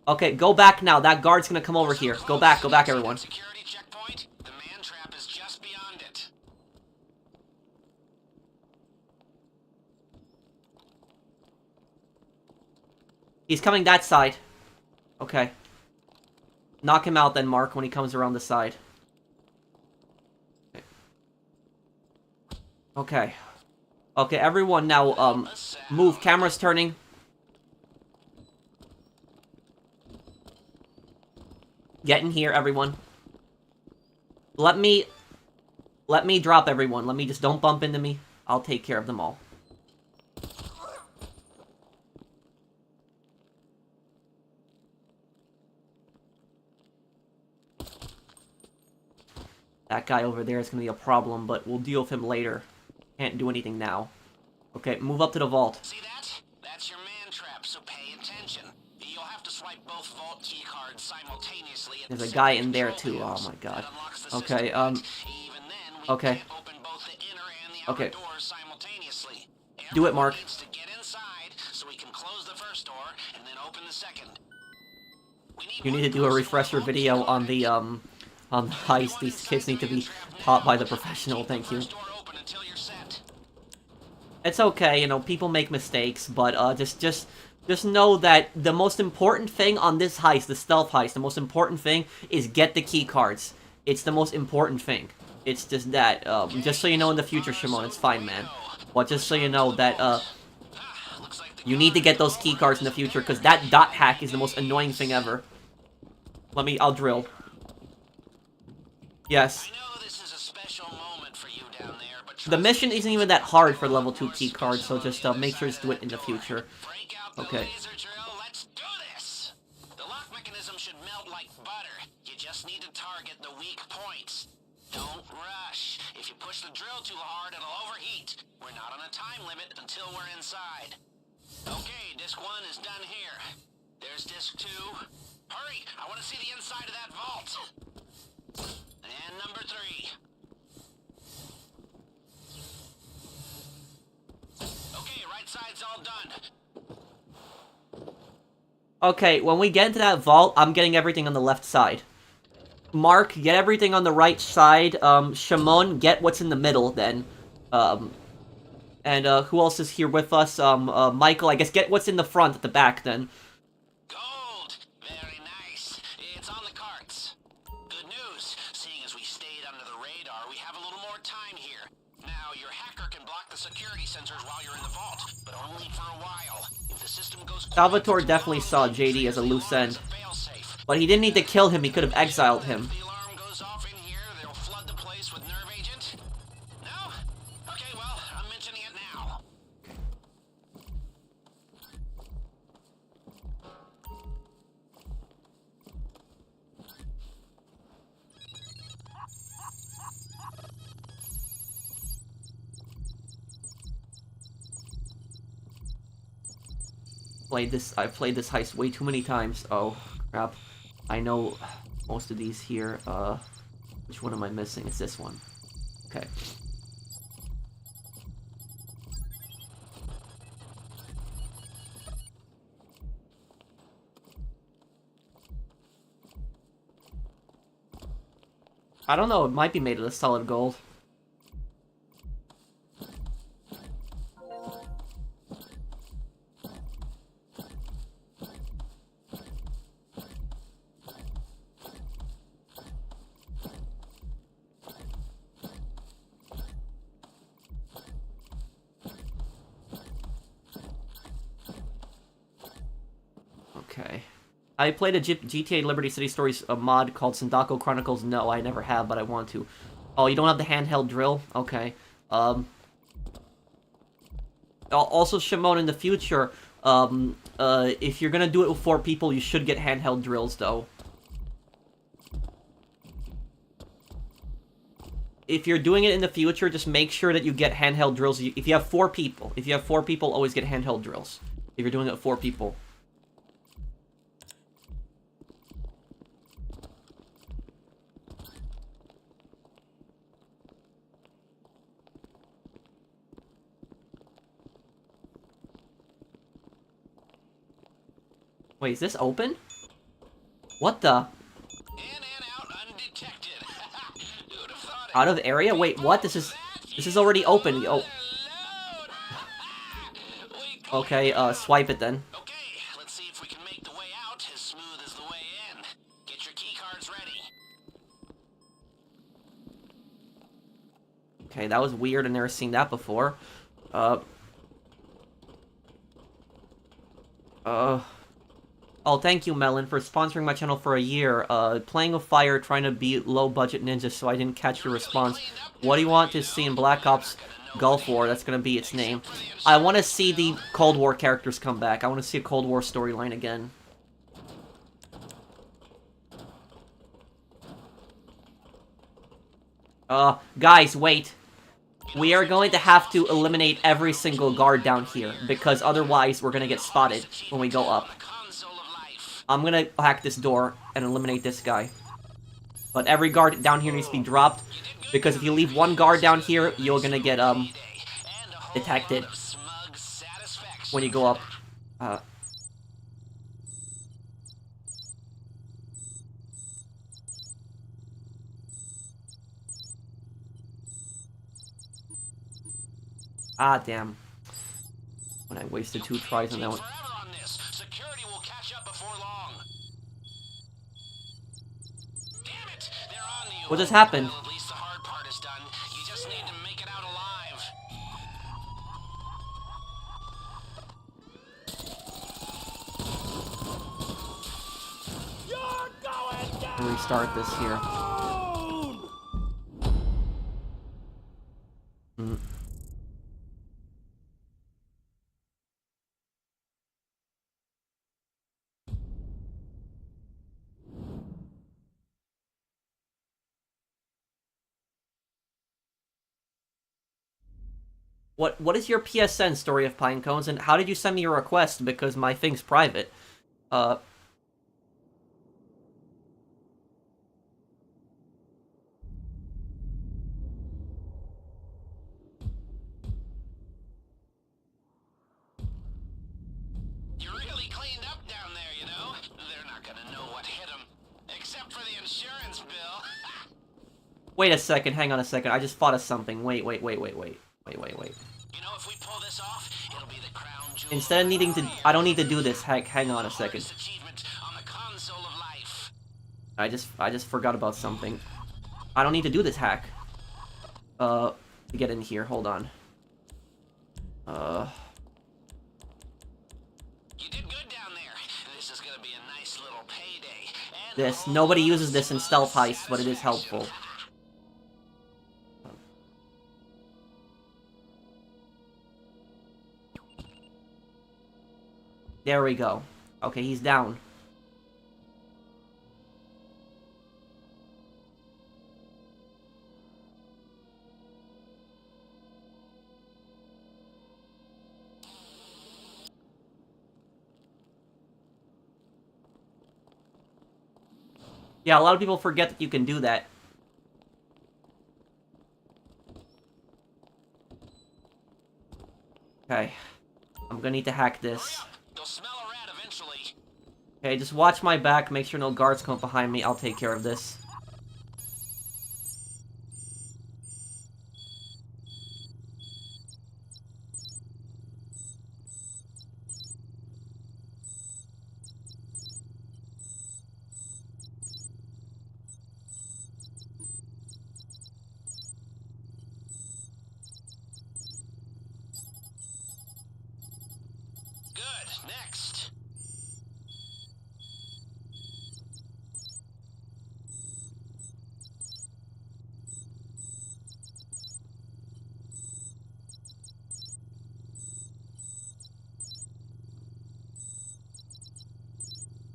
Okay, go back now. That guard's gonna come over here. Go back, everyone. Security checkpoint. The man trap is just beyond it. He's coming that side. Okay. Knock him out then, Mark, when he comes around the side. Okay. Okay, everyone now, move. Camera's turning. Get in here, everyone. Let me drop everyone. Let me just, don't bump into me. I'll take care of them all. That guy over there is going to be a problem, but we'll deal with him later. Can't do anything now. Okay, move up to the vault. See that? That's your man trap, so pay attention. You'll have to swipe both vault key cards simultaneously. There's a guy in there too. Oh my god. Okay, okay. Okay. Do it, Mark. You need to do a refresher video on the heist. These kids need to be taught by the professional, thank you. It's okay, you know, people make mistakes, but just know that the most important thing on this heist, the stealth heist, the most important thing is get the key cards. It's the most important thing. It's just that, just so you know in the future, Shimon, it's fine, man. But just so you know that, you need to get those key cards in the future, because that dot hack is the most annoying thing ever. I'll drill. Yes. The mission isn't even that hard for level 2 key cards, so just make sure to do it in the future. Okay. The lock mechanism should melt like butter. You just need to target the weak points. Don't rush. If you push the drill too hard, it'll overheat. We're not on a time limit until we're inside. Okay, disc 1 is done here. There's disc 2. Hurry! I want to see the inside of that vault. And number 3. Okay, right side's all done. Okay, when we get into that vault, I'm getting everything on the left side. Mark, get everything on the right side. Shimon, get what's in the middle, then. And who else is here with us? Michael, I guess get what's in the front at the back, then. Gold! Very nice. It's on the carts. Good news. Seeing as we stayed under the radar, we have a little more time here. Now, your hacker can block the security sensors while you're in the vault, but only for a while. If the system goes quiet, Salvatore definitely saw JD as a loose end. But he didn't need to kill him, he could have exiled him. The alarm goes off in here, they'll flood the place with nerve agent? No? Okay, well, I'm mentioning it now. I've played this heist way too many times. Oh, crap. I know most of these here. Which one am I missing? It's this one. Okay. I don't know, it might be made of solid gold. Okay. I played a GTA Liberty City Stories mod called Sindako Chronicles. No, I never have, but I want to. Oh, you don't have the handheld drill? Okay. Also, Shimon, in the future, if you're gonna do it with 4 people, you should get handheld drills, though. If you're doing it in the future, just make sure that you get handheld drills. If you have 4 people, always get handheld drills. If you're doing it with 4 people. Wait, is this open? What the? In and out undetected. Who'd have thought it? Out of area? Wait, what? This is already open. Oh. Okay, swipe it then. Okay, let's see if we can make the way out as smooth as the way in. Get your key Okay, that was weird. I've never seen that before. Oh, thank you, Melon, for sponsoring my channel for a year. Playing with fire, trying to beat low-budget ninjas, so I didn't catch your response. What do you want to see in Black Ops Gulf War? That's gonna be its name. I want to see the Cold War characters come back. I want to see a Cold War storyline again. Guys, wait. We are going to have to eliminate every single guard down here, because otherwise we're gonna get spotted when we go up. I'm gonna hack this door and eliminate this guy. But every guard down here needs to be dropped, because if you leave one guard down here, you're gonna get, detected when you go up. Ah, damn. When I wasted 2 tries on that one. What just happened? At least the hard part is done. You just need to make it out alive. You're going down! Restart this here. What is your PSN, Story of Pinecones, and how did you send me your request? Because my thing's private. You really cleaned up down there, you know? They're not gonna know what hit them. Except for the insurance bill. Wait a second, hang on a second. I just thought of something. Wait. You know, if we pull this off, it'll be the crown jewel. Instead of needing to... I don't need to do this. Hang on a second. Achievement on the console of life. I just forgot about something. I don't need to do this hack. To get in here. Hold on. You did good down there. This is gonna be a nice little payday. And This. Nobody uses this in stealth heists, but it is helpful. There we go. Okay, he's down. Yeah, a lot of people forget that you can do that. Okay. I'm gonna need to hack this. you'll smell a rat eventually. Okay, just watch my back, make sure no guards come up behind me. I'll take care of this. Good. Next.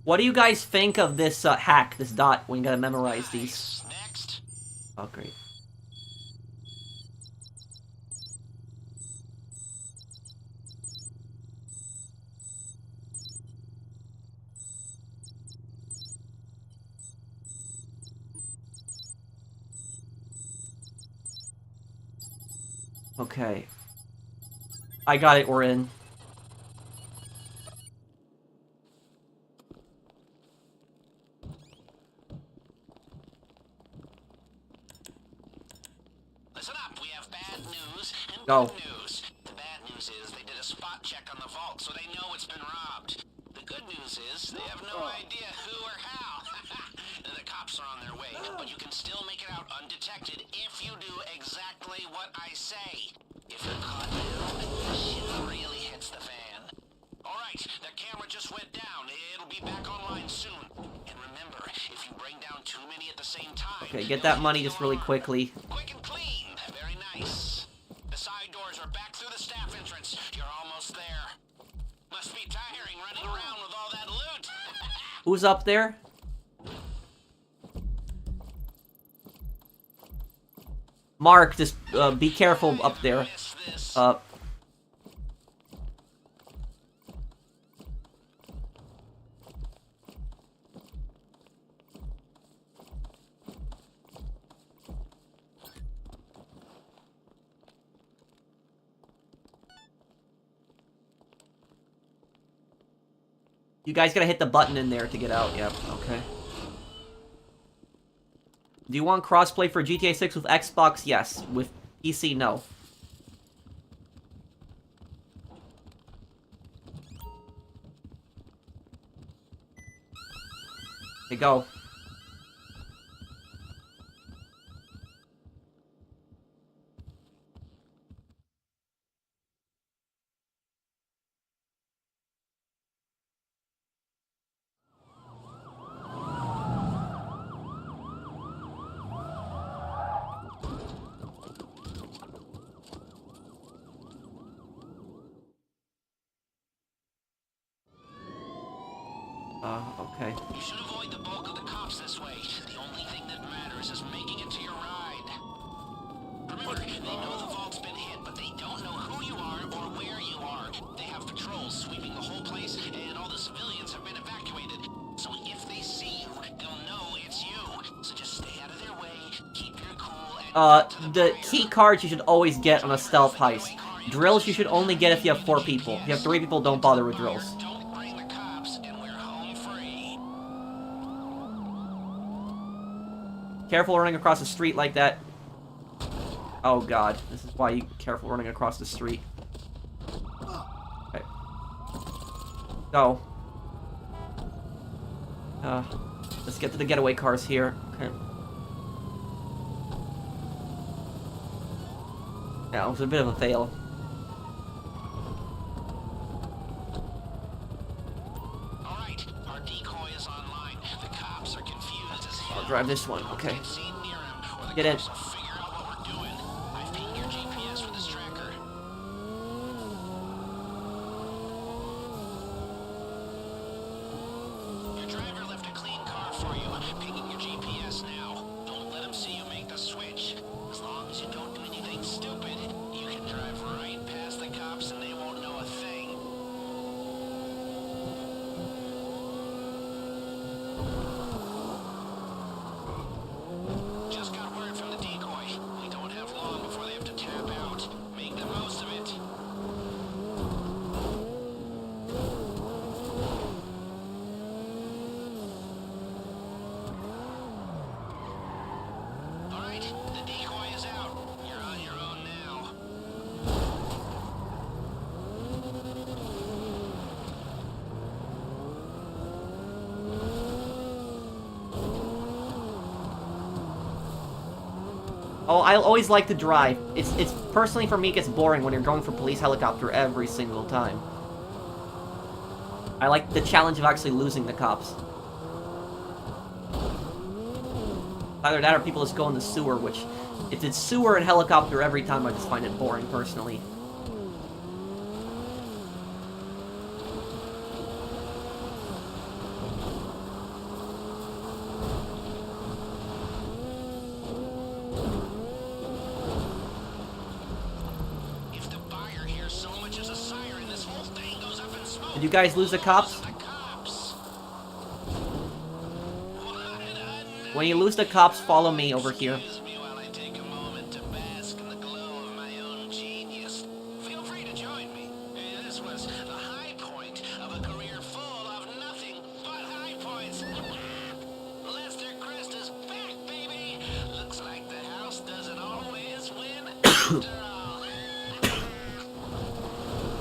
What do you guys think of this hack, this dot, when you gotta memorize these? Next. Oh, great. Okay. I got it, we're in. Listen up, we have bad news and Go. good news. The bad news is they did a spot check on the vault, so they know it's been robbed. The good news is they have no idea who or how. The cops are on their way, but you can still make it out undetected if you do exactly what I say. If you're caught now, shit really hits the fan. Alright, the camera just went down. It'll be back online soon. And remember, if you bring down too many at the same time... Okay, get that money just really quickly. Quick and clean. Very nice. The side doors are back through the staff entrance. You're almost there. Must be tiring running around with all that loot. Who's up there? Mark, just be careful up there. You guys gotta hit the button in there to get out. Yep, okay. Do you want crossplay for GTA 6 with Xbox? Yes. With PC, no. Okay, go. Okay. You should avoid the bulk of the cops this way. The only thing that matters is making it to your ride. Remember, they know the vault's been hit, but they don't know who you are or where you are. They have patrols sweeping the whole place, and all the civilians have been evacuated. So if they see you, they'll know it's you. So just stay out of their way, keep your cool, and... the key cards you should always get on a stealth heist. Drills you should only get if you have 4 people. If you have 3 people, don't bother with drills. Careful running across the street like that. Oh god, this is why you careful running across the street. Okay. Go. Let's get to the getaway cars here. Okay. Yeah, it was a bit of a fail. Alright, our decoy is online. The cops are confused as hell. I'll drive this one, okay. Get in. Oh, I always like to drive. It's personally for me, it gets boring when you're going for police helicopter every single time. I like the challenge of actually losing the cops. Either that or people just go in the sewer, which if it's sewer and helicopter every time, I just find it boring personally. Did you guys lose the cops? When you lose the cops, follow me over here.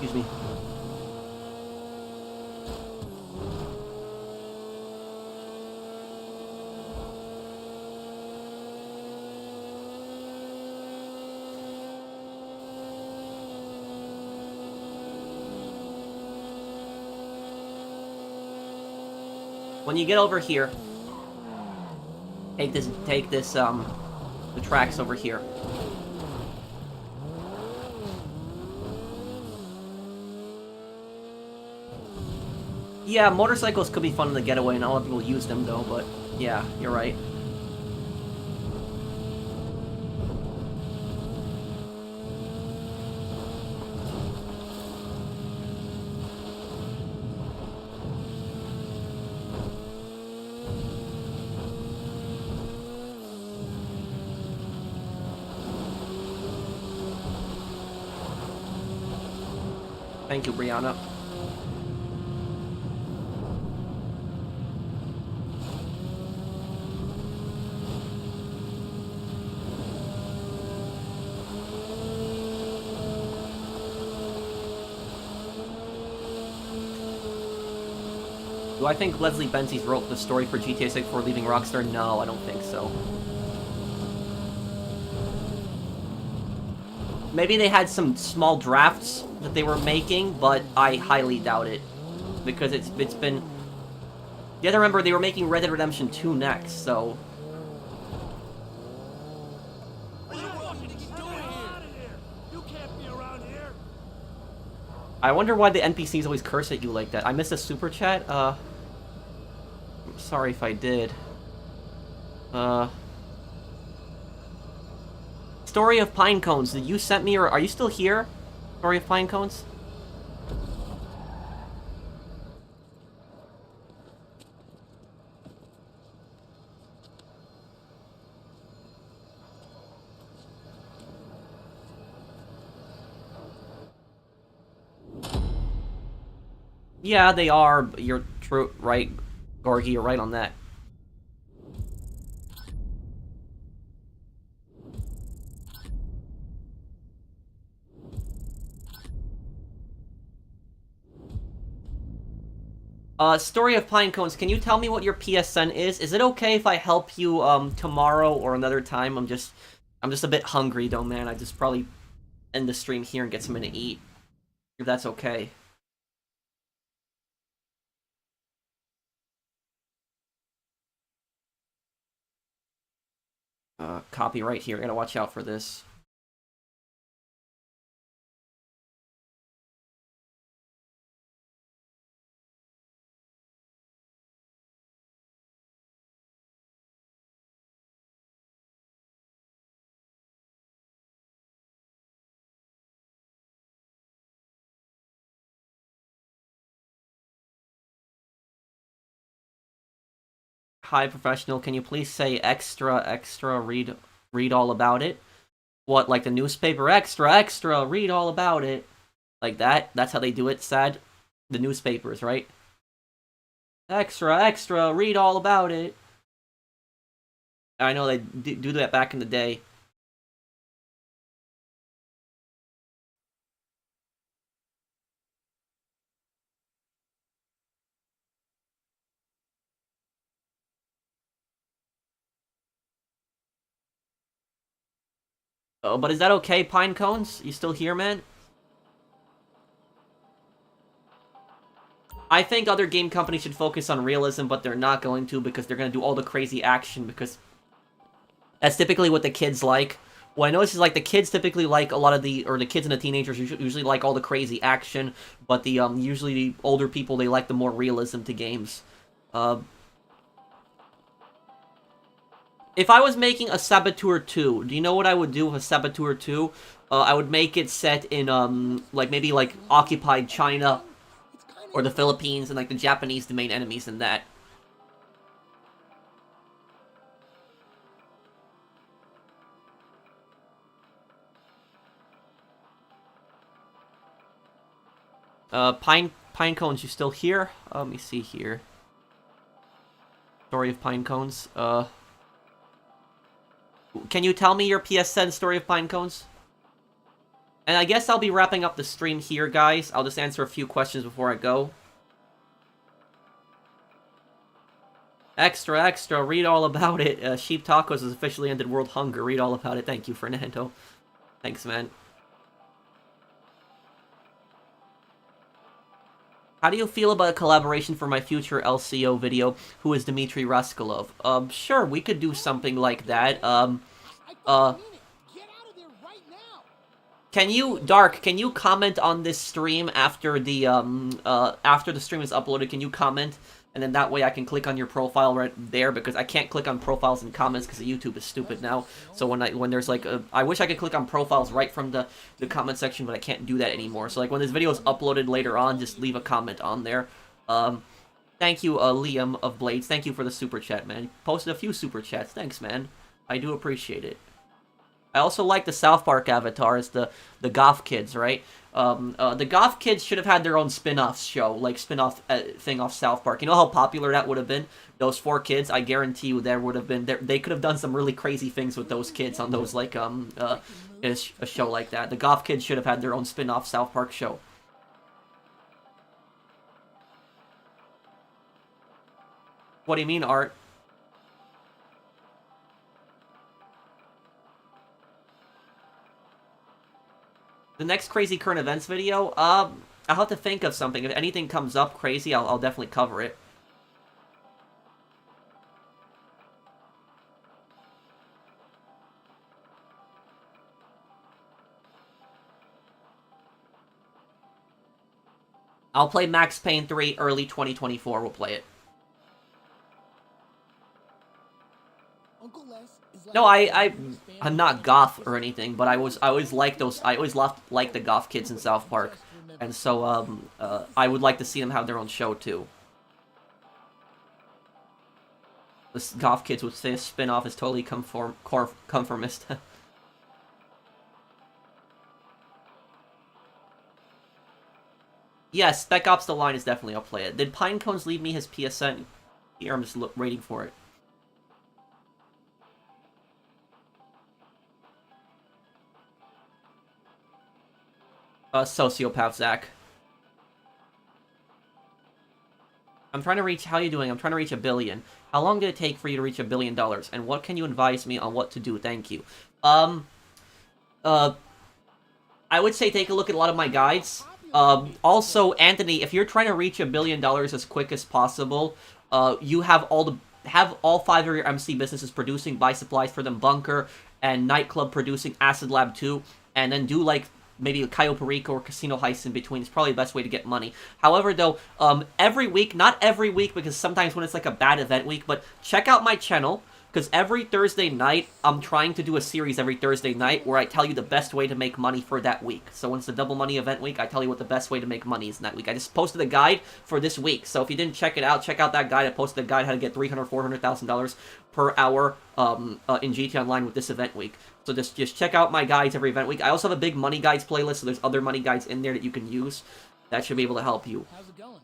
Excuse me. When you get over here, take this, the tracks over here. Yeah, motorcycles could be fun in the getaway, and a lot of people use them, though, but yeah, you're right. Thank you, Brianna. Do I think Leslie Benzies wrote the story for GTA 6 before leaving Rockstar? No, I don't think so. Maybe they had some small drafts that they were making, but I highly doubt it. Because it's been... You have to remember, they were making Red Dead Redemption 2 next, so... I wonder why the NPCs always curse at you like that. I missed a super chat? I'm sorry if I did. Story of Pine Cones. Did you send me, or are you still here? Story of Pine Cones? Yeah, they are. But you're true, right, Gorgie? You're right on that. Story of Pine Cones. Can you tell me what your PSN is? Is it okay if I help you tomorrow or another time? I'm just a bit hungry, though, man. I just probably end the stream here and get something to eat, if that's okay. Copyright here. I gotta watch out for this. Hi, professional. Can you please say extra, read all about it? What, like the newspaper? Extra, read all about it. Like that? That's how they do it, sad? The newspapers, right? Extra, read all about it. I know they do that back in the day. Oh, but is that okay, Pine Cones? You still here, man? I think other game companies should focus on realism, but they're not going to because they're going to do all the crazy action because that's typically what the kids like. What I notice is like the kids typically like a lot of the kids and the teenagers usually like all the crazy action, but the usually the older people, they like the more realism to games. If I was making a Saboteur 2, do you know what I would do with a Saboteur 2? I would make it set in like maybe like occupied China or the Philippines, and like the Japanese, the main enemies in that. Pine Cones, you still here? Let me see here. Story of Pine Cones. Can you tell me your PSN Story of Pine Cones? And I guess I'll be wrapping up the stream here, guys. I'll just answer a few questions before I go. Extra, read all about it. Sheep Tacos has officially ended world hunger. Read all about it. Thank you, Fernando. Thanks, man. How do you feel about a collaboration for my future LCO video? Who is Dmitry Raskolov? Sure, we could do something like that. Can you, Dark, can you comment on this stream after the stream is uploaded? Can you comment? And then that way I can click on your profile right there, because I can't click on profiles and comments because YouTube is stupid now. So when there's like I wish I could click on profiles right from the comment section, but I can't do that anymore. So like when this video is uploaded later on, just leave a comment on there. Thank you, Liam of Blades. Thank you for the super chat, man. You posted a few super chats. Thanks, man. I do appreciate it. I also like the South Park avatars, the goth kids, right? The goth kids should have had their own spin-off show, like spin-off thing off South Park. You know how popular that would have been? Those 4 kids, I guarantee you there would have been, they could have done some really crazy things with those kids on those, like, a show like that. The goth kids should have had their own spin-off South Park show. What do you mean, Art? The next crazy current events video, I'll have to think of something. If anything comes up crazy, I'll definitely cover it. I'll play Max Payne 3 early 2024, we'll play it. No, I'm not goth or anything, but I always liked the goth kids in South Park, and so I would like to see them have their own show too. The goth kids would say a spin-off is totally conformist. Yes, Spec Ops: The Line is definitely, I'll play it. Did Pinecones leave me his PSN? Here, I'm just waiting for it. Sociopath Zach. I'm trying to reach, how you doing? I'm trying to reach 1 billion. How long did it take for you to reach $1 billion? And what can you advise me on what to do? Thank you. I would say take a look at a lot of my guides. Also, Anthony, if you're trying to reach $1 billion as quick as possible, you have all 5 of your MC businesses producing, buy supplies for them, Bunker, and Nightclub producing, Acid Lab 2, and then do like maybe a Cayo Perico or Casino Heist in between. It's probably the best way to get money. However, though, every week, not every week, because sometimes when it's like a bad event week, but check out my channel, because every Thursday night, I'm trying to do a series every Thursday night where I tell you the best way to make money for that week. So when it's the double money event week, I tell you what the best way to make money is in that week. I just posted a guide for this week. So if you didn't check it out, check out that guide. I posted a guide how to get $300,000, $400,000 per hour in GTA Online with this event week. So just check out my guides every event week. I also have a big money guides playlist, so there's other money guides in there that you can use. That should be able to help you. How's it going?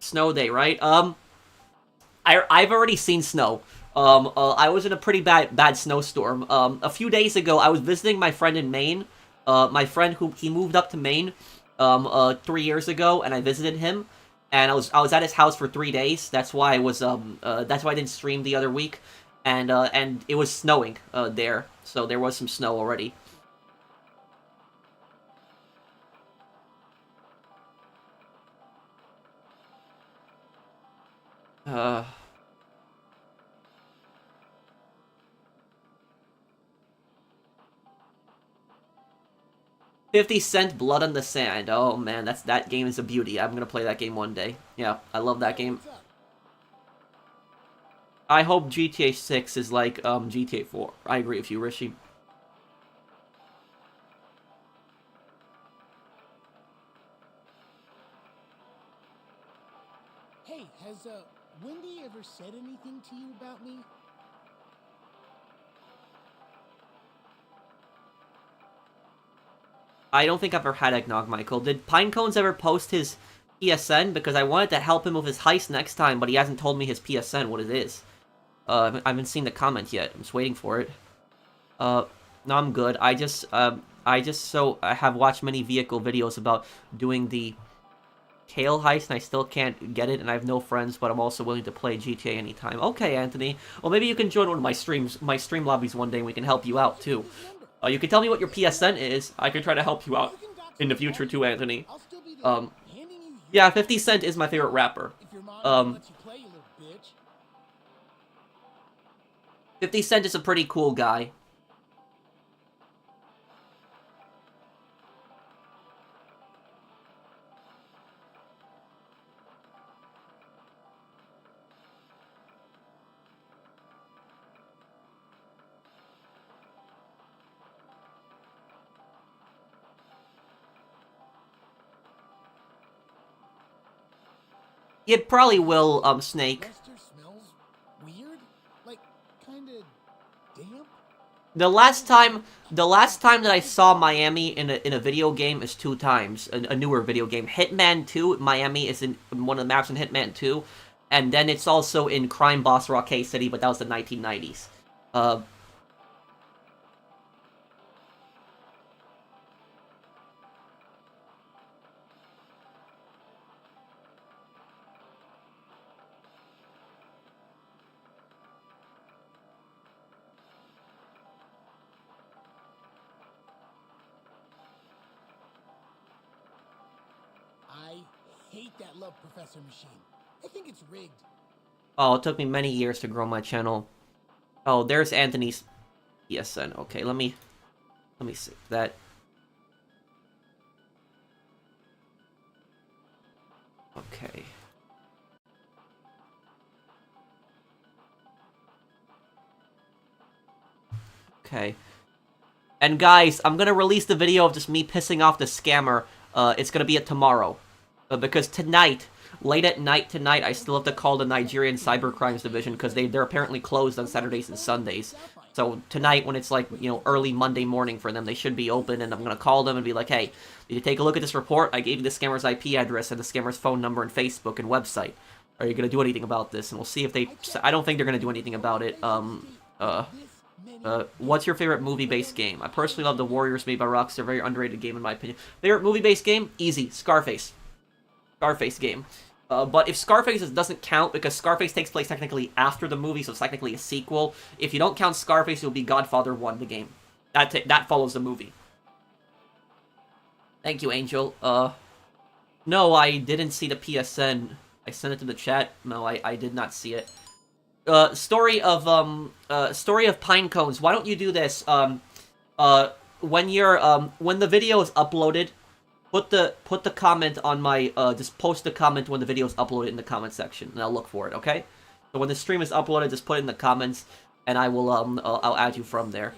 Snow day, right? I've already seen snow. I was in a pretty bad snowstorm. A few days ago, I was visiting my friend in Maine. My friend he moved up to Maine 3 years ago, and I visited him. And I was at his house for 3 days. That's why I didn't stream the other week. And it was snowing there, so there was some snow already. Uh... 50 Cent Blood on the Sand. Oh man, that game is a beauty. I'm gonna play that game one day. Yeah, I love that game. I hope GTA 6 is like GTA 4. I agree with you, Rishi. Hey, has Wendy ever said anything to you about me? I don't think I've ever had eggnog, Michael. Did Pinecones ever post his PSN? Because I wanted to help him with his heist next time, but he hasn't told me his PSN, what it is. I haven't seen the comment yet. I'm just waiting for it. No, I'm good. I have watched many vehicle videos about doing the Kale heist, and I still can't get it, and I have no friends, but I'm also willing to play GTA anytime. Okay, Anthony. Well, maybe you can join one of my stream lobbies one day, and we can help you out, too. You can tell me what your PSN is. I can try to help you out in the future, too, Anthony. Yeah, 50 Cent is my favorite rapper. If your mom lets you play, you little bitch. 50 Cent is a pretty cool guy. It probably will, Snake. Lester smells weird, like kinda damp. The last time that I saw Miami in a video game is 2 times. A newer video game. Hitman 2, Miami is in one of the maps in Hitman 2. And then it's also in Crime Boss Rockay City, but that was the 1990s. I hate that love professor machine. I think it's rigged. Oh, it took me many years to grow my channel. Oh, there's Anthony's PSN. Okay, let me see that. Okay. Okay. And guys, I'm gonna release the video of just me pissing off the scammer. It's gonna be at tomorrow. Because tonight, late at night tonight, I still have to call the Nigerian Cybercrimes Division because they're apparently closed on Saturdays and Sundays. So tonight, when it's like, you know, early Monday morning for them, they should be open, and I'm gonna call them and be like, hey, did you take a look at this report? I gave you the scammer's IP address and the scammer's phone number and Facebook and website. Are you gonna do anything about this? And we'll see if they... I don't think they're gonna do anything about it. What's your favorite movie-based game? I personally love the Warriors made by Rockstar. Very underrated game in my opinion. Favorite movie-based game? Easy. Scarface. Scarface game. But if Scarface doesn't count, because Scarface takes place technically after the movie, so it's technically a sequel, if you don't count Scarface, it'll be Godfather 1, the game. That follows the movie. Thank you, Angel. No, I didn't see the PSN. I sent it to the chat. No, I did not see it. Story of pine cones. Why don't you do this? When the video is uploaded, put the comment on my, just post the comment when the video is uploaded in the comment section, and I'll look for it, okay? So when the stream is uploaded, just put it in the comments, and I will, I'll add you from there.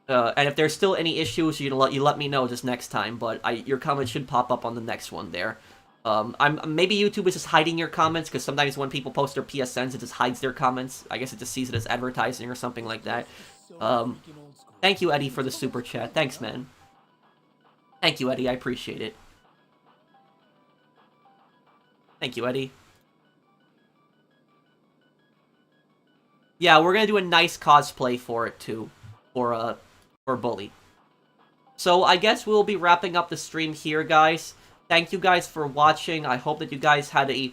And if there's still any issues, you let me know just next time, but your comment should pop up on the next one there. Maybe YouTube is just hiding your comments, because sometimes when people post their PSNs, it just hides their comments. I guess it just sees it as advertising or something like that. Thank you, Eddie, for the super chat. Thanks, man. Thank you, Eddie. I appreciate it. Thank you, Eddie. Yeah, we're gonna do a nice cosplay for it, too. For Bully. So, I guess we'll be wrapping up the stream here, guys. Thank you guys for watching. I hope that you guys had a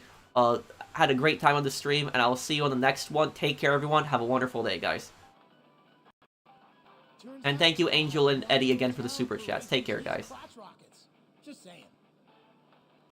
great time on the stream, and I will see you on the next one. Take care, everyone. Have a wonderful day, guys. And thank you, Angel and Eddie, again for the super chats. Take care, guys. Just saying.